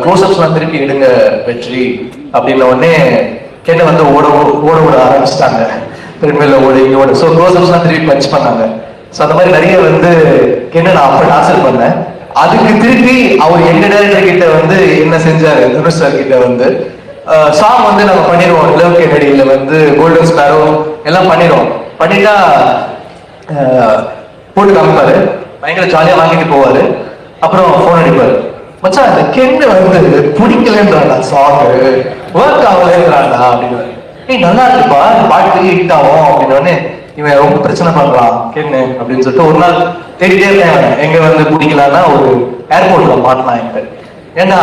க்ளோஸ்அப்ஸ்லாம் திருப்பி எடுங்க வெற்றி அப்படின்ன உடனே கென்னை வந்து ஓட ஓட ஆரம்பிச்சிட்டாங்க. திரும்பியில் ஓட இங்கே ஓட. ஸோ க்ளோஸ்அப்ஸ்லாம் திருப்பி பஞ்ச் பண்ணாங்க. ஸோ அந்த மாதிரி நிறைய வந்து கென்னை நான் அப்போ டார்ச்சர் பண்ணேன். அதுக்கு திருப்பி அவர் எங்க டைரக்டர் கிட்ட வந்து என்ன செஞ்சாரு, தனுஷ் சார் கிட்ட வந்து சாங் வந்து நம்ம பண்ணிடுவோம், லவ் கெனடியில வந்து கோல்டன் ஸ்பேரோ எல்லாம் பண்ணிடுவோம். பண்ணிட்டா போட்டு காமிப்பாரு, பயங்கர ஜாலியா வாங்கிட்டு போவாரு. அப்புறம் போன் அடிப்பாரு, மச்சான் அந்த கெண்டு வந்து பிடிக்கலன்றாடா, சாங் ஒர்க் ஆகலன்றாடா அப்படின்னு. ஏய் நல்லா இருக்குப்பா, பாட்டு ஹிட் ஆகும் அப்படின்னு. இவன் ரொம்ப பிரச்சனை பண்றான் கென்னு அப்படின்னு சொல்லிட்டு ஒரு நாள் தேடிட்டே இருக்கேன் எங்க வந்து பிடிக்கலான்னா ஒரு ஏர்போர்ட்ல மாட்டினான் என்கிட்ட. ஏன்னா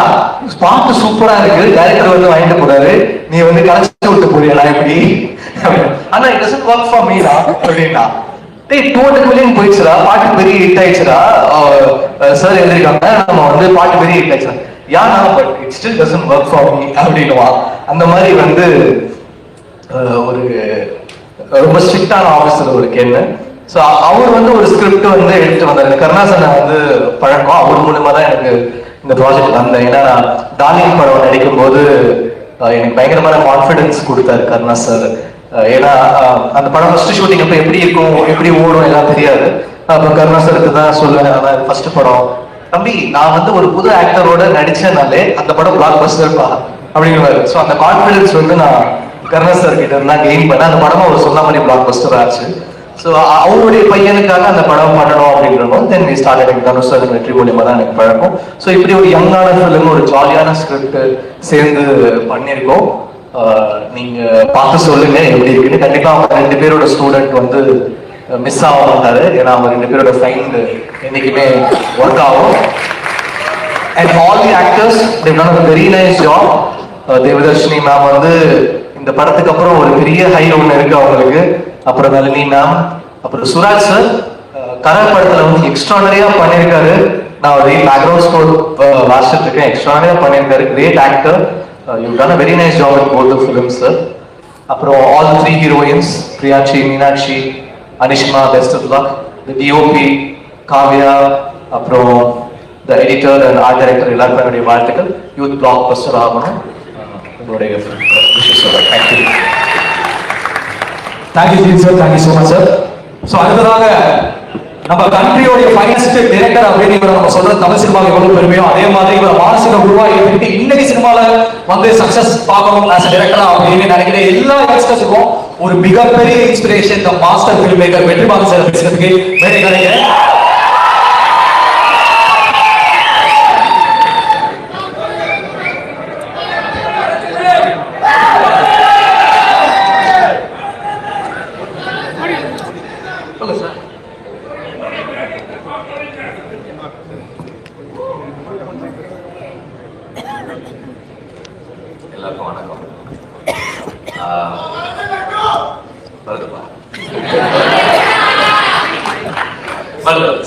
பாட்டு சூப்பரா இருக்கு, டைரக்டர் வந்து வாங்கிட்டு போறாரு, நீ வந்து கலைச்சு விட்டு போறியா எப்படி? ஆனா it doesn't work for me டா அப்படின்னா. டேய் 200 மில்லியன் போயிடுச்சுடா, பாட்டு பெரிய ஹிட் ஆயிடுச்சுடா, சார் எழுதிருக்காங்க, நம்ம வந்து பாட்டு பெரிய ஹிட் ஆயிடுச்சு, யானா but it still doesn't work for me அப்படின்னுவான். அந்த மாதிரி வந்து ஒரு ரொம்ப ஸ்ட்ரிக்டான ஆஃபீஸர் ஒரு கேள்வி. ஸோ அவர் வந்து ஒரு ஸ்கிரிப்ட் வந்து எடுத்து வந்தார். கருணாசனை வந்து பழக்கம், அவர் மூலமா தான் எனக்கு இந்த ப்ராஜெக்ட் வந்தேன். ஏன்னா நான் டார்லிங் படம் நடிக்கும் போது எனக்கு பயங்கரமான கான்ஃபிடன்ஸ் கொடுத்தாரு கருணா சார். ஏன்னா அந்த படம் ஃபர்ஸ்ட் ஷூட்டிங் அப்போ எப்படி இருக்கும், எப்படி ஓடும் எல்லாம் தெரியாது. அப்போ கருணா சாருக்கு தான் சொல்லுவேன், அதான் ஃபர்ஸ்ட் படம் தம்பி, நான் வந்து ஒரு புது ஆக்டரோட நடிச்சேனாலே அந்த படம் பிளாக் பஸ்டர்ப்பா அப்படிங்கிறாரு. ஸோ அந்த கான்ஃபிடன்ஸ் வந்து நான் கருணா சார் கிட்ட இருந்தா கெயின் பண்ண, அந்த படமும் அவர் சொன்ன மாதிரி பிளாக் பஸ்டர் ஆச்சு. ஸோ அவருடைய பையனுக்காக அந்த படம் பண்ணணும் அப்படின்றதும் தென் வி ஸ்டார்ட். எனக்கு தனுஷ் சார் வெற்றி மூலியமா தான் எனக்கு பழக்கம். ஸோ இப்படி ஒரு யங்கான ஃபிலிம், ஒரு ஜாலியான ஸ்கிரிப்ட் சேர்ந்து பண்ணியிருக்கோம். நீங்க பார்த்து சொல்லுங்க எப்படி இருக்குன்னு. கண்டிப்பா அவங்க 2 பேரோட ஸ்டூடெண்ட் வந்து மிஸ் ஆக மாட்டாரு, ஏன்னா அவங்க 2 பேரோட ஃபைண்ட் என்னைக்குமே ஒர்க் ஆகும். And all the actors they done a very nice job. Devadarshini ma'am வந்து இந்த படத்துக்கு அப்புறம் ஒரு பெரிய ஹை ஒன்று இருக்கு அவங்களுக்கு. அப்புறம் நளினி மேம், அப்புறம் சுராஜ் சார் கரண்ட் படத்துல வந்து எக்ஸ்ட்ரானரியா பண்ணியிருக்காரு. நான் ஒரு பேக்ரவுண்ட் ஸ்கோர் வாசிச்சுட்டு இருக்கேன், எக்ஸ்ட்ரானரியா பண்ணியிருக்காரு. Great actor, you done a very nice job in both the films sir. அப்புறம் all 3 heroines, Priyachi, Meenakshi, Anishma, best of luck. the DOP Kavya, அப்புறம் the editor and art director எல்லாருக்கும் என்னுடைய வாழ்த்துக்கள். யூத் பிளாக் பஸ்டர் ஆகணும். உங்களுடைய thank you G sir, thank you so much sir. So அடுத்ததாக நம்ம கண்ட்ரியோடைய finest director அப்படின்னு இவரை நம்ம சொல்ற தமிழ் சினிமாவை எவ்வளவு பெருமையோ அதே மாதிரி இவரை மானசிக உருவாக்கி இன்னைக்கு சினிமால வந்து சக்சஸ் பார்க்கணும் ஆஸ் டைரக்டரா அப்படின்னு நினைக்கிற எல்லா யங்ஸ்டர்ஸுக்கும் ஒரு மிகப்பெரிய inspiration the master film maker Vetrimaaran sir பேசுறதுக்கு வேற நினைக்கிறேன்.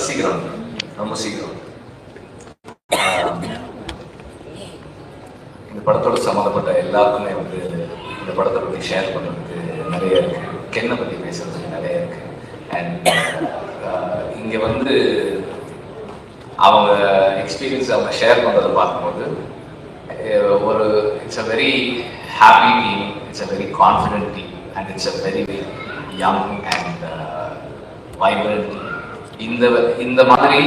சீக்கிரம் ரொம்ப சீக்கிரம். இந்த படத்தோட சம்மந்தப்பட்ட எல்லாருக்குமே வந்து இந்த படத்தை பற்றி ஷேர் பண்ணுறதுக்கு நிறைய இருக்கு, கென்னை பற்றி பேசுறதுக்கு நிறைய இருக்கு. அண்ட் இங்கே வந்து அவங்க எக்ஸ்பீரியன்ஸ் அவங்க ஷேர் பண்ணுறதை பார்க்கும்போது ஒரு it's a very happy team, it's a very confident team and it's a very young and vibrant team. இந்த மாதிரி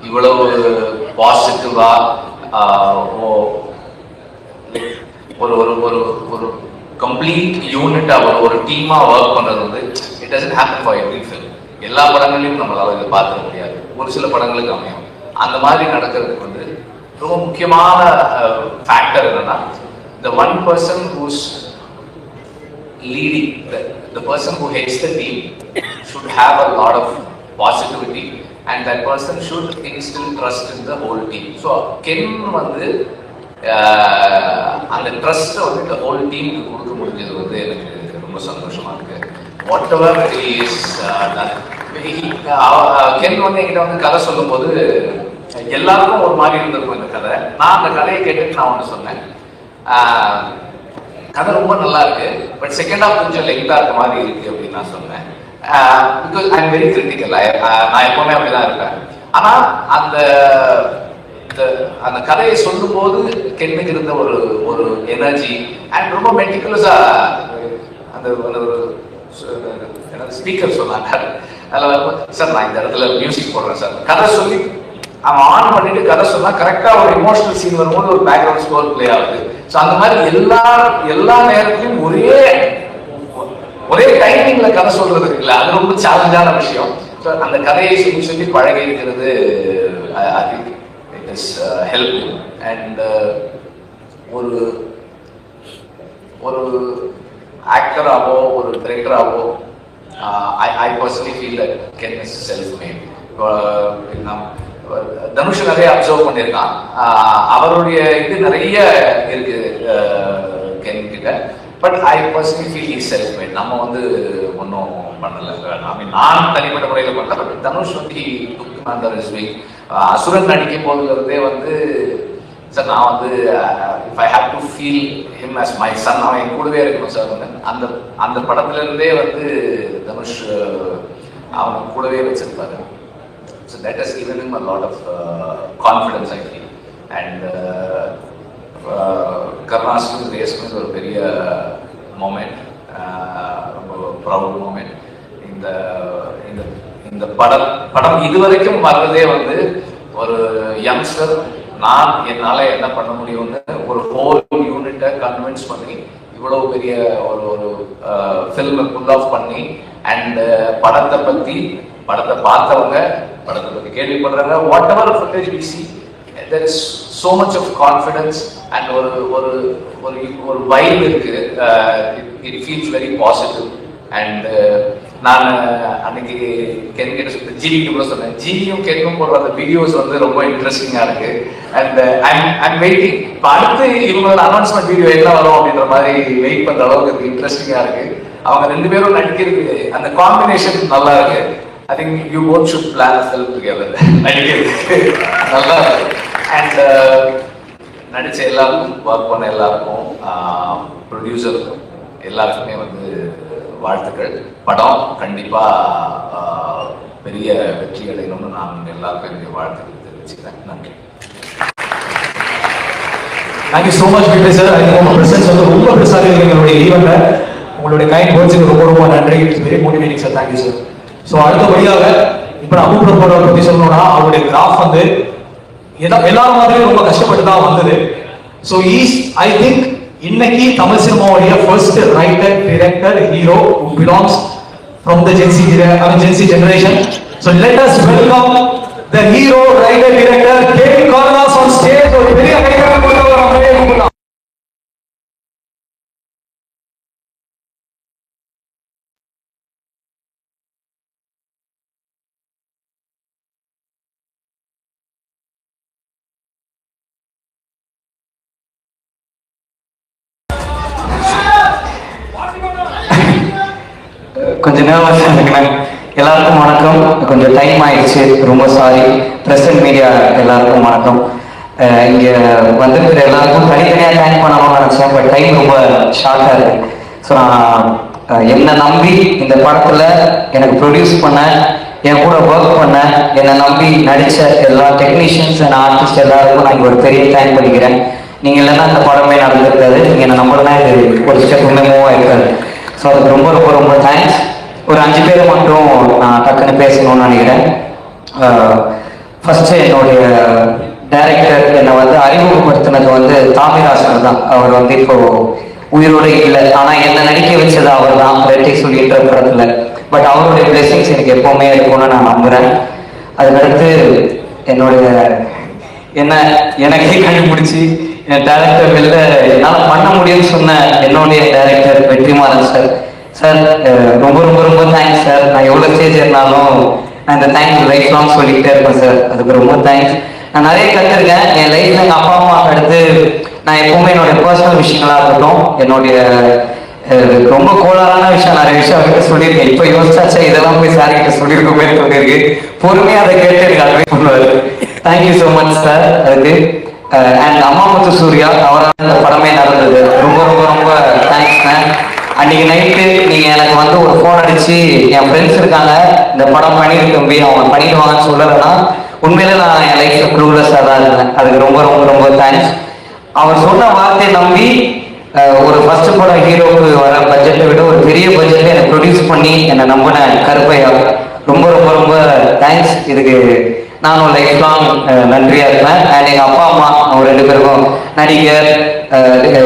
இவ்வளவு பாசிட்டிவா ஒரு ஒரு ஒரு ஒரு கம்ப்ளீட் யூனிட்டா ஒரு டீமா ஒர்க் பண்றது வந்து it doesn't happen for every film. எல்லா படங்களையும் நம்மளால இதை பார்க்க முடியாது, ஒரு சில படங்களுக்கு அமையும். அந்த மாதிரி நடக்கிறதுக்கு வந்து ரொம்ப முக்கியமான ஃபேக்டர் என்னன்னா the one person who's leading, the person who heads the team should have a lot of positivity and that person should instill trust in the whole team. So Ken வந்து அந்த ட்ரஸ்ட்டை வந்து இந்த ஹோல் டீமுக்கு கொடுக்க முடிஞ்சது வந்து எனக்கு ரொம்ப சந்தோஷமா இருக்கு. வாட் எவர் இஸ் கென் வந்து என்கிட்ட வந்து கதை சொல்லும் போது எல்லாருக்கும் ஒரு மாதிரி இருந்திருக்கும் இந்த கதை. நான் அந்த கதையை கேட்டுட்டு நான் ஒன்று சொன்னேன், கதை ரொம்ப நல்லா இருக்கு, பட் செகண்ட் ஹாஃப் கொஞ்சம் லெங்தா இருக்க மாதிரி இருக்கு அப்படின்னு நான் சொன்னேன். Because I am very critical, நான் எப்பவுமே அப்படிதான் இருப்பேன். ஆனா அந்த கதையை சொல்லும் போது கென்னுக்கு இருந்த ஒரு ஒரு எனர்ஜி அண்ட் ரொம்ப மெட்டிகுலஸா அந்த ஒரு ஸ்பீக்கர் சொன்னாங்க. அதில் சார் நான் இந்த இடத்துல மியூசிக் போடுறேன் சார், கதை சொல்லி அவன் ஆன் பண்ணிட்டு கதை சொன்னா கரெக்டா ஒரு இமோஷனல் சீன் வரும்போது ஒரு பேக்ரவுண்ட் ஸ்கோர் பிளே ஆகுது. ஸோ அந்த மாதிரி எல்லா நேரத்திலையும் ஒரே டைமிங்ல கதை சொல்றது இருக்குல்ல, அது ரொம்ப சேலஞ்சான விஷயம். ஸோ அந்த கதையை சொல்லி சொல்லி பழகி இருக்கிறது ஹெல்ப். அண்ட் ஒரு ஆக்டராகவோ ஒரு டிரெக்டராகவோ I personally feel that Ken is self made. Dhanush நிறைய அப்சர்வ் பண்ணியிருக்கான், அவருடைய இது நிறைய இருக்கு கென் கிட்ட. But I personally feel is self made. நம்ம வந்து ஒன்றும் பண்ணலை, நான் தனிப்பட்ட முறையில் பண்ணல. பட் தனுஷ் வந்து அசுரன் நடிக்கும் போதுங்கிறதே வந்து சார் நான் வந்து if I have to feel him as my son, அவன் என் கூடவே இருக்கணும் சார். வந்து அந்த படத்துல இருந்தே வந்து தனுஷ் அவன் கூடவே வச்சிருப்பாரு. So that has given him a lot of confidence I feel. And கருணாசுக்கும் ரேஸ்க்கும் ஒரு பெரிய மூமெண்ட், ரொம்ப ப்ரௌட் மூமெண்ட். இந்த படம் இதுவரைக்கும் வர்றதே வந்து ஒரு யங்ஸ்டர் நான் என்னால என்ன பண்ண முடியும்னு ஒரு ஹோல் யூனிட்டை கன்வின்ஸ் பண்ணி இவ்வளவு பெரிய ஒரு ஃபில்மை புல் ஆஃப் பண்ணி அண்ட் படத்தை பார்த்தவங்க, படத்தை பத்தி கேள்விப்படுறாங்க, whatever footage we see, there is so much of confidence and ஒரு வைப் இருக்கு. it feels very positive. And நான் அன்னைக்கு கென் கிட்ட சொல்லிட்டு ஜிவிக்கு கூட சொன்னேன், ஜிவியும் கென்னும் போடுற அந்த வீடியோஸ் வந்து ரொம்ப இன்ட்ரெஸ்டிங்கா இருக்கு. அண்ட் ஐம் வெயிட்டிங், இப்போ அடுத்து இவங்களோட அனௌன்ஸ்மெண்ட் வீடியோ என்ன வரும் அப்படின்ற மாதிரி வெயிட் பண்ற அளவுக்கு இன்ட்ரெஸ்டிங்கா இருக்கு. அவங்க ரெண்டு பேரும் நடிக்கிறது அந்த காம்பினேஷன் நல்லா இருக்கு. I think you both should plan a film together. நடிக்கிறதுக்கு நல்லா இருக்கு. அண்ட் நடிச்ச எல்லாருக்கும், ஒர்க் பண்ண எல்லாருக்கும், ப்ரொடியூசருக்கும் எல்லாருக்குமே வந்து வாழ்த்துக்கள். படம் கண்டிப்பா பெரிய வெற்றி அடையணும்னு நான் எல்லாருக்கும் என்னுடைய வாழ்த்துக்கள் தெரிவிச்சுக்கிறேன். நன்றி. Thank you so much Vijay sir. I think உங்கள் ப்ரெசன்ஸ் வந்து ரொம்ப பெருசாக இருக்குது எங்களுடைய ஈவெண்ட்டை. உங்களுடைய கைண்ட் வேர்ட்ஸுக்கு ரொம்ப ரொம்ப நன்றி. It's very motivating sir. Thank you sir. So அடுத்தபடியாக இப்போ நான் அபு பிரபுவை பற்றி சொல்லணும்னா அவருடைய கிராஃப் வந்து எல்லாரும் மாதிரியும் ரொம்ப கஷ்டப்பட்டு தான் வந்தது. ஸோ ஐ திங்க் இன்னைக்கு தமிழ் சினிமாவுடைய first writer, director, hero who belongs from the Gen Z generation. So let us welcome the hero, writer, director Ken Cornas on stage. ஒரு பெரிய கைதட்டல் கொடுத்து வர முடியும். கொஞ்ச நேரம் இருக்குங்க. எல்லாருக்கும் வணக்கம். கொஞ்சம் டைம் ஆயிடுச்சு, ரொம்ப சாரி. பிரசன்ட் மீடியா எல்லாருக்கும் வணக்கம். இங்கே வந்துருக்கிற எல்லாருக்கும் தனித்தனியாக தேங்க் பண்ணணும்னு நினச்சேன், பட் டைம் ரொம்ப ஷார்ட்டாக இருக்கு. ஸோ நான் என்னை நம்பி இந்த படத்தில் எனக்கு ப்ரொடியூஸ் பண்ண, என் கூட ஒர்க் பண்ண, என்னை நம்பி நடித்த எல்லா டெக்னீஷியன்ஸ் அண்ட் ஆர்டிஸ்ட் எல்லாருக்கும் நான் இங்கே ஒரு பெரிய தேங்க் பண்ணிக்கிறேன். நீங்கள் இல்லைன்னா இந்த படமே நடந்திருக்காது. நீங்கள் என்னை நம்பலன்னா இது ஒரு ஸ்டெப் மூவ் ஆகிருக்காது. ஸோ அதுக்கு ரொம்ப ரொம்ப ரொம்ப தேங்க்ஸ். ஒரு 5 பேரை மட்டும் நான் டக்குன்னு பேசணும்னு நினைக்கிறேன். ஃபஸ்ட்டு என்னுடைய டைரக்டர் என்னை வந்து அறிமுகப்படுத்தினது வந்து தாமிராசர் தான். அவர் வந்து இப்போ உயிரோடு இல்லை, ஆனால் என்னை நடிக்க வச்சது அவர் தான் ரெட்டை சொல்லின்ற படத்தில். பட் அவருடைய பிளெஸிங்ஸ் எனக்கு எப்போவுமே இருக்கும்னு நான் நம்புகிறேன். அதுக்கடுத்து என்னுடைய எனக்கே கண்டுபிடிச்சி என் டேரக்டர் வெளில என்னால் பண்ண முடியும்னு சொன்ன என்னுடைய டைரக்டர் வெற்றிமாறன் சார். சார் ரொம்ப ரொம்ப ரொம்ப தேங்க்ஸ் சார். நான் எவ்வளோ ஸ்டேஜ் இருந்தாலும் நான் இந்த தேங்க்ஸ் லைஃப் லாங் சொல்லிக்கிட்டே இருப்பேன் சார். அதுக்கு ரொம்ப தேங்க்ஸ். நான் நிறைய கற்றுருக்கேன் என் லைஃப்பில். எங்கள் அப்பா அம்மாவுக்கு அடுத்து நான் எப்பவுமே என்னுடைய பர்சனல் விஷயங்களாக இருக்கட்டும், என்னுடைய ரொம்ப கோளாறான விஷயம் நிறைய விஷயம் அவர்கிட்ட சொல்லியிருக்கேன். இப்போ யோசிச்சாச்சா இதெல்லாம் போய் சார் கிட்ட சொல்லியிருக்கோமே சொல்லியிருக்கு. பொறுமையாக அதை கேட்டு எனக்கு அட்வைஸ் பண்ணுவார். Thank you so much sir. அதுக்கு அண்ட் அம்மாமுத்து சூர்யா, அவரால் இந்த படமே நடந்தது. ரொம்ப ரொம்ப ரொம்ப தேங்க்ஸ்ண்ணே. அன்னைக்கு நைட்டு நீங்கள் எனக்கு வந்து ஒரு ஃபோன் அடிச்சு என் ஃப்ரெண்ட்ஸ் இருக்காங்க இந்த படம் பண்ணியிருக்கு தம்பி, அவங்க பண்ணிடுவாங்கன்னு சொல்லலைன்னா உண்மையில நான் என் லைஃப்பில் க்ளூலெஸ்ஸாக தான் இருந்தேன். அதுக்கு ரொம்ப ரொம்ப ரொம்ப தேங்க்ஸ். அவர் சொன்ன வார்த்தையை நம்பி ஒரு ஃபர்ஸ்ட் படம் ஹீரோவுக்கு வர பட்ஜெட்டை விட ஒரு பெரிய பட்ஜெட்டில் என்னை ப்ரொடியூஸ் பண்ணி என்னை நம்பின கருப்பையா, ரொம்ப ரொம்ப ரொம்ப தேங்க்ஸ். இதுக்கு நானும் லைஃப் லாங் நன்றியாக இருப்பேன். அண்ட் எங்கள் அப்பா அம்மா அவங்க 2 பேருக்கும் நடிகர்,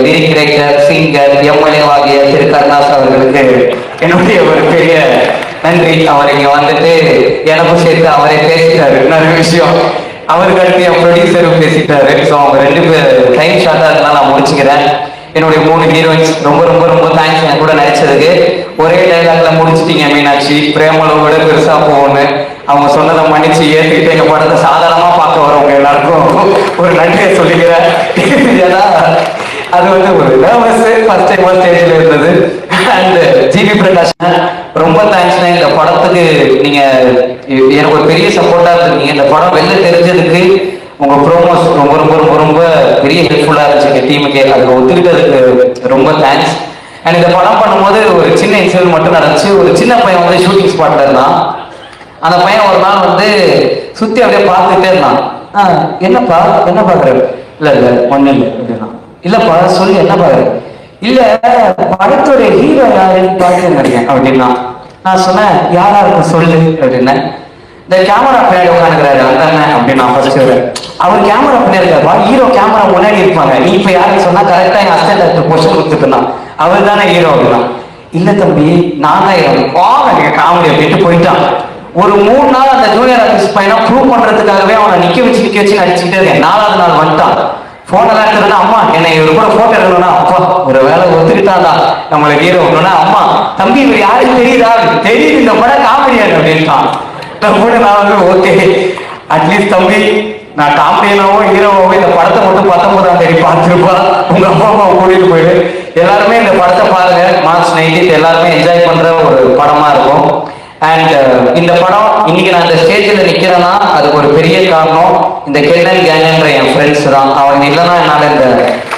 லிரிக் டைரக்டர், சிங்கர், எம்எல்ஏ ஆகிய திரு கருணாஸ் அவர்களுக்கு என்னுடைய ஒரு பெரிய நன்றி. அவர் இங்கே வந்துட்டு எனக்கும் சேர்த்து அவரே பேசிட்டாரு நிறைய விஷயம். அவருக்கு அடுத்து என் ப்ரொடியூசரும் பேசிட்டாரு. ஸோ அவங்க 2 பேர் டைம் ஷார்ட்டாக இருந்தாலும் நான் முடிச்சுக்கிறேன். என்னுடைய 3 ஹீரோயின்ஸ் ரொம்ப ரொம்ப ரொம்ப தேங்க்ஸ் என் கூட நடிச்சதுக்கு. ஒரே டைலாக்ல முடிச்சிட்டீங்க மீனாட்சி, பிரேமலோட பெருசாக போகணும்னு. அவங்க சொன்னதை மன்னிச்சு ஏற்றுக்கிட்டு எங்கள் படத்தை சாதாரணமாக பார்க்க வரவங்க எல்லாருக்கும் ஒரு நன்றியை சொல்லிக்கிறேன். ஏன்னா அது வந்து ஒரு நர்வஸ் ஃபர்ஸ்ட் டைம் ஸ்டேஜில் இருந்தது. அண்ட் ஜிவி பிரகாஷ் ரொம்ப தேங்க்ஸ்ண்ணே. இந்த படத்துக்கு நீங்கள் எனக்கு ஒரு பெரிய சப்போர்ட்டாக இருந்திருக்கீங்க. இந்த படம் வெளில தெரிஞ்சதுக்கு உங்கள் ப்ரோமோஸ் ரொம்ப ரொம்ப ரொம்ப ரொம்ப பெரிய ஹெல்ப்ஃபுல்லாக இருந்துச்சு எங்கள் டீமுக்கு. அதுக்கு ஒத்துக்கிட்டதுக்கு ரொம்ப தேங்க்ஸ். அண்ட் இந்த படம் பண்ணும்போது ஒரு சின்ன இன்சிடென்ட் மட்டும் நடந்துச்சு. ஒரு சின்ன பையன் வந்து ஷூட்டிங் ஸ்பாட்டில் இருந்தான். அந்த பையன் ஒரு நாள் வந்து சுற்றி அப்படியே பார்த்துட்டே இருந்தான். என்னப்பா என்ன பார்க்குற? இல்லை இல்லை ஒன்றும் இல்லை அப்படின்னா. இல்லைப்பா சொல்லி என்ன பார்க்குற? இல்லை படத்தோட ஹீரோ யாருன்னு பார்த்துன்னு இருக்கேன் அப்படின்னா. நான் சொன்னேன் யாரா இருக்கும் சொல்லு அப்படின்னேன். இந்த கேமரா பின்னாடி உட்காந்துக்கிறாரு அந்த அண்ணன் அப்படின்னு நான் ஃபர்ஸ்ட் அவர் கேமரா பின்னாடி இருக்காருப்பா, ஹீரோ கேமரா முன்னாடி இருப்பாங்க. நீ இப்போ யாருன்னு சொன்னா கரெக்டாக என் அசிஸ்டன்ட் டைரக்டர் பொசிஷன் கொடுத்துருந்தான். அவர் தானே ஹீரோ அப்படின்னா. இல்லை தம்பி நான் தான் ஹீரோ, வாங்க நீங்க காமெடி அப்படின்ட்டு போயிட்டான். ஒரு 3 நாள் அந்த ஜூனியர் ஆர்டிஸ்ட் பையனை ப்ரூவ் பண்றதுக்காகவே அவனை நிக்க வச்சு நடிச்சுட்டே இருக்கேன். 4வது நாள் வந்துட்டான். போன் எல்லாம் எடுத்துட்டா அம்மா என்னை இவர் கூட போட்டோ எடுக்கணும்னா அப்பா ஒரு வேலை ஒத்துக்கிட்டாண்டா நம்மளை ஹீரோ ஒண்ணுன்னா அம்மா தம்பி இவர் யாருக்கு தெரியுதா? தெரியுது இந்த படம் காமெடியா அப்படின்ட்டான். நான் வந்து ஓகே அட்லீஸ்ட் தம்பி நான் காமெடியனாவோ ஹீரோவாவோ இந்த படத்தை மட்டும் 19ஆம் தேதி பார்த்துருப்பா. உங்க அப்பா அம்மாவை கூட்டிட்டு போயிடு. எல்லாருமே இந்த படத்தை பாருங்க. மார்ச் 19 எல்லாருமே என்ஜாய் பண்ற ஒரு படமா இருக்கும். அண்ட் இந்த படம் இன்னைக்கு நான் இந்த ஸ்டேஜில் நிற்கிறேன்னா அதுக்கு ஒரு பெரிய காரணம் இந்த கென்னன் கேங்கன்ற என் ஃப்ரெண்ட்ஸ் தான். அவங்க இல்லைன்னா என்னால் இந்த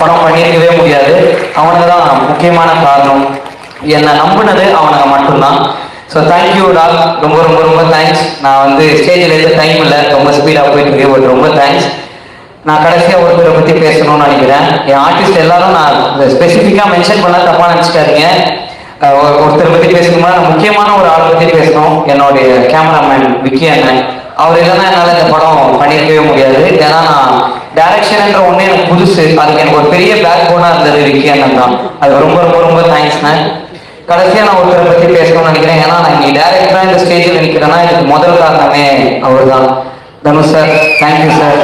படம் பண்ணியிருக்கவே முடியாது. அவனுங்க தான் முக்கியமான காரணம். என்னை நம்பினது அவனுங்க மட்டும்தான். ஸோ தேங்க்யூ டால், ரொம்ப ரொம்ப ரொம்ப தேங்க்ஸ். நான் வந்து ஸ்டேஜில் எந்த டைம் இல்லை, ரொம்ப ஸ்பீடாக போயிட்டு இருக்கேன். பட் ரொம்ப தேங்க்ஸ். நான் கடைசியாக ஒருத்தரை பற்றி பேசணும்னு நினைக்கிறேன். என் ஆர்டிஸ்ட் எல்லாரும் நான் ஸ்பெசிஃபிக்காக மென்ஷன் பண்ண தப்பாக நினச்சிக்காதீங்க. ஒருத்தரை பற்றி பேசணுமா, முக்கியமான ஒரு ஆளை பற்றி பேசணும். என்னுடைய கேமராமேன் விக்கி அண்ணன். அவர் இல்லைன்னா என்னால் இந்த படம் பண்ணியிருக்கவே முடியாது. ஏன்னா நான் டைரக்ஷன்ன்ற ஒன்று எனக்கு புதுசு. அதுக்கு எனக்கு ஒரு பெரிய பேக் போனாக இருந்தது விக்கி அண்ணன் தான். அது ரொம்ப ரொம்ப ரொம்ப தேங்க்ஸ்ண்ணே. கடைசியாக நான் ஒருத்தரை பற்றி பேசணும்னு நினைக்கிறேன். ஏன்னா நான் இங்கே டேரக்டராக இந்த ஸ்டேஜில் நிற்கிறேன்னா இதுக்கு முதல் காரணமே அவர் தான். Dhanush sir, thank you sir.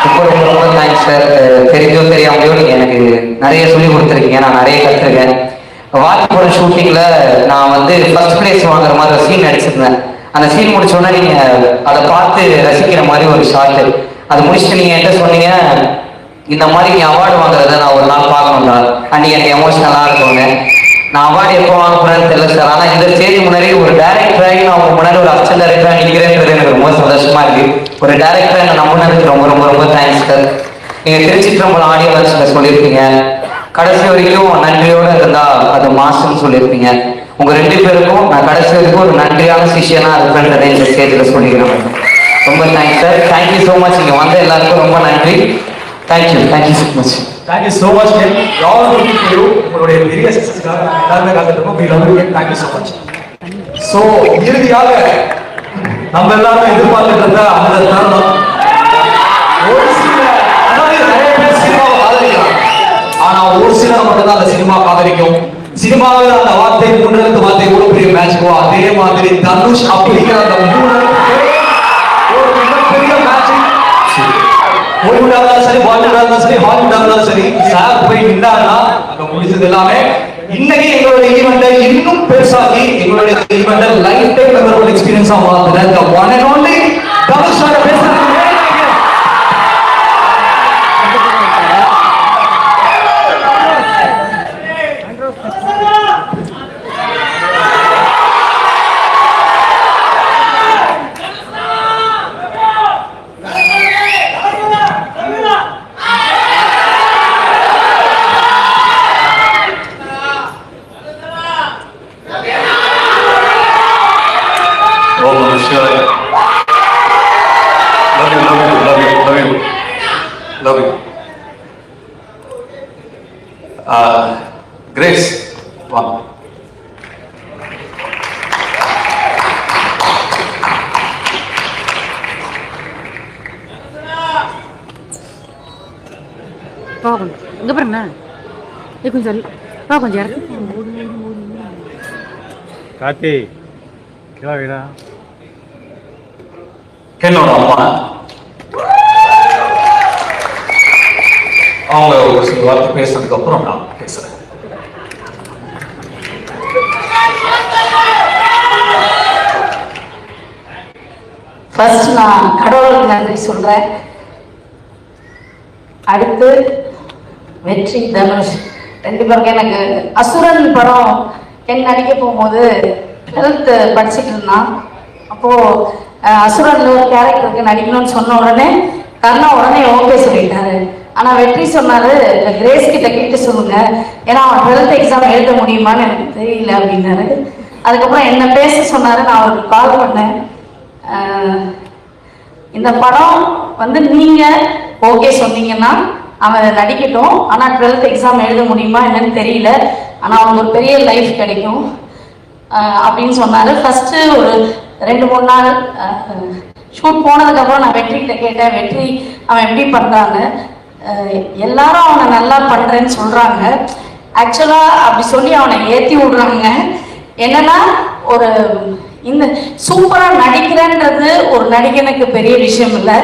ரொம்ப ரொம்ப ரொம்ப தேங்க்ஸ் சார். தெரிஞ்சோ தெரியாமலையோ நீங்கள் எனக்கு நிறைய சொல்லி கொடுத்துருக்கீங்க. நான் நிறைய கற்றுருக்கேன். வாட்ச் படம் ஷூட்டிங்கில் நான் வந்து ஃபர்ஸ்ட் பிளேஸ் வாங்குற மாதிரி ஒரு சீன் நடிச்சிருந்தேன். அந்த சீன் முடிச்சோடனே நீங்கள் அதை பார்த்து ரசிக்கிற மாதிரி ஒரு ஷார்ட்டு. அது முடிச்சுட்டு நீங்கள் என்கிட்ட சொன்னீங்க இந்த மாதிரி நீ அவார்டு வாங்குறத நான் ஒரு நாள் பார்க்கணும்டா. அன்றைக்கி எனக்கு எமோஷனலாக இருக்குங்க. நான் அவார்டு எப்போ வாங்க போறேன்னு தெரியல சார். ஆனா இந்த ஸ்டேஜ் முன்னாடி ஒரு டேரக்டராகி நான் உங்க முன்னாடி ஒரு அசிஸ்டன்ட் டேரக்டரா நிற்கிறேன்றது எனக்கு ரொம்ப சந்தோஷமா இருக்கு. ஒரு டேரக்டரா என்ன நம்பினதுக்கு ரொம்ப ரொம்ப ரொம்ப தேங்க்ஸ் சார். நீங்க திருச்சிற்றம்பலம் ஆடியோ லான்ச்ல சொல்லியிருப்பீங்க, கடைசி வரைக்கும் நன்றியோட இருந்தா அது மாஸ்டர்னு சொல்லியிருப்பீங்க. உங்க 2 பேருக்கும் நான் கடைசி வரைக்கும் ஒரு நன்றியான சிஷியனா இருப்பேன்றதை இந்த ஸ்டேஜ்ல சொல்லிக்கிறேன். ரொம்ப thanks sir. Thank you so much. இங்க வந்த எல்லாருக்கும் ரொம்ப நன்றி. Thank you so much. Thank you so much. உங்களுடைய பெரிய சக்சஸ்க்காக எல்லாருமே காத்துட்டு தேங்க்யூ ஸோ மச். ஸோ இறுதியாக நம்ம எல்லாருமே எதிர்பார்த்துட்டு இருந்த அந்த தருணம், ஒரு சில நிறைய பேர் சினிமாவை காதலிக்கலாம், ஆனா ஒரு சிலர் மட்டும் தான் அந்த சினிமா காதலிக்கும். சினிமாவில் அந்த வார்த்தை 3 வார்த்தை கூட பெரிய மேட்ச்க்கோ, அதே மாதிரி தனுஷ் அப்படிங்கிற அந்த 3 ஒரு மிகப்பெரிய மேட்ச். ஹாலிவுட்டா இருந்தாலும் சரி, பாலிவுட்டா இருந்தாலும் சரி, ஹாலிவுட்டா இருந்தாலும் சரி, சார் போய் நின்றாருன்னா அங்க முடிச்சது எல்லாமே. இன்னைக்கு எங்களுடைய ஈவெண்ட்டை இன்னும் பெருசாகி எங்களுடைய ஈவெண்ட்டை லைஃப் டைம் மெமரபிள் எக்ஸ்பீரியன்ஸா மாத்துற the one and only Dhanush sir பேசுறாங்க. கிரேஸ் வாங்க. இங்க பாருங்க, கொஞ்சம் கொஞ்சம் இடத்துக்கு கார்த்தி வீடா என்னோட அம்மா அவங்க ஒரு சில வார்த்தை பேசுனதுக்கு அப்புறம் நான் பேசுறேன். ஃபர்ஸ்ட் நான் கடவுளுக்கு நன்றி சொல்றேன். அடுத்து வெற்றி, தனுஷ் 2 பேருக்கு. எனக்கு அசுரன் படம் என் நடிக்க போகும்போது 12th படிச்சுட்டு இருந்தான். அப்போ அசுரன்ல ஒரு கேரக்டருக்கு நடிக்கணும்னு சொன்ன உடனே கர்ணா உடனே ஓகே சொல்லிட்டாரு. ஆனா வெற்றி சொன்னாரு, கிரேஸ் கிட்ட கேட்டு சொல்லுங்க, ஏன்னா அவன் 12th எக்ஸாம் எழுத முடியுமான்னு எனக்கு தெரியல அப்படின்னாரு. அதுக்கப்புறம் என்ன பேச சொன்னாரு. நான் அவருக்கு கால் பண்ணேன். இந்த படம் வந்து நீங்க ஓகே சொன்னீங்கன்னா அவன் நடிக்கட்டும், ஆனா 12th எக்ஸாம் எழுத முடியுமா என்னன்னு தெரியல, ஆனா அவனுக்கு ஒரு பெரிய லைஃப் கிடைக்கும் அப்படின்னு சொன்னாரு. ஃபர்ஸ்ட் ஒரு 2-3 நாள் ஷூட் போனதுக்கு அப்புறம் நான் வெற்றி கிட்ட கேட்டேன், வெற்றி அவன் எப்படி பண்றாங்க, எல்லாரும் அவனை நல்லா பண்றேன்னு சொல்றாங்க. ஆக்சுவலா அப்படி சொல்லி அவனை ஏத்தி விடுறாங்க. என்னன்னா ஒரு இந்த சூப்பரா நடிக்கிறன்றது ஒரு நடிகனுக்கு பெரிய விஷயம் இல்லை.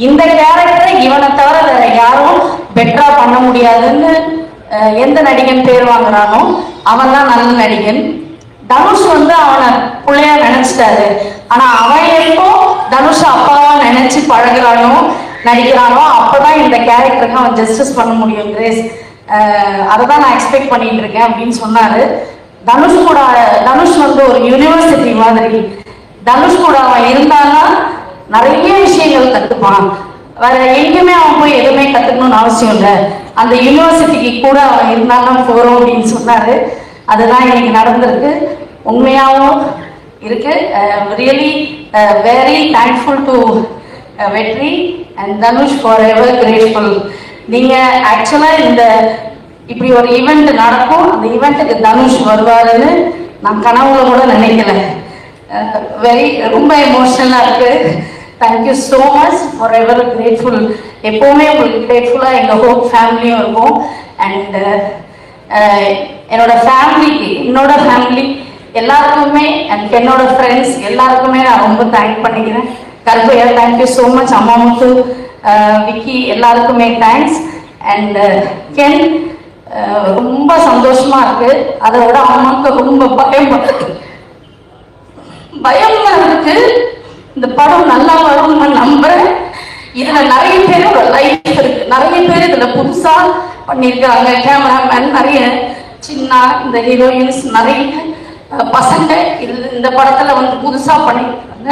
இந்த கேரக்டரை இவனை தவிர வேற யாரும் பெட்டரா பண்ண முடியாதுன்னு எந்த நடிகன் பேர் வாங்குறானோ அவன் தான் நல்ல நடிகன். தனுஷ் வந்து அவனை பிள்ளையா நினைச்சிட்டாரு. ஆனா அவன் எப்போ தனுஷ் அப்பாவா நினைச்சு பழகுறானோ நடிக்கிறானோ அப்பதான் இந்த கேரக்டருக்கு அவன் ஜஸ்டிஸ் பண்ண முடியும். கிரேஸ் அதைதான் நான் எக்ஸ்பெக்ட் பண்ணிட்டு இருக்கேன் அப்படின்னு சொன்னாரு. தனுஷ் வந்து ஒரு யூனிவர்சிட்டி மாதிரி. தனுஷ் கூட அவன் இருந்தான்னா நிறைய விஷயங்கள் கத்துப்பான். வேற எங்கேயுமே அவன் போய் எதுவுமே கத்துக்கணும்னு அவசியம் இல்லை. அந்த யூனிவர்சிட்டிக்கு கூட அவன் இருந்தான்னா போறோம் அப்படின்னு சொன்னாரு. அதுதான் இன்னைக்கு நடந்திருக்கு. உண்மையாகவும் இருக்கு. ரியலி வெரி தேங்க்ஃபுல் டு வெற்றி and Dhanush for ever grateful. நீங்க ஆக்சுவலா இந்த இப்படி ஒரு ஈவெண்ட் நடக்கும், அந்த ஈவெண்ட்டுக்கு தனுஷ் வருவாருன்னு நான் கனவுல கூட நினைக்கல. ரொம்ப எமோஷனலா இருக்கு. Thank you so much for ever grateful. எப்பவுமே உங்களுக்கு கிரேட்ஃபுல்லா எங்க ஹோப் ஃபேமிலியும் இருக்கும். அண்ட் என்னோட ஃபேமிலி எல்லாருக்குமே அண்ட் என்னோட ஃப்ரெண்ட்ஸ் எல்லாருக்குமே நான் ரொம்ப தேங்க் பண்ணிக்கிறேன். Karuppaiya thank you so much. Ammamuthu, Vicky எல்லாருக்குமே தேங்க்ஸ். அண்ட் கென் ரொம்ப சந்தோஷமா இருக்கு. அதை விட அம்மாவுக்கு ரொம்ப பயமா இருக்கு. இந்த படம் நல்லா வரும்னு நம்புறேன். இதுல நிறைய பேரோட லைஃப் இருக்கு. நிறைய பேர் இதுல புதுசா பண்ணிருக்காங்க. கேமராமேன், நிறைய சின்ன இந்த ஹீரோயின்ஸ் நிறைய பசங்க இந்த படத்துல வந்து புதுசா பண்ணிருக்காங்க.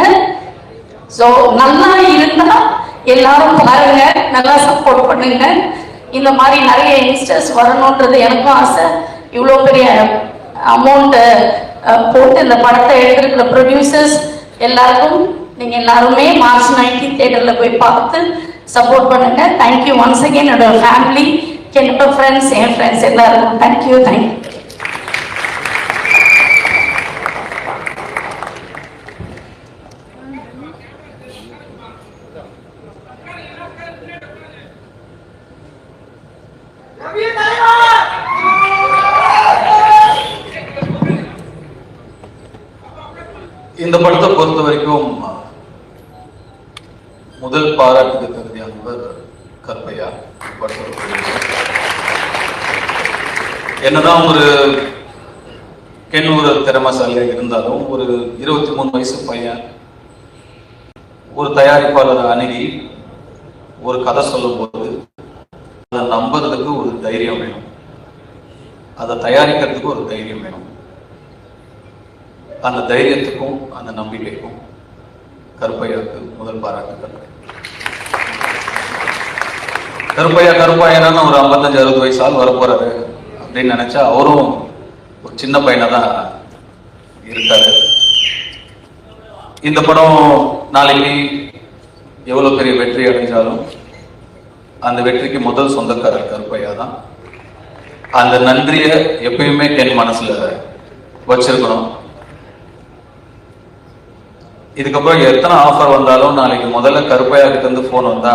ஸோ நல்லா இருந்தா எல்லாரும் பாருங்க, நல்லா சப்போர்ட் பண்ணுங்க. இந்த மாதிரி நிறைய யங்ஸ்டர்ஸ் வரணுன்றது எனக்கும் ஆசை. இவ்வளோ பெரிய அமௌண்ட் போட்டு இந்த படத்தை எடுத்திருக்கிற ப்ரொடியூசர்ஸ் எல்லாருக்கும் நீங்க எல்லாருமே மார்ச் 19 தியேட்டர்ல போய் பார்த்து சப்போர்ட் பண்ணுங்க. Thank you once again. என்னோட ஃபேமிலி, என்னோட ஃப்ரெண்ட்ஸ், என் ஃப்ரெண்ட்ஸ் எல்லாருக்கும் தேங்க்யூ. இந்த படத்தை பொறுத்த வரைக்கும் முதல் பாராட்டுக்கு தகுதியானவர் கற்பையா. என்னதான் ஒரு கென் ஒரு திறமைசாலியா இருந்தாலும் ஒரு 23 வயசு பையன் ஒரு தயாரிப்பாளர் அணுகி ஒரு கதை சொல்லும் போது அதை நம்புறதுக்கு ஒரு தைரியம் வேணும், அதை தயாரிக்கிறதுக்கு ஒரு தைரியம் வேணும். அந்த தைரியத்துக்கும் அந்த நம்பிக்கைக்கும் கருப்பையாவுக்கு முதல் பாராட்டுகள். கருப்பையானா ஒரு 55-60 வயசு ஆள் வரப்போறாரு அப்படின்னு நினைச்சா அவரும் ஒரு சின்ன பையனா தான் இருக்காரு. இந்த படம் நாளைக்கு எவ்வளவு பெரிய வெற்றி அடைஞ்சாலும் அந்த வெற்றிக்கு முதல் சொந்தக்காரர் கருப்பையா தான். அந்த நன்றியை எப்பயுமே என் மனசுல வச்சிருக்கணும். இதுக்கப்புறம் எத்தனை ஆஃபர் வந்தாலும் நாளைக்கு முதல்ல கருப்பையா கிட்ட இருந்து போன் வந்தா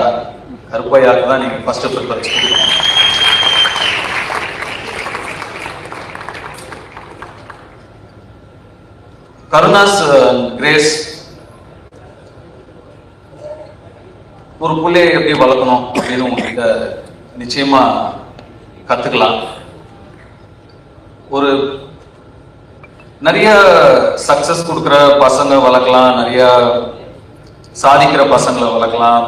கருப்பையாக்கு தான் நீங்க ஃபர்ஸ்ட் ப்ரிஃபரன்ஸ் கொடுக்கணும். கருணாஸ் கிரேஸ் ஒரு பிள்ளையை எப்படி வளர்க்கணும் அப்படின்னு உங்ககிட்ட நிச்சயமா கத்துக்கலாம். ஒரு நிறைய சக்சஸ் கொடுக்குற பசங்க வளர்க்கலாம், நிறைய சாதிக்கிற பசங்களை வளர்க்கலாம்.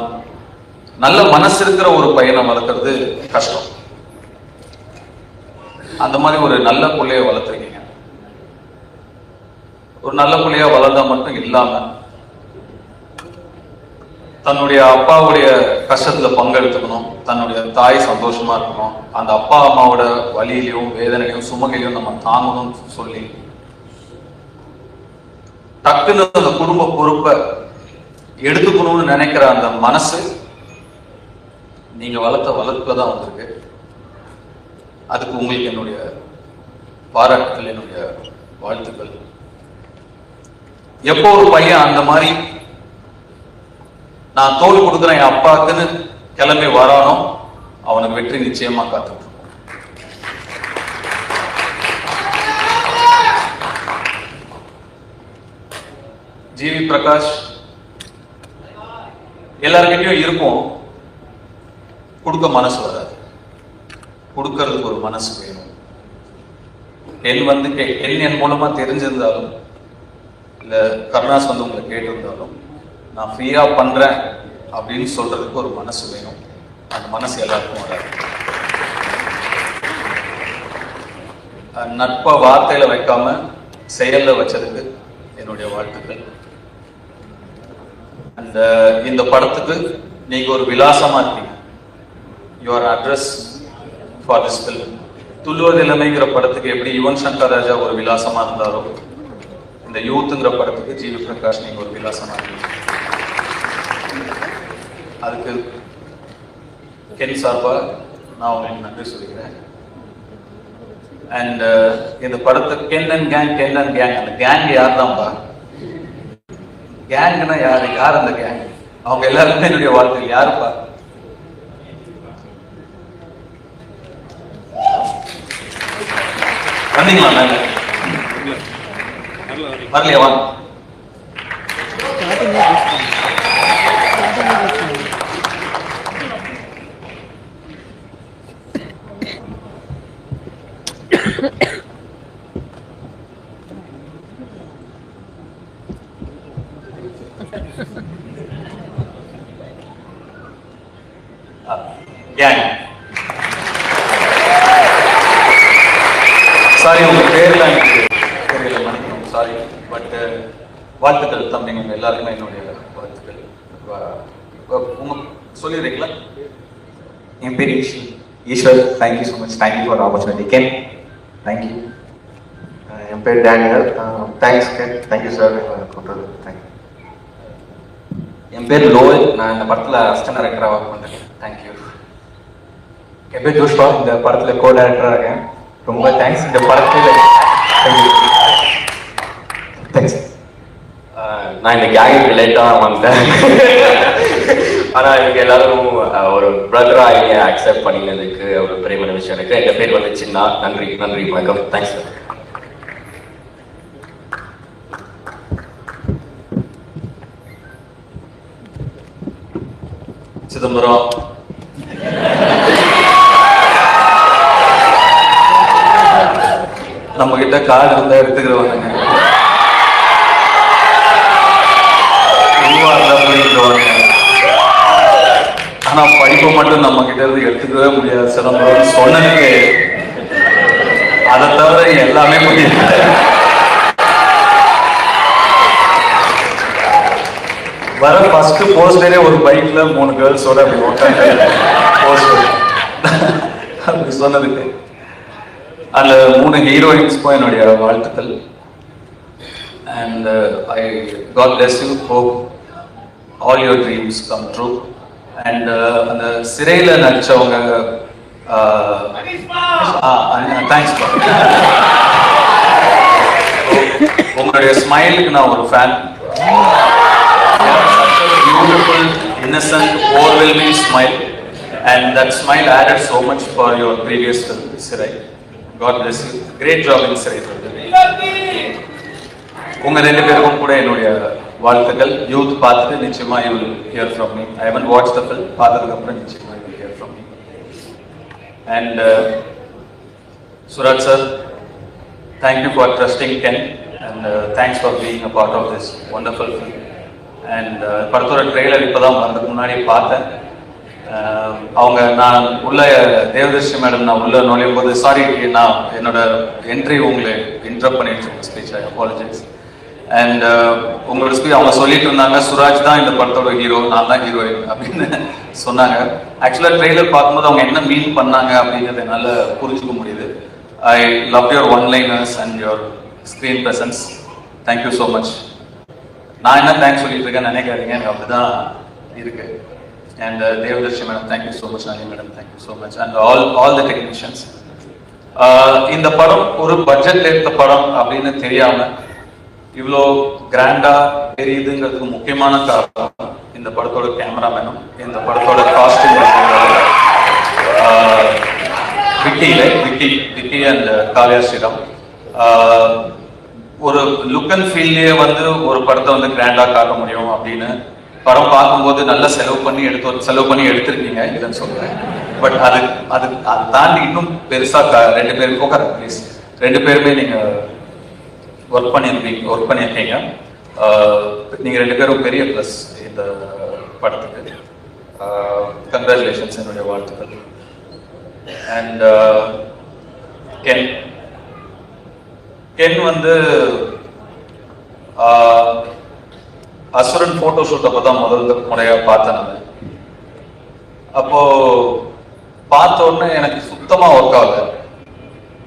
நல்ல மனசு இருக்கிற ஒரு பையனை வளர்க்கறது கஷ்டம். அந்த மாதிரி ஒரு நல்ல பிள்ளைய வளர்த்துருக்கீங்க. ஒரு நல்ல பிள்ளையா வளர்ந்தா மட்டும் இல்லாம தன்னுடைய அப்பாவுடைய கஷ்டத்துல பங்கெடுத்துக்கணும், தன்னுடைய தாய் சந்தோஷமா இருக்கணும், அந்த அப்பா அம்மாவோட வலியிலையும் வேதனையும் சுமகையிலையும் நம்ம தாங்கணும்னு சொல்லி டக்குன்னு அந்த குடும்ப பொறுப்பை எடுத்துக்கணும்னு நினைக்கிற அந்த மனசு நீங்க வளர்த்த வளர்ப்புல தான் வந்திருக்கு. அதுக்கு உங்களுக்கு என்னுடைய பாராட்டுகள், என்னுடைய வாழ்த்துக்கள். எப்போ ஒரு பையன் அந்த மாதிரி நான் தோல் கொடுக்குறேன் என் அப்பாக்குன்னு கிளம்பி வரானோ அவனுக்கு வெற்றி நிச்சயமா காத்துட்டு. ஜிவி பிரகாஷ் எல்லார்கிட்டையும் இருக்கும், கொடுக்க மனசு வராது. கொடுக்கறதுக்கு ஒரு மனசு வேணும். என் மூலமா தெரிஞ்சிருந்தாலும் இல்ல கருணாஸ் வந்து உங்களை கேட்டிருந்தாலும் நான் ஃப்ரீயா பண்றேன் அப்படின்னு சொல்றதுக்கு ஒரு மனசு வேணும். அந்த மனசு எல்லாருக்கும் வராது. நட்பை வார்த்தையில வைக்காம செயல்ல வச்சதுக்கு என்னுடைய வாழ்த்துக்கள். அந்த இந்த படத்துக்கு நீங்க ஒரு விலாசமா இருக்கீங்க. Your address for this film. துள்ளுவது இளமைங்கிற படத்துக்கு எப்படி யுவன் சங்கர் ராஜா ஒரு விலாசமா இருந்தாரோ, இந்த யூத்துங்கிற படத்துக்கு ஜிவி பிரகாஷ் நீங்க ஒரு விலாசமா இருக்கீங்க. அதுக்கு கென் சார்பா நான் உங்களுக்கு நன்றி சொல்லிக்கிறேன். அண்ட் இந்த படத்தை கென் அண்ட் கேங் அந்த கேங் யார் தான்ப்பா? கேங்னா யார் அந்த கேங்? அவங்க எல்லாருமே என்னுடைய வாழ்க்கை. யாருப்பா? வந்தீங்களா? மேல வரலையா? வாங்க. வாழ்த்துக்கள் தம்பிங்க உங்க எல்லாருக்குமே என்னுடைய வாழ்த்துக்கள். உங்க சொல்லிடுறீங்களா? என் பேர் Eswar. Thank you so much. Thank you for opportunity. Ken thank you. என் பேர் Daniel. Thanks Ken. Thank you sir கூப்பிட்டது. தேங்க்யூ. என் பேர் லோல். நான் இந்த படத்தில் அசிஸ்டன்ட் டைரக்டராக ஒர்க் பண்ணுறேன். தேங்க்யூ. என் பேர் ஜோஷ்வா. இந்த படத்தில் கோ டைரக்டராக இருக்கேன். ரொம்ப தேங்க்ஸ். இந்த படத்தில் தேங்க்ஸ். நான் இந்த கேங்குக்கு லேட்டாக வந்தேன். ஆனால் இவங்க எல்லாரும் ஒரு பிரதராக அக்செப்ட் பண்ணினதுக்கு ஒரு பெரிய விஷயம் இருக்கு. எங்கள் பேர் வந்து சின்னா. நன்றி நன்றி வணக்கம். Thanks sir. சிதம்பரம் நம்ம கிட்ட கார்டு இருந்தா எடுத்துக்கிறவாங்க, ரூபா இருந்தா போயிட்டுருவாங்க. ஆனா படிப்பை மட்டும் நம்ம கிட்ட இருந்து எடுத்துக்கவே முடியாது. சிதம்பரம் சொன்னதுக்கு அதை தவிர எல்லாமே முடியாது. வர ஃபர்ஸ்ட் போஸ்டரே ஒரு பைக்ல 3 கேர்ள்ஸோட அப்படி ஓட்டாங்க போஸ்டர் அப்படி சொன்னதுக்கு. அந்த 3 ஹீரோயின்ஸ்க்கும் என்னுடைய வாழ்த்துக்கள். And I God bless you. Hope all your dreams come true. And அந்த சிறையில் நடிச்சவங்க தேங்க்ஸ். உங்களுடைய ஸ்மைலுக்கு நான் ஒரு fan. Beautiful, innocent, overwhelming smile, and that smile added so much for your previous film, Sirai. God bless you. Great job in Sirai. உங்க 2 பேருக்கும் கூட என்னுடைய வாழ்த்துக்கள். யூத் பார்த்துட்டு நிச்சயமா you will hear from me. I haven't watched the film. பார்த்ததுக்கு அப்புறம் நிச்சயமா you will hear from me. And Suraj sir, thank you for trusting Ken, and thanks for being a part of this wonderful film. And படத்தோட trailer இப்போதான் வரதுக்கு முன்னாடி பார்த்தேன். அவங்க நான் உள்ள தேவதர்ஷி மேடம் நான் உள்ள நுழையும் போது சாரி நான் என்னோட என்ட்ரி உங்களை இன்டரப்ட் பண்ணிடுச்சு ஸ்பீச். I apologise. அண்ட் உங்களோட ஸ்பீச் அவங்க சொல்லிட்டு இருந்தாங்க சுராஜ் தான் இந்த படத்தோட ஹீரோ, நான் தான் ஹீரோயின் அப்படின்னு சொன்னாங்க. ஆக்சுவலாக ட்ரெய்லர் பார்க்கும்போது அவங்க என்ன மீன் பண்ணாங்க அப்படிங்கிறது என்னால் புரிஞ்சுக்க முடியுது. I love your one liners and your screen presence. Thank you so much. நான் என்ன தேங்க்ஸ் சொல்லிட்டு இருக்கேன்னு நினைக்காதீங்க, எனக்கு அப்படிதான் இருக்கு. And Devadarshini madam thank you so much. Nani madam thank you so much. And all the technicians. இந்த படம் ஒரு பட்ஜெட்ல எடுத்த படம் அப்படின்னு தெரியாம இவ்வளோ கிராண்டா தெரியுதுங்கிறதுக்கு முக்கியமான காரணம் இந்த படத்தோட கேமராமேனும் இந்த படத்தோட காஸ்டியூம் விக்கி அண்ட் காவ்யா ஸ்ரீராம். ஒரு லுக் அண்ட் ஃபீல்லே வந்து ஒரு படத்தை வந்து கிராண்டா காட்ட முடியும் அப்படின்னு படம் பார்க்கும்போது நல்லா செலவு பண்ணி எடுத்திருக்கீங்க இல்லைன்னு சொல்றேன். பட் அது தாண்டி இன்னும் பெருசா 2 பேரும் உட்கார ப்ளீஸ் 2 பேருமே நீங்க ஒர்க் பண்ணியிருக்கீங்க. நீங்க 2 பேரும் பெரிய பிளஸ் இந்த படத்துக்கு. கங்க்ராச்சுலேஷன்ஸ், என்னுடைய வாழ்த்துக்கள். அண்ட் கென் வந்து அசுரன் போட்டோ ஷூட் அப்பதான் முதல் முறையா பார்த்தேன். நான் அப்போ பார்த்த உடனே எனக்கு சுத்தமா ஒர்க் ஆகல.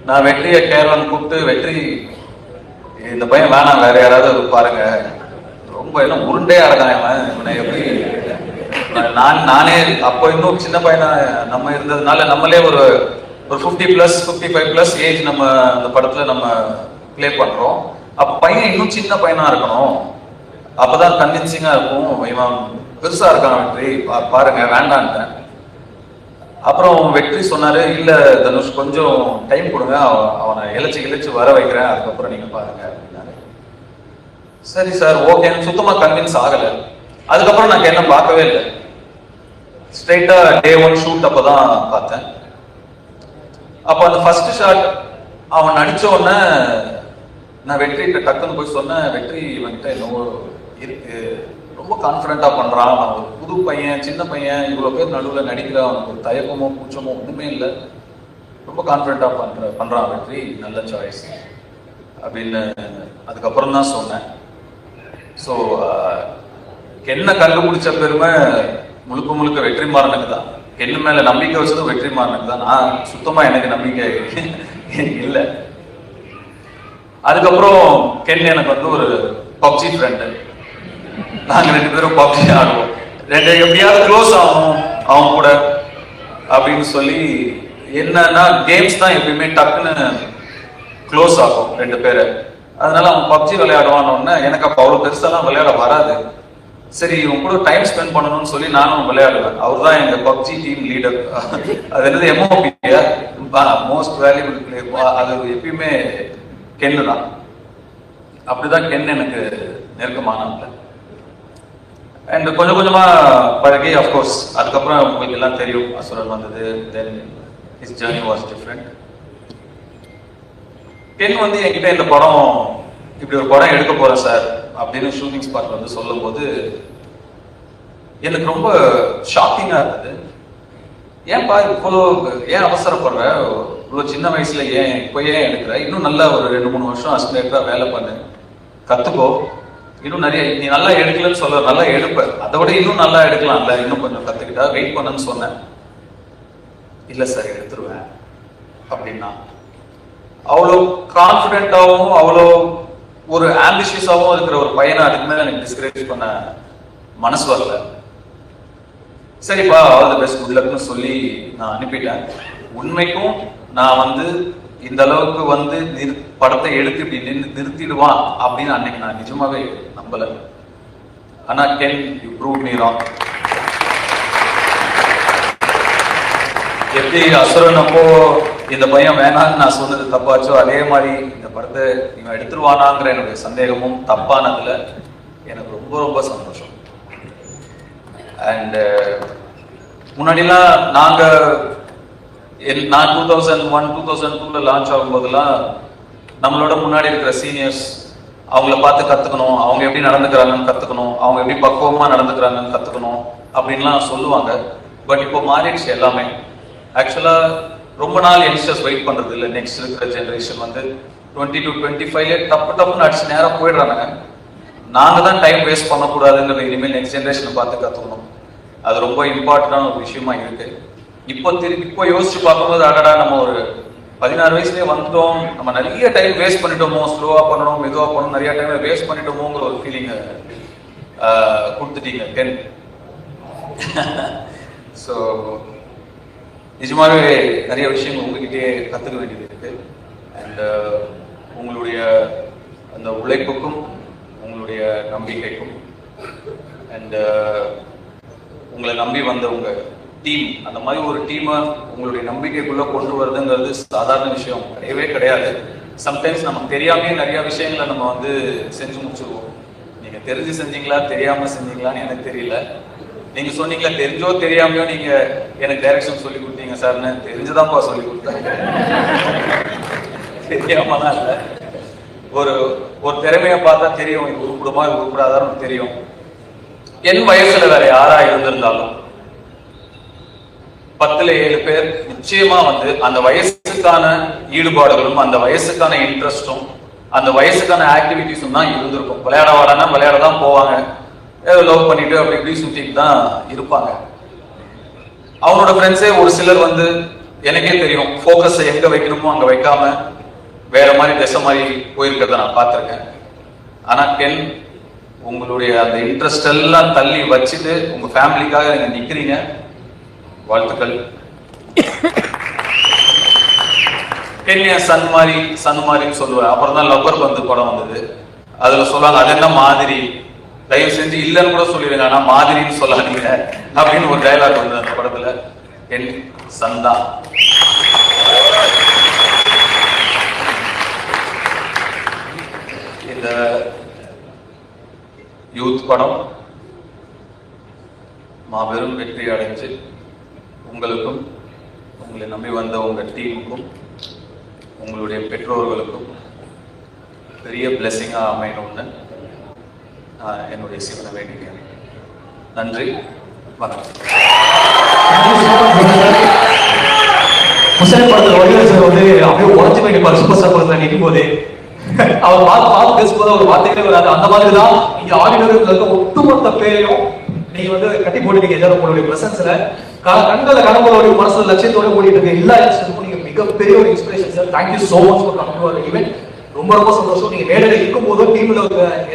நான் வெற்றியை கேரளன் கூப்பிட்டு, வெற்றி இந்த பையன் வேணாம் வேற யாராவது பாருங்க, ரொம்ப என்ன உருண்டையா இருக்கான் இவனை எப்படி. நானே அப்போ இன்னும் சின்ன பையனா நம்ம இருந்ததுனால நம்மளே ஒரு 50+ 55+ ஏஜ் நம்ம அந்த படத்துல நம்ம பிளே பண்றோம். அப்ப பையன் இன்னும் சின்ன பையனா இருக்கணும், அப்பதான் கன்வின்சிங்கா இருக்கும். இவன் பெருசா இருக்கான் வெற்றி, பாருங்க வேண்டான்ட்டேன். அப்புறம் வெற்றி சொன்னாரு, இல்ல தனுஷ் கொஞ்சம் டைம் கொடுங்க, அவனை இழைச்சு வர வைக்கிறேன், அதுக்கப்புறம் நீங்க பாருங்க அப்படின்னாரு. சரி சார் ஓகே, சுத்தமா கன்வின்ஸ் ஆகல. அதுக்கப்புறம் நான் என்ன பார்க்கவே இல்லை. ஸ்ட்ரெயிட்டா டே 1 ஷூட் அப்பதான் பார்த்தேன். அப்போ அந்த ஃபர்ஸ்ட் ஷாட் அவன் நடிச்ச உடனே நான் வெற்றிகிட்ட டக்குன்னு போய் சொன்னேன், வெற்றி இவன்கிட்ட என்னவோ இருக்கு, ரொம்ப கான்ஃபிடென்ட்டா பண்றான், அவன் ஒரு புது பையன், சின்ன பையன், இவ்வளவு பேர் நடுவில் நடிக்கிறான், அவனுக்கு ஒரு தயக்கமோ கூச்சமோ ஒண்ணுமே இல்லை, ரொம்ப கான்ஃபிடென்ட்டா பண்றான் வெற்றி, நல்ல சாய்ஸ் அப்படின்னு அதுக்கப்புறம் தான் சொன்னேன். ஸோ கென்னை கண்டுபிடிச்ச பெருமை முழுக்க முழுக்க வெற்றிமாறனுக்கு தான். கென்னு மேல நம்பிக்கை வச்சதும் வெற்றிமாறனுக்கு தான். நான் சுத்தமா எனக்கு நம்பிக்கை இல்லை. அதுக்கப்புறம் கென் எனக்கு வந்து ஒரு பப்ஜி ஃப்ரெண்டு. நாங்க 2 பேரும் பப்ஜி ஆடுவோம். எப்படியாவது க்ளோஸ் ஆகணும் அவங்க கூட அப்படின்னு சொல்லி, என்னன்னா கேம்ஸ் தான் எப்பயுமே டக்குன்னு க்ளோஸ் ஆகும் 2 பேரை. அதனால அவன் பப்ஜி விளையாடுவான்னு எனக்கு அப்போ அவ்வளோ பெருசாலாம் விளையாட வராது. சரி இவங்க கூட டைம் ஸ்பெண்ட் பண்ணணும்னு சொல்லி நானும் விளையாடுவேன். அவர் தான் எங்க பப்ஜி டீம் லீடர். அது என்னது MOP, மோஸ்ட் வேல்யூபிள் பிளேயர். அது எப்பயுமே கென்னு தான். அப்படிதான் கென் எனக்கு நெருக்கமானாங்க. அண்ட் கொஞ்சம் கொஞ்சமா பழகி, அஃப்கோர்ஸ் அதுக்கப்புறம் உங்களுக்கு எல்லாம் தெரியும் அசுரன் வந்தது. Then his journey was different. Ken வந்து என்கிட்ட இந்த படம், இப்படி ஒரு படம் எடுக்க போறேன் சார் அப்படின்னு ஷூட்டிங் ஸ்பாட் வந்து சொல்லும் போது எனக்கு ரொம்ப ஷாக்கிங்கா இருந்தது. ஏன்பா இவ்வளோ ஏன் அவசரப்படுற, இவ்வளோ சின்ன வயசுல இப்போ ஏன் எடுக்கிற, இன்னும் நல்லா ஒரு 2-3 வருஷம் அசிஸ்டண்டா வேலை பண்ணு, கத்துக்கோ, இன்னும் நிறைய, நீ நல்லா எடுக்கலன்னு சொல்ல, நல்லா எடுப்ப, அதை விட இன்னும் நல்லா எடுக்கலாம்ல, இன்னும் கொஞ்சம் கத்துக்கிட்டா, வெயிட் பண்ணுன்னு சொன்னேன். இல்ல சார் எடுத்துருவேன் அப்படின்னா. அவ்வளோ கான்பிடென்டாவும் அவ்வளோ ஒரு ஆம்பிஷியஸாவும் இருக்கிற ஒரு பையனை அதுக்கு மேல எனக்கு டிஸ்கரேஜ் பண்ண மனசு வரல. சரிப்பா ஆல் தி பெஸ்ட், குட் லக்னு சொல்லி நான் அனுப்பிட்டேன். உண்மைக்கும் நான் வந்து இந்த அளவுக்கு வந்து படத்தை எடுத்து இப்படி நிறுத்திடுவான் அப்படின்னு அன்னைக்கு நான் நிஜமாவே நம்பல. ஆனா Ken you prove me wrong. எப்படி அசுரன் அப்போ இந்த பையன் வேணான்னு நான் சொன்னது தப்பாச்சோ, அதே மாதிரி இந்த படத்தை இவன் எடுத்துருவானாங்கிற என்னுடைய சந்தேகமும் தப்பானதுல எனக்கு ரொம்ப ரொம்ப சந்தோஷம். அண்ட் முன்னாடிலாம் நான் 2001-2002 லான்ச் ஆகும் போதெல்லாம் நம்மளோட முன்னாடி இருக்கிற சீனியர்ஸ் அவங்கள பார்த்து கத்துக்கணும், அவங்க எப்படி நடந்துக்கிறாங்கன்னு கத்துக்கணும், அவங்க எப்படி பக்குவமா நடந்துக்கிறாங்கன்னு கத்துக்கணும் அப்படின்லாம் சொல்லுவாங்க. பட் இப்போ மாறிடுச்சு எல்லாமே. ஆக்சுவலா ரொம்ப நாள் யங்ஸ்டர்ஸ் வெயிட் பண்றது இல்லை. நெக்ஸ்ட் இருக்கிற ஜெனரேஷன் வந்து 20 to 25 டப்புன்னு அடிச்சு நேரம் போயிடுறாங்க. நாங்க தான் டைம் வேஸ்ட் பண்ணக்கூடாதுங்கிற இனிமேல் நெக்ஸ்ட் ஜெனரேஷனை பார்த்து கத்துக்கணும். அது ரொம்ப இம்பார்ட்டன்டான ஒரு விஷயமா இருக்கு. இப்போ யோசிச்சு பார்க்கும்போது, அடடா நம்ம ஒரு 16 வயசுலயே வந்துட்டோம், நம்ம நிறைய டைம் வேஸ்ட் பண்ணிட்டோமோ, ஸ்லோவா பண்ணணும் மெதுவா பண்ணணும், நிறைய டைம் வேஸ்ட் பண்ணிட்டோமோங்கிற ஒரு ஃபீலிங் கொடுத்துட்டீங்க கென். ஸோ நிஜமாவே நிறைய விஷயங்கள் உங்ககிட்டயே கத்துக்க வேண்டியது இருக்கு. அண்ட் உங்களுடைய அந்த உழைப்புக்கும் உங்களுடைய நம்பிக்கைக்கும் அண்ட் உங்களை நம்பி வந்த உங்க டீம், அந்த மாதிரி ஒரு டீமை உங்களுடைய நம்பிக்கைக்குள்ள கொண்டு வருதுங்கிறது சாதாரண விஷயம் கிடையவே கிடையாது. சம்டைம்ஸ் நமக்கு தெரியாமே நிறைய விஷயங்களை நம்ம வந்து செஞ்சு முடிச்சிருவோம். நீங்க தெரிஞ்சு செஞ்சீங்களா தெரியாம செஞ்சீங்களான்னு எனக்கு தெரியல. நீங்க சொன்னீங்களா தெரிஞ்சோ தெரியாமையோ நீங்க எனக்கு டைரக்ஷன் சொல்லி கொடுத்தீங்க சார்னு. தெரிஞ்சுதான்ப்பா சொல்லி கொடுத்தாங்க, தெரியாமலாம் இல்லை. ஒரு திறமையை பார்த்தா தெரியும், இது உருப்பிடுமா இது உருப்பிடாதான்னு தெரியும். என் வயசுல வேற யாரா இருந்திருந்தாலும் 10ல் 7 பேர் நிச்சயமா வந்து அந்த வயசுக்கான ஈடுபாடுகளும் அந்த வயசுக்கான இன்ட்ரெஸ்டும் அந்த வயசுக்கான ஆக்டிவிட்டிஸும் தான் இருந்திருக்கும். விளையாட வாடனா விளையாட தான் போவாங்க, ஏதோ லவ் பண்ணிட்டு அப்படி இப்படி சுத்திட்டு தான் இருப்பாங்க. அவனோட ஃப்ரெண்ட்ஸே ஒரு சிலர் வந்து எனக்கே தெரியும் ஃபோக்கஸை எங்க வைக்கணுமோ அங்க வைக்காம வேற மாதிரி திசை மாதிரி போயிருக்கிறத நான் பார்த்திருக்கேன். ஆனா கென் உங்களுடைய அந்த இன்ட்ரெஸ்ட் எல்லாம் தள்ளி வச்சுட்டு உங்க ஃபேமிலிக்காக நீங்க நிக்கிறீங்க. வாழ்த்துக்கள். கென்யா சன் மாதிரின்னு சொல்லுவேன். அப்புறம் தான் லப்பர் பந்து படம் வந்தது. அதுல சொல்லுவாங்க அது என்ன மாதிரி, தயவு செஞ்சு இல்லைன்னு கூட சொல்லிடுங்க, ஆனா மாதிரின்னு சொல்லாதீங்க அப்படின்னு ஒரு டயலாக் வந்தது அந்த படத்துல. என் சன் தான். இந்த யூத் படம் மாபெரும் வெற்றி அடைஞ்சு உங்களுக்கும் உங்களை நம்பி வந்த உங்க டீமுக்கும் உங்களுடைய பெற்றோர்களுக்கும் பெரிய பிளெஸிங்கா அமையணும்னு என்னுடைய சிவனை வேண்டிக்கிறேன். நன்றி, வணக்கம். முசைன் படத்துல வடிவேல் சார் வந்து அப்படியே உடஞ்சு போய் சூப்பர் ஸ்டார் படத்துல நிற்கும் போது அவர் பார்த்து பேசும்போது ஒரு வார்த்தைகளே வராது. அந்த மாதிரி தான் இங்க ஆடிட்டோரியத்துல இருக்க ஒட்டுமொத்த பேரையும் நீங்க வந்து கட்டி போட்டுட்டீங்க எல்லாரும் உங்களுடைய பிரசன்ஸ்ல. கண்களை கனவுகளோட மனசுல லட்சியத்தோட ஓடிட்டு இருக்க எல்லா இன்ஸ்டியூட்டும் நீங்க மிகப்பெரிய ஒரு inspiration sir. Thank you so much for coming to our event. ரொம்ப ரொம்ப சந்தோஷம். நீங்க மேடையில இருக்கும் போது டீம்ல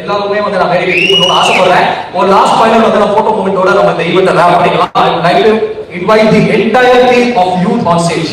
எல்லாருமே வந்து நான் மேடையில இருக்கணும்னு ஆசைப்படுறேன். ஒரு லாஸ்ட் ஃபைனல் வந்து நான் போட்டோ மூமெண்டோட நம்ம இந்த ஈவென்ட்டை ரேப் பண்ணிக்கலாம். I would like to invite the entire team of youth on stage.